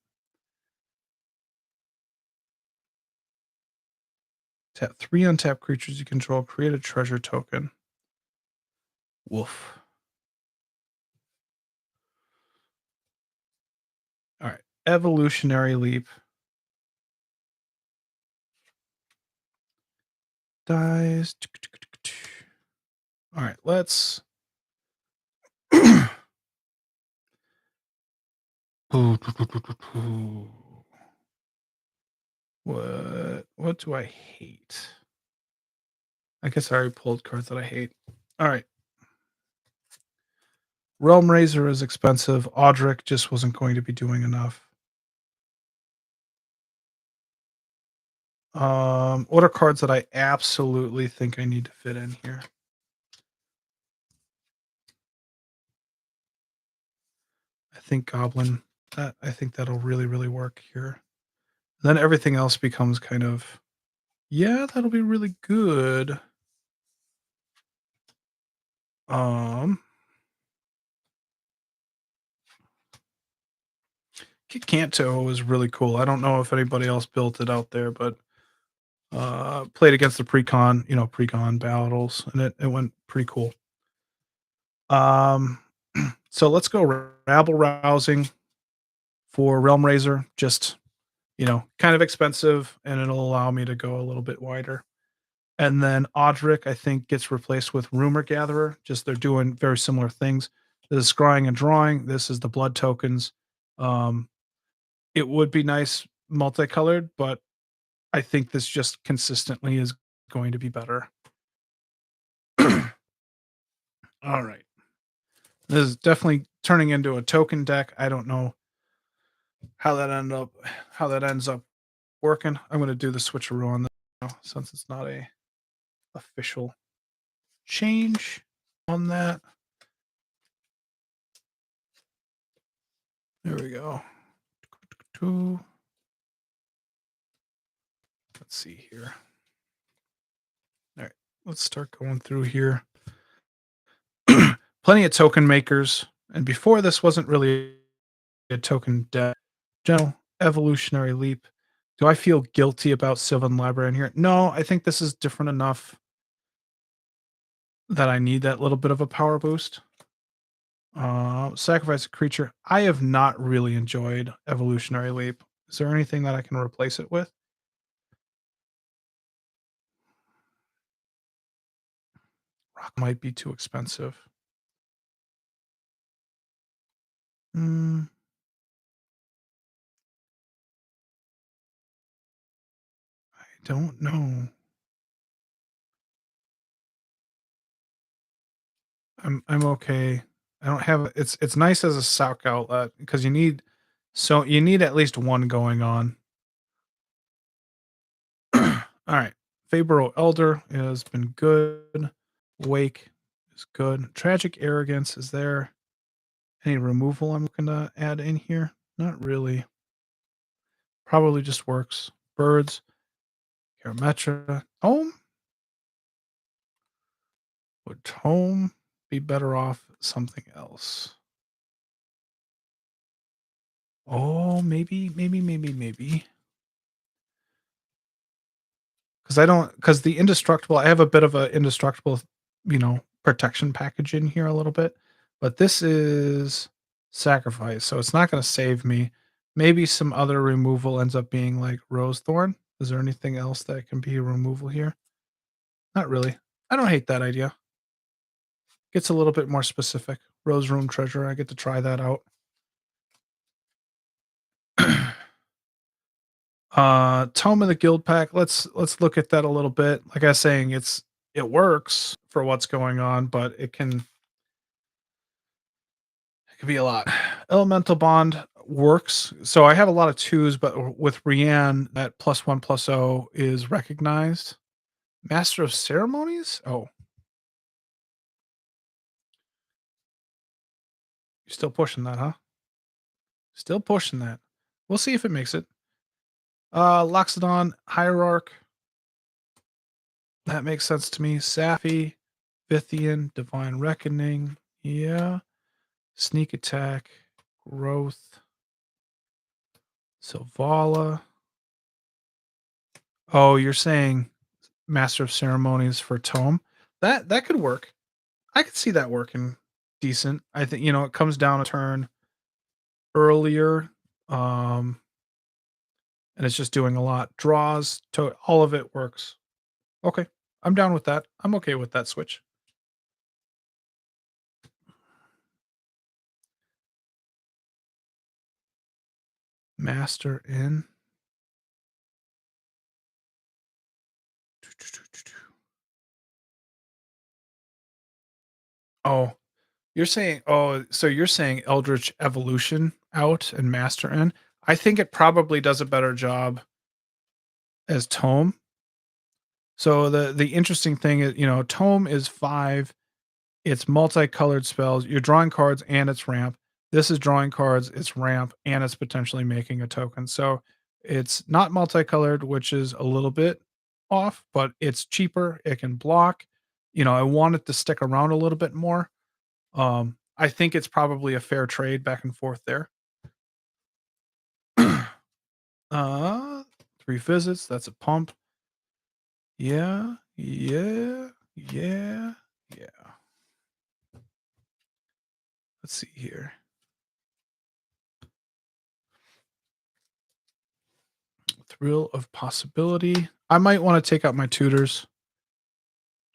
Tap 3 untapped creatures you control. Create a treasure token. Woof. All right, Evolutionary Leap. Dies. All right, let's. What do I hate? I guess I already pulled cards that I hate. All right. Realm Razor is expensive. Audric just wasn't going to be doing enough. What are cards that I absolutely think I need to fit in here? I think Goblin. I think that'll really, really work here. Then everything else becomes kind of, yeah, that'll be really good. Canto is really cool. I don't know if anybody else built it out there, but played against the pre-con battles, and it went pretty cool. So let's go rabble rousing for Realm Razor. Just kind of expensive, and it'll allow me to go a little bit wider. And then Audric, I think, gets replaced with Rumor Gatherer. Just they're doing very similar things. This is scrying and drawing. This is the blood tokens. It would be nice multicolored, but I think this just consistently is going to be better. All right. This is definitely turning into a token deck. I don't know how that ends up working. I'm going to do the switcheroo on this now, since it's not a official change on that. There we go. Two. Let's see here. All right, let's start going through here. Plenty of token makers, and before this wasn't really a token deck. General evolutionary leap. Do I feel guilty about Sylvan Library in here? No, I think this is different enough that I need that little bit of a power boost. Sacrifice a creature. I have not really enjoyed evolutionary leap. Is there anything that I can replace it with? Rock might be too expensive. Hmm. I don't know. I'm okay. I don't have it's nice as a sock outlet because you need at least one going on. All right. Fabro Elder has been good. Wake is good. Tragic Arrogance. Is there any removal I'm looking to add in here? Not really. Probably just works. Birds. Parametra. Home? Would home be better off something else? Oh, maybe. Because the indestructible, I have a bit of a indestructible, protection package in here a little bit, but this is sacrifice, so it's not going to save me. Maybe some other removal ends up being like Rose Thorn. Is there anything else that can be a removal here? Not really. I don't hate that idea. Gets a little bit more specific. Rose Room Treasure. I get to try that out. Tome of the Guild Pack. Let's look at that a little bit. Like I was saying, it works for what's going on, but it could be a lot. Elemental Bond works. So I have a lot of twos, but with Rienne, that +1/+0 is recognized. Master of Ceremonies? Oh, you're still pushing that, huh? Still pushing that. We'll see if it makes it. Loxodon, Hierarch. That makes sense to me. Sappy, Vithian, Divine Reckoning. Yeah. Sneak Attack, Growth, Silvala. Oh, you're saying Master of Ceremonies for Tome? That could work. I could see that working decent. I think, it comes down a turn earlier, um, and it's just doing a lot. Draws, to all of it works. Okay. I'm down with that. I'm okay with that switch. Master in. Oh, so you're saying Eldritch Evolution out and Master in? I think it probably does a better job as Tome. So the interesting thing is, Tome is 5. It's multicolored spells. You're drawing cards and it's ramp. This is drawing cards, it's ramp, and it's potentially making a token. So it's not multicolored, which is a little bit off, but it's cheaper. It can block. I want it to stick around a little bit more. I think it's probably a fair trade back and forth there. uh 3 visits, that's a pump. Yeah, yeah, yeah, yeah. Let's see here. Thrill of possibility. I might want to take out my tutors.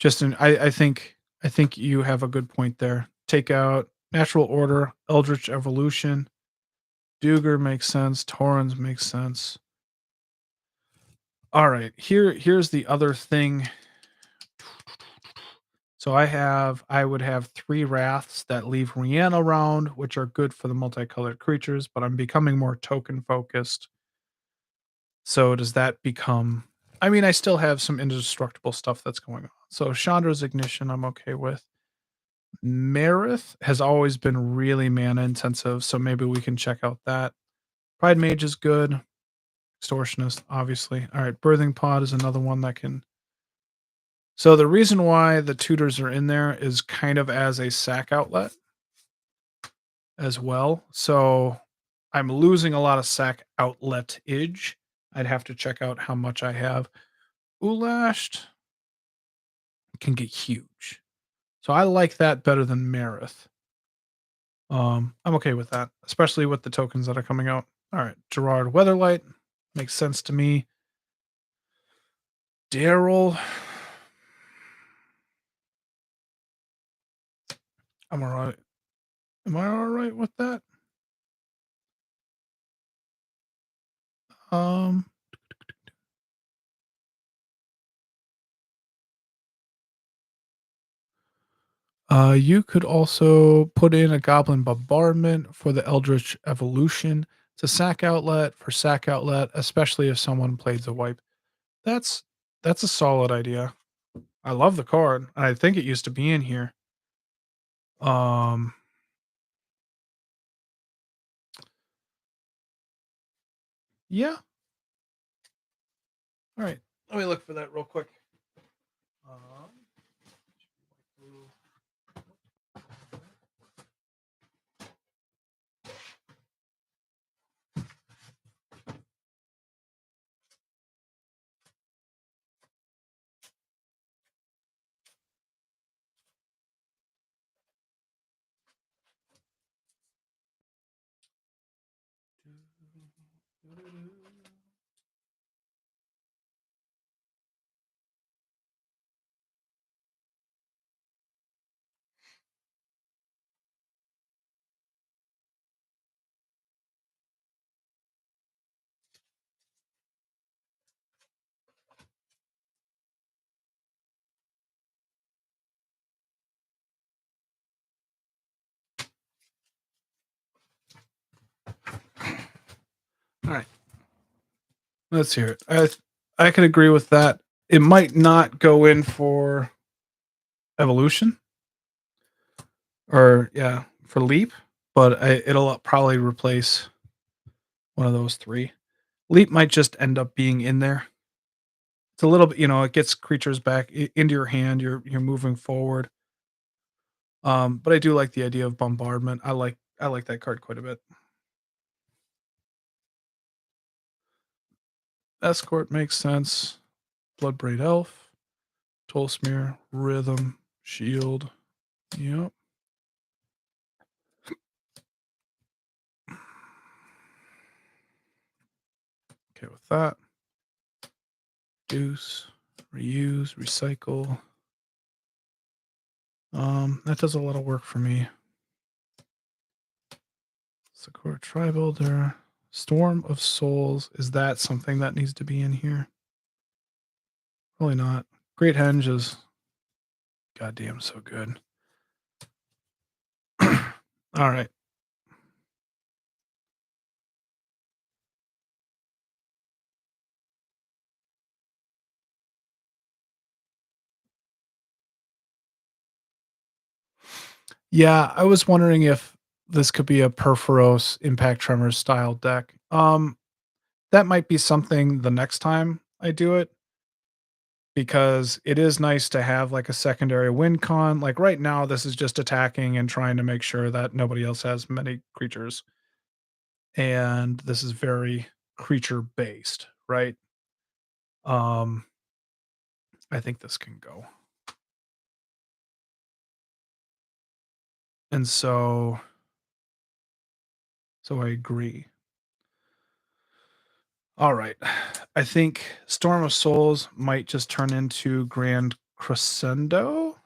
I think you have a good point there. Take out natural order, eldritch evolution. Duger makes sense. Torrens makes sense. All right, here's the other thing. So I would have 3 wraths that leave Rienne around, which are good for the multicolored creatures, but I'm becoming more token focused. So does that become I mean, I still have some indestructible stuff that's going on. So Chandra's Ignition I'm okay with. Marith has always been really mana intensive, so maybe we can check out that. Pride Mage is good. Extortionist, obviously. All right, Birthing Pod is another one that can. So the reason why the tutors are in there is kind of as a sack outlet as well. So I'm losing a lot of sack outlet-age. I'd have to check out how much I have. Ulashed can get huge. So I like that better than Marith. I'm okay with that, especially with the tokens that are coming out. All right, Gerard Weatherlight makes sense to me. Daryl, I'm all right. Am I all right with that? Um, you could also put in a Goblin Bombardment for the Eldritch Evolution. It's a sack outlet for sack outlet, especially if someone plays a wipe. That's that's a solid idea. I love the card. I think it used to be in here. Um, yeah. All right. Let me look for that real quick. Um, All right. Let's hear it. I can agree with that. It might not go in for evolution or yeah, for leap, but it'll probably replace one of those three. Leap might just end up being in there. It's a little bit, it gets creatures back into your hand. You're moving forward. But I do like the idea of bombardment. I like that card quite a bit. Escort makes sense. Bloodbraid Elf, Toll-Smear, Rhythm, Shield. Yep. Okay with that. Deuce, reuse, recycle. That does a lot of work for me. Sakura Tribe Elder. Storm of Souls. Is that something that needs to be in here? Probably not. Great Henge is goddamn so good. All right. Yeah, I was wondering if this could be a Perforos Impact Tremors style deck. That might be something the next time I do it because it is nice to have like a secondary win con. Like right now, this is just attacking and trying to make sure that nobody else has many creatures. And this is very creature based, right? Um, I think this can go. And so I agree. All right. I think Storm of Souls might just turn into Grand Crescendo.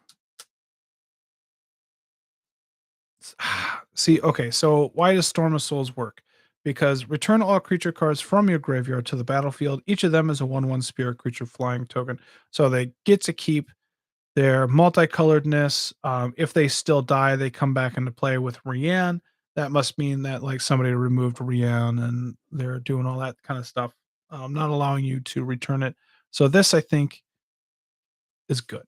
See, okay, so why does Storm of Souls work? Because return all creature cards from your graveyard to the battlefield. Each of them is a 1/1 spirit creature flying token. So they get to keep their multicoloredness. If they still die, they come back into play with Rienne. That must mean that like somebody removed Rienne and they're doing all that kind of stuff, not allowing you to return it. So this, I think, is good.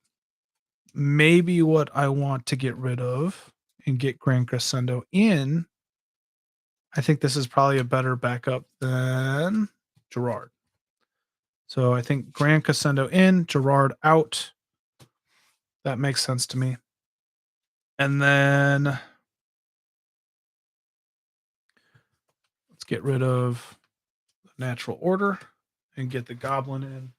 maybe what I want to get rid of and get Grand Crescendo in, I think this is probably a better backup than Gerard. So I think Grand Crescendo in, Gerard out. That makes sense to me. And then let's get rid of the natural order and get the goblin in.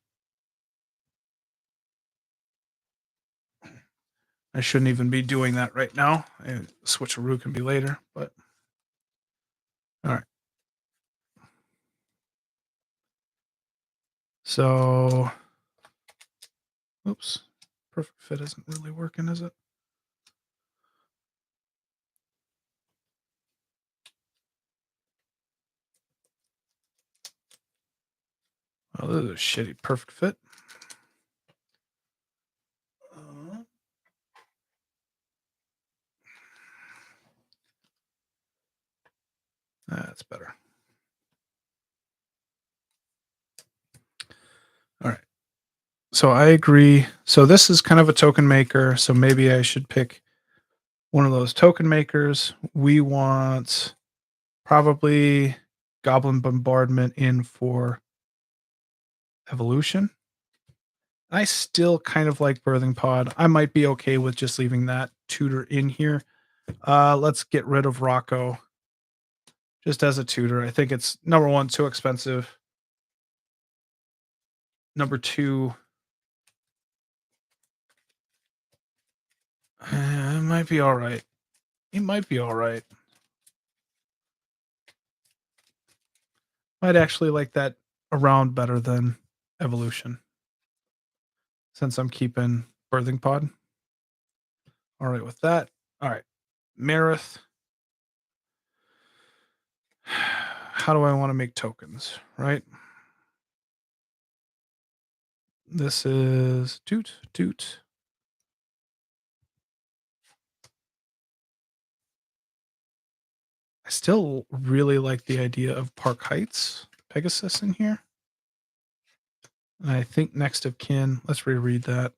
I shouldn't even be doing that right now. Switcheroo can be later, but all right. So, oops, perfect fit isn't really working, is it? Oh, this is a shitty perfect fit. That's better. All right. So I agree. So this is kind of a token maker. So maybe I should pick one of those token makers. We want probably Goblin Bombardment in for evolution. I still kind of like Birthing Pod. I might be okay with just leaving that tutor in here. Let's get rid of Rocco just as a tutor. I think it's number one, too expensive. Number two, it might be all right. It might be all right. Might actually like that around better than evolution, since I'm keeping Birthing Pod. All right with that. All right. Marith. How do I want to make tokens, right? This is toot. I still really like the idea of Park Heights Pegasus in here. And I think next of kin, let's reread that.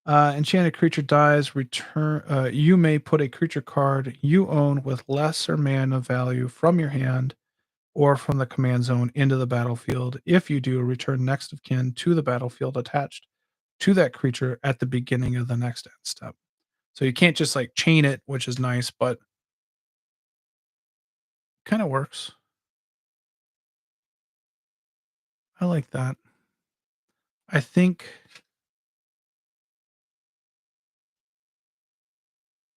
Enchanted creature dies, return. You may put a creature card you own with lesser mana value from your hand or from the command zone into the battlefield. If you do, return next of kin to the battlefield attached to that creature at the beginning of the next end step. So you can't just like chain it, which is nice, but kind of works. I like that. I think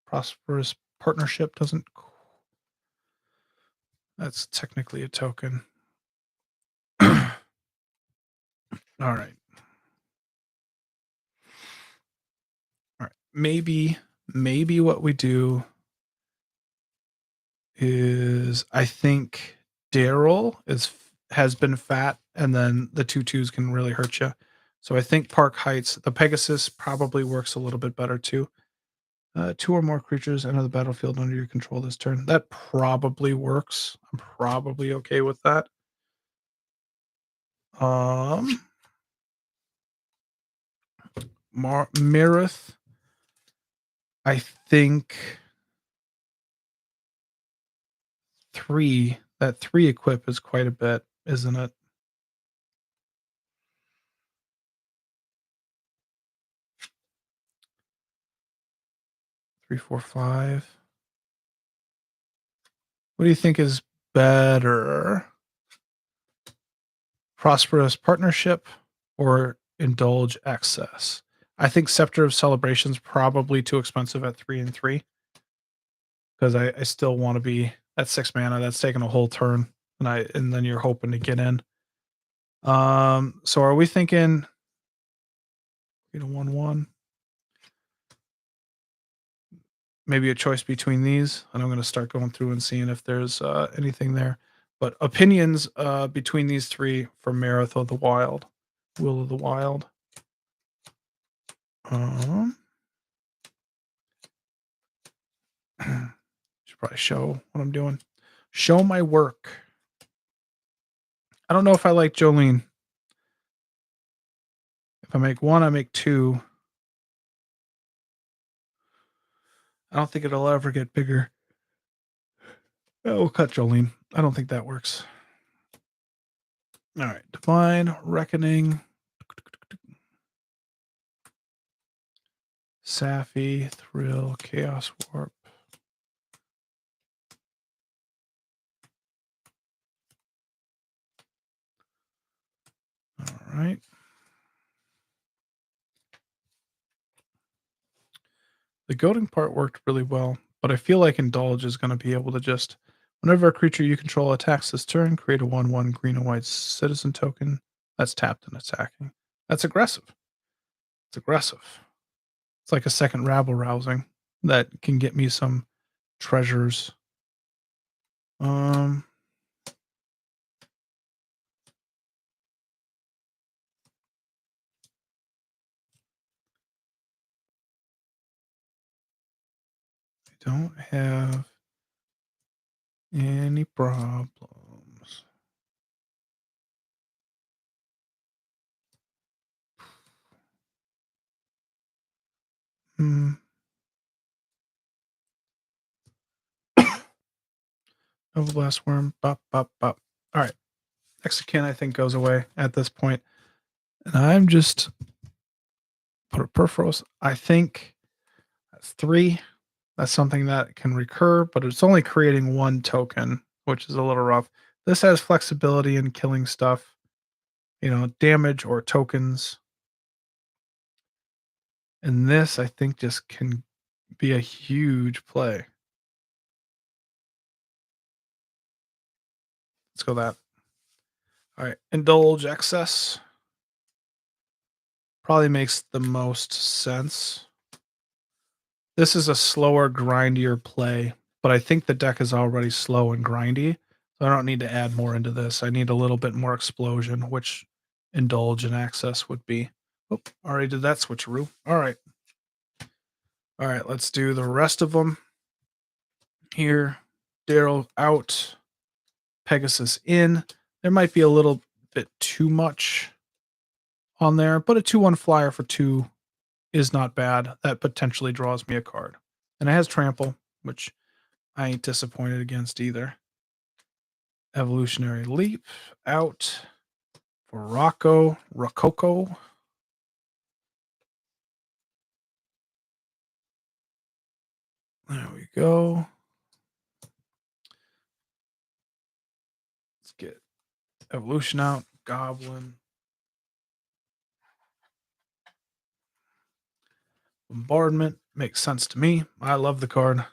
Prosperous Partnership doesn't. That's technically a token. All right. All right. Maybe what we do is I think Daryl has been fat, and then the 2/2s can really hurt you. So I think Park Heights, the Pegasus probably works a little bit better too. Two or more creatures enter the battlefield under your control this turn. That probably works. I'm probably okay with that. Marith, I think that 3 equip is quite a bit, isn't it? 3, 4, 5. What do you think is better? Prosperous Partnership or Indulge Access? I think Scepter of Celebration is probably too expensive at 3 and 3. Because I still want to be at 6 mana. That's taking a whole turn. And then you're hoping to get in. So are we thinking 1/1? Maybe a choice between these, and I'm going to start going through and seeing if there's anything there. But opinions between these three for Marith of the Wild, Will of the Wild. Should probably show what I'm doing. Show my work. I don't know if I like Jolene. If I make 1, I make 2. I don't think it'll ever get bigger. We'll cut Jolene. I don't think that works. All right, Divine Reckoning. Sappy, Thrill, Chaos Warp. All right. The goading part worked really well, but I feel like Indulge is going to be able to just, whenever a creature you control attacks this turn, create a 1/1 green and white citizen token that's tapped and attacking. That's aggressive. It's aggressive. It's like a second rabble rousing that can get me some treasures. I don't have any problems. Hmm. Blast Worm. Bop, bop, bop. All right. Mexican, I think, goes away at this point. And I'm just put a Perforos. I think that's 3. That's something that can recur, but it's only creating 1 token, which is a little rough. This has flexibility in killing stuff, damage or tokens. And this, I think, just can be a huge play. Let's go that. All right. Indulge Excess. Probably makes the most sense. This is a slower, grindier play, but I think the deck is already slow and grindy. So I don't need to add more into this. I need a little bit more explosion, which Indulge and Access would be. Oh, already did that switcheroo. All right. All right, let's do the rest of them. Here, Daryl out, Pegasus in. There might be a little bit too much on there, but a 2/1 flyer for 2 is not bad. That potentially draws me a card. And it has Trample, which I ain't disappointed against either. Evolutionary Leap out for Rococo. There we go. Let's get Evolution out. Goblin. Bombardment makes sense to me. I love the card.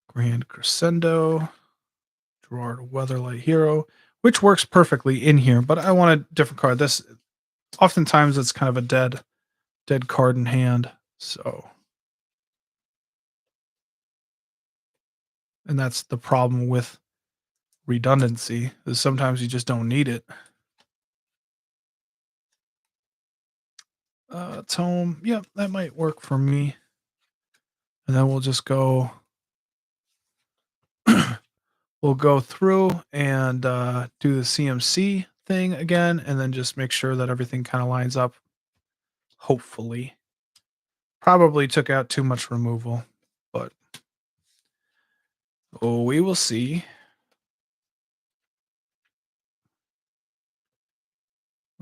Grand Crescendo. Gerard Weatherlight Hero, which works perfectly in here, but I want a different card. This oftentimes it's kind of a dead card in hand. So, and that's the problem with redundancy, is sometimes you just don't need it. Tome, yeah, that might work for me. And then we'll just go we'll go through and do the CMC thing again, and then just make sure that everything kind of lines up. Hopefully. Probably took out too much removal, but we will see.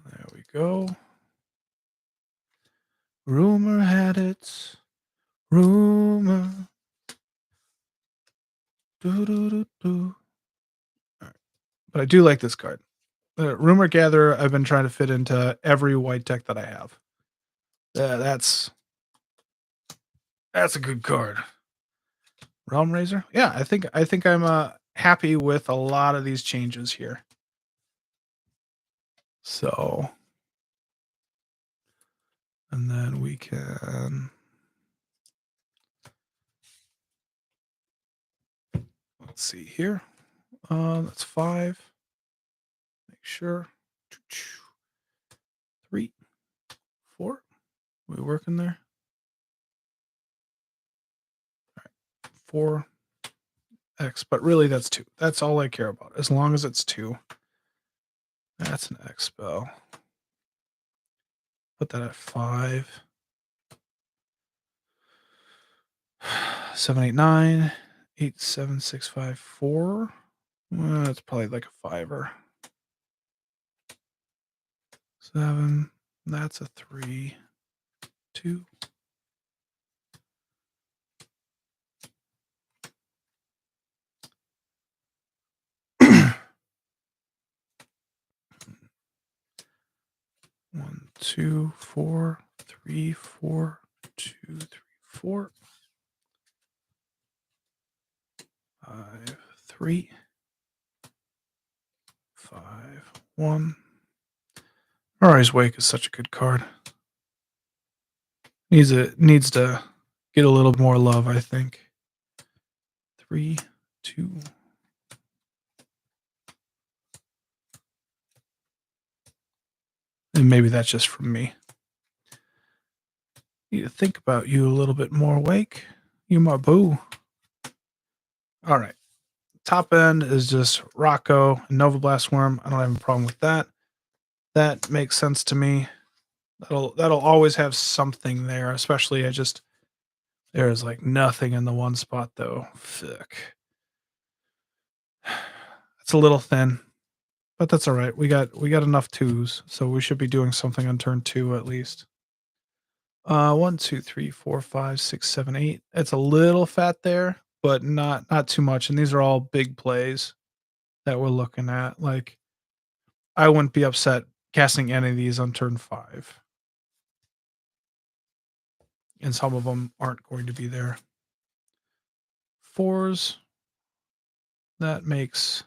There we go. Rumor had it. Rumor. Do. Right. But I do like this card. Rumor Gatherer, I've been trying to fit into every white deck that I have. That's a good card. Realm Razor? Yeah, I think I'm happy with a lot of these changes here. So, and then we can, let's see here. That's 5. Make sure. 3, 4. We working there? All right. 4 X, but really that's 2. That's all I care about. As long as it's 2. That's an X spell. Put that at 5. 7, 8, 9, 8, 7, 6, 5, 4. That's probably like a 5er. 7. That's a 3. 2. One, 2, 4, 3, 4, 2, 3, 4. 5, 3. 5, 1. Ari's Wake is such a good card. Needs to get a little more love, I think. 3, 2. And maybe that's just from me. Need to think about you a little bit more, Wake. You my boo. All right. Top end is just Rocco and Nova Blast Worm. I don't have a problem with that. That makes sense to me. That'll always have something there, especially there is like nothing in the one spot though. Fuck. It's a little thin, but that's all right. We got enough 2s, so we should be doing something on turn 2 at least. 1, 2, 3, 4, 5, 6, 7, 8. It's a little fat there, but not too much. And these are all big plays that we're looking at. Like, I wouldn't be upset casting any of these on turn 5. And some of them aren't going to be there. 4s. That makes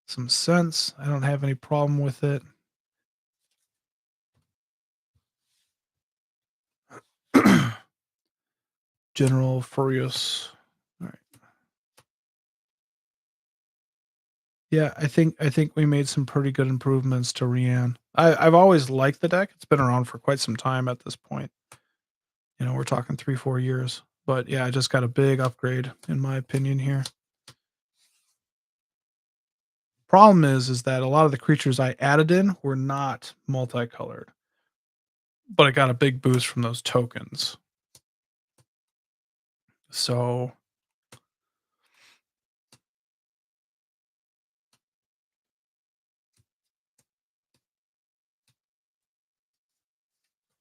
some sense. I don't have any problem with it. General Furious. All right. Yeah, I think we made some pretty good improvements to Rienne. I've always liked the deck. It's been around for quite some time at this point. You know, we're talking 3-4 years. But yeah, I just got a big upgrade in my opinion here. Problem is that a lot of the creatures I added in were not multicolored. But I got a big boost from those tokens. So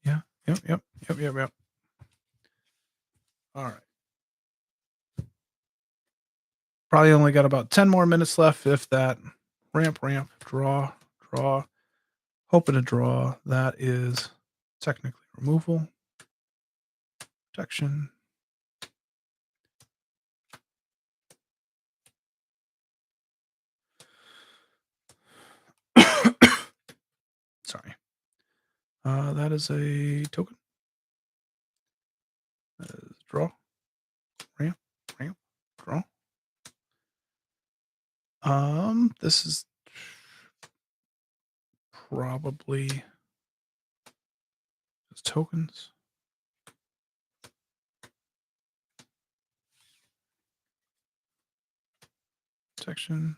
yeah, yep. All right. Probably only got about 10 more minutes left, if that. Ramp, draw. Hoping to draw. That is technically removal. Protection. Sorry. That is a token. That is draw. Ramp, draw. This is probably just tokens. Protection.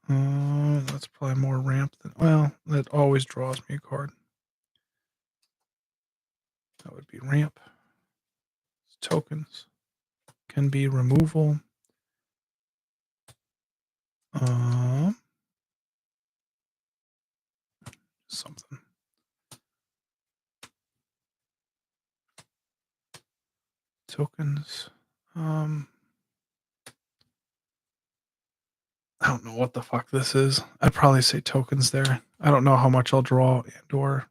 That's probably more ramp than, well, that always draws me a card. That would be ramp. Tokens can be removal. Something. Tokens. I don't know what the fuck this is. I'd probably say tokens there. I don't know how much I'll draw and or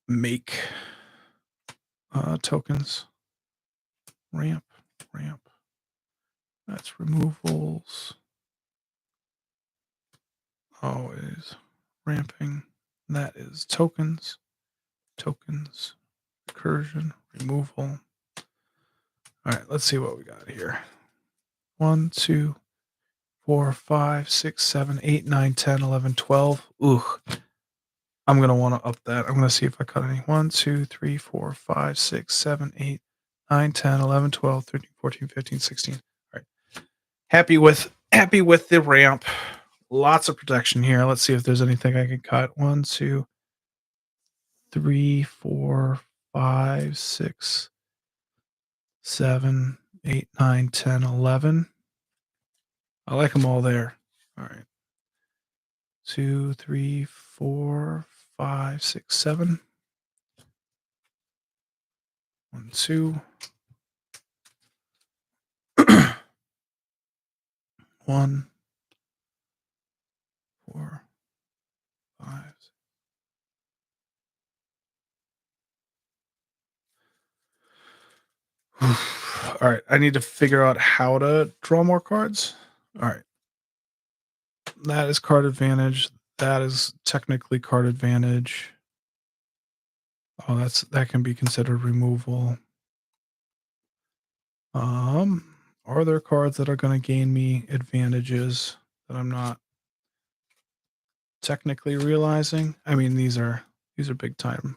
make tokens. Ramp. That's removals. Always ramping. That is tokens. Recursion. Removal. All right, let's see what we got here. 1, 2, 4, 5, 6, 7, 8, 9, 10, 11, 12. Ooh. I'm going to want to up that. I'm going to see if I cut any. 1, 2, 3, 4, 5, 6, 7, 8, 9, 10, 11, 12, 13, 14, 15, 16. All right. Happy with the ramp. Lots of protection here. Let's see if there's anything I can cut. 1, 2, 3, 4, 5, 6, 7, 8, 9, 10, 11. I like them all there. All right. 2, 3, 4, 5, 6, 7. 1, 2. 1, 4, 5. All right. I need to figure out how to draw more cards. All right. That is card advantage. That is technically card advantage. Oh, that can be considered removal. Are there cards that are going to gain me advantages that I'm not technically realizing? I mean, these are big time.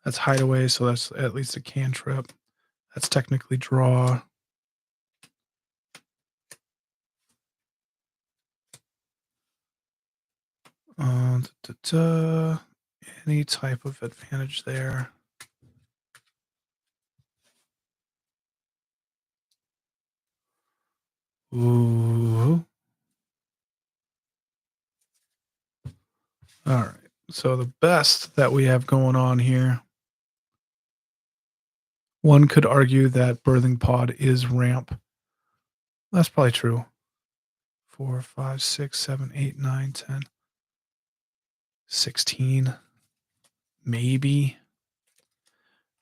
That's hideaway, so that's at least a cantrip. That's technically draw. Any type of advantage there. Ooh. All right. So the best that we have going on here. One could argue that Birthing Pod is ramp. That's probably true. 4, 5, 6, 7, 8, 9, 10, 16. Maybe.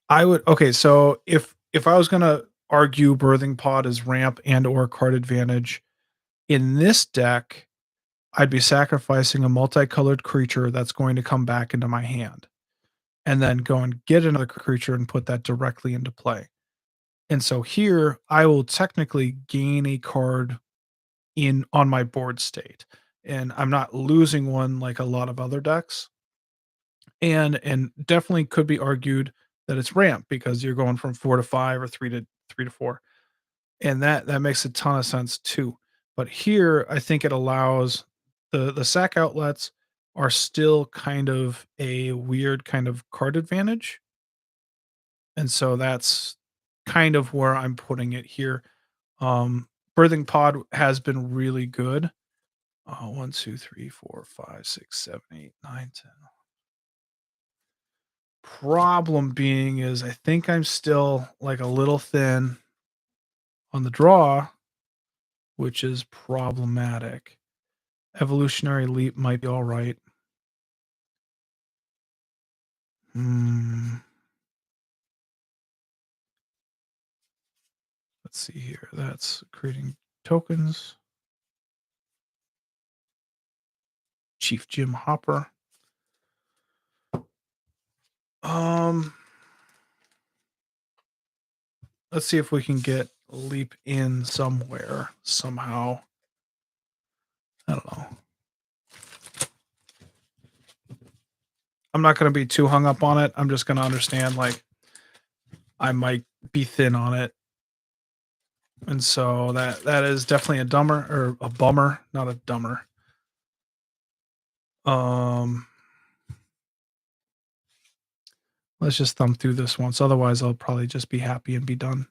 I would so if I was gonna argue Birthing Pod is ramp and or card advantage, in this deck, I'd be sacrificing a multicolored creature that's going to come back into my hand. And then go and get another creature and put that directly into play. And so here I will technically gain a card on my board state. And I'm not losing one like a lot of other decks. And definitely could be argued that it's ramp because you're going from 4 to 5 or 3 to 4. And that makes a ton of sense too. But here I think it allows the sack outlets are still kind of a weird kind of card advantage. And so that's kind of where I'm putting it here. Birthing Pod has been really good. 1, 2, 3, 4, 5, 6, 7, 8, 9, 10. Problem being is I think I'm still like a little thin on the draw, which is problematic. Evolutionary Leap might be all right. Let's see here. That's creating tokens. Chief Jim Hopper. Let's see if we can get Leap in somewhere, somehow. I don't know. I'm not going to be too hung up on it. I'm just going to understand, like, I might be thin on it. And so that is definitely a dumber or a bummer, not a dumber. Let's just thumb through this once. Otherwise, I'll probably just be happy and be done.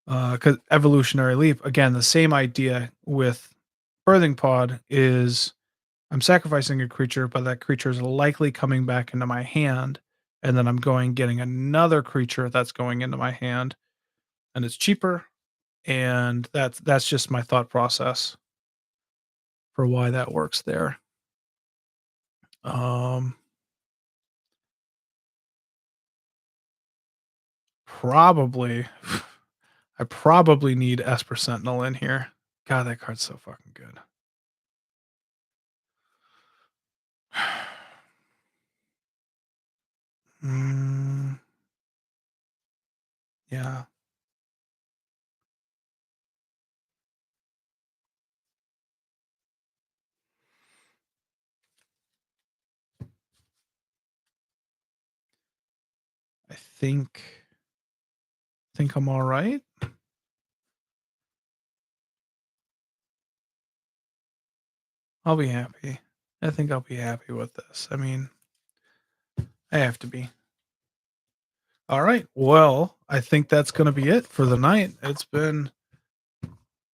Because Evolutionary Leap, again, the same idea with Birthing Pod is I'm sacrificing a creature, but that creature is likely coming back into my hand. And then I'm getting another creature that's going into my hand. And it's cheaper. And that's just my thought process for why that works there. Probably I probably need Esper Sentinel in here. God, that card's so fucking good. Yeah. I think I'm all right. I'll be happy. I think I'll be happy with this. I mean, I have to be. All right. Well, I think that's going to be it for the night. It's been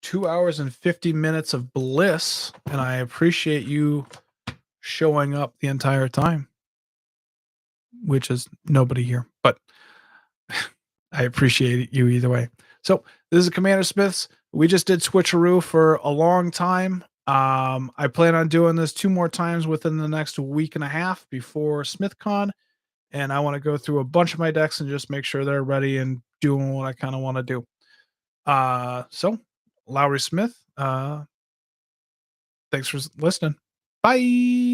2 hours and 50 minutes of bliss, and I appreciate you showing up the entire time, which is nobody here, but I appreciate you either way. So this is Commander Smiths. We just did Switcheroo for a long time. I plan on doing this 2 more times within the next week and a half before SmithCon, and I want to go through a bunch of my decks and just make sure they're ready and doing what I kind of want to do. So Lowry Smith, thanks for listening. Bye.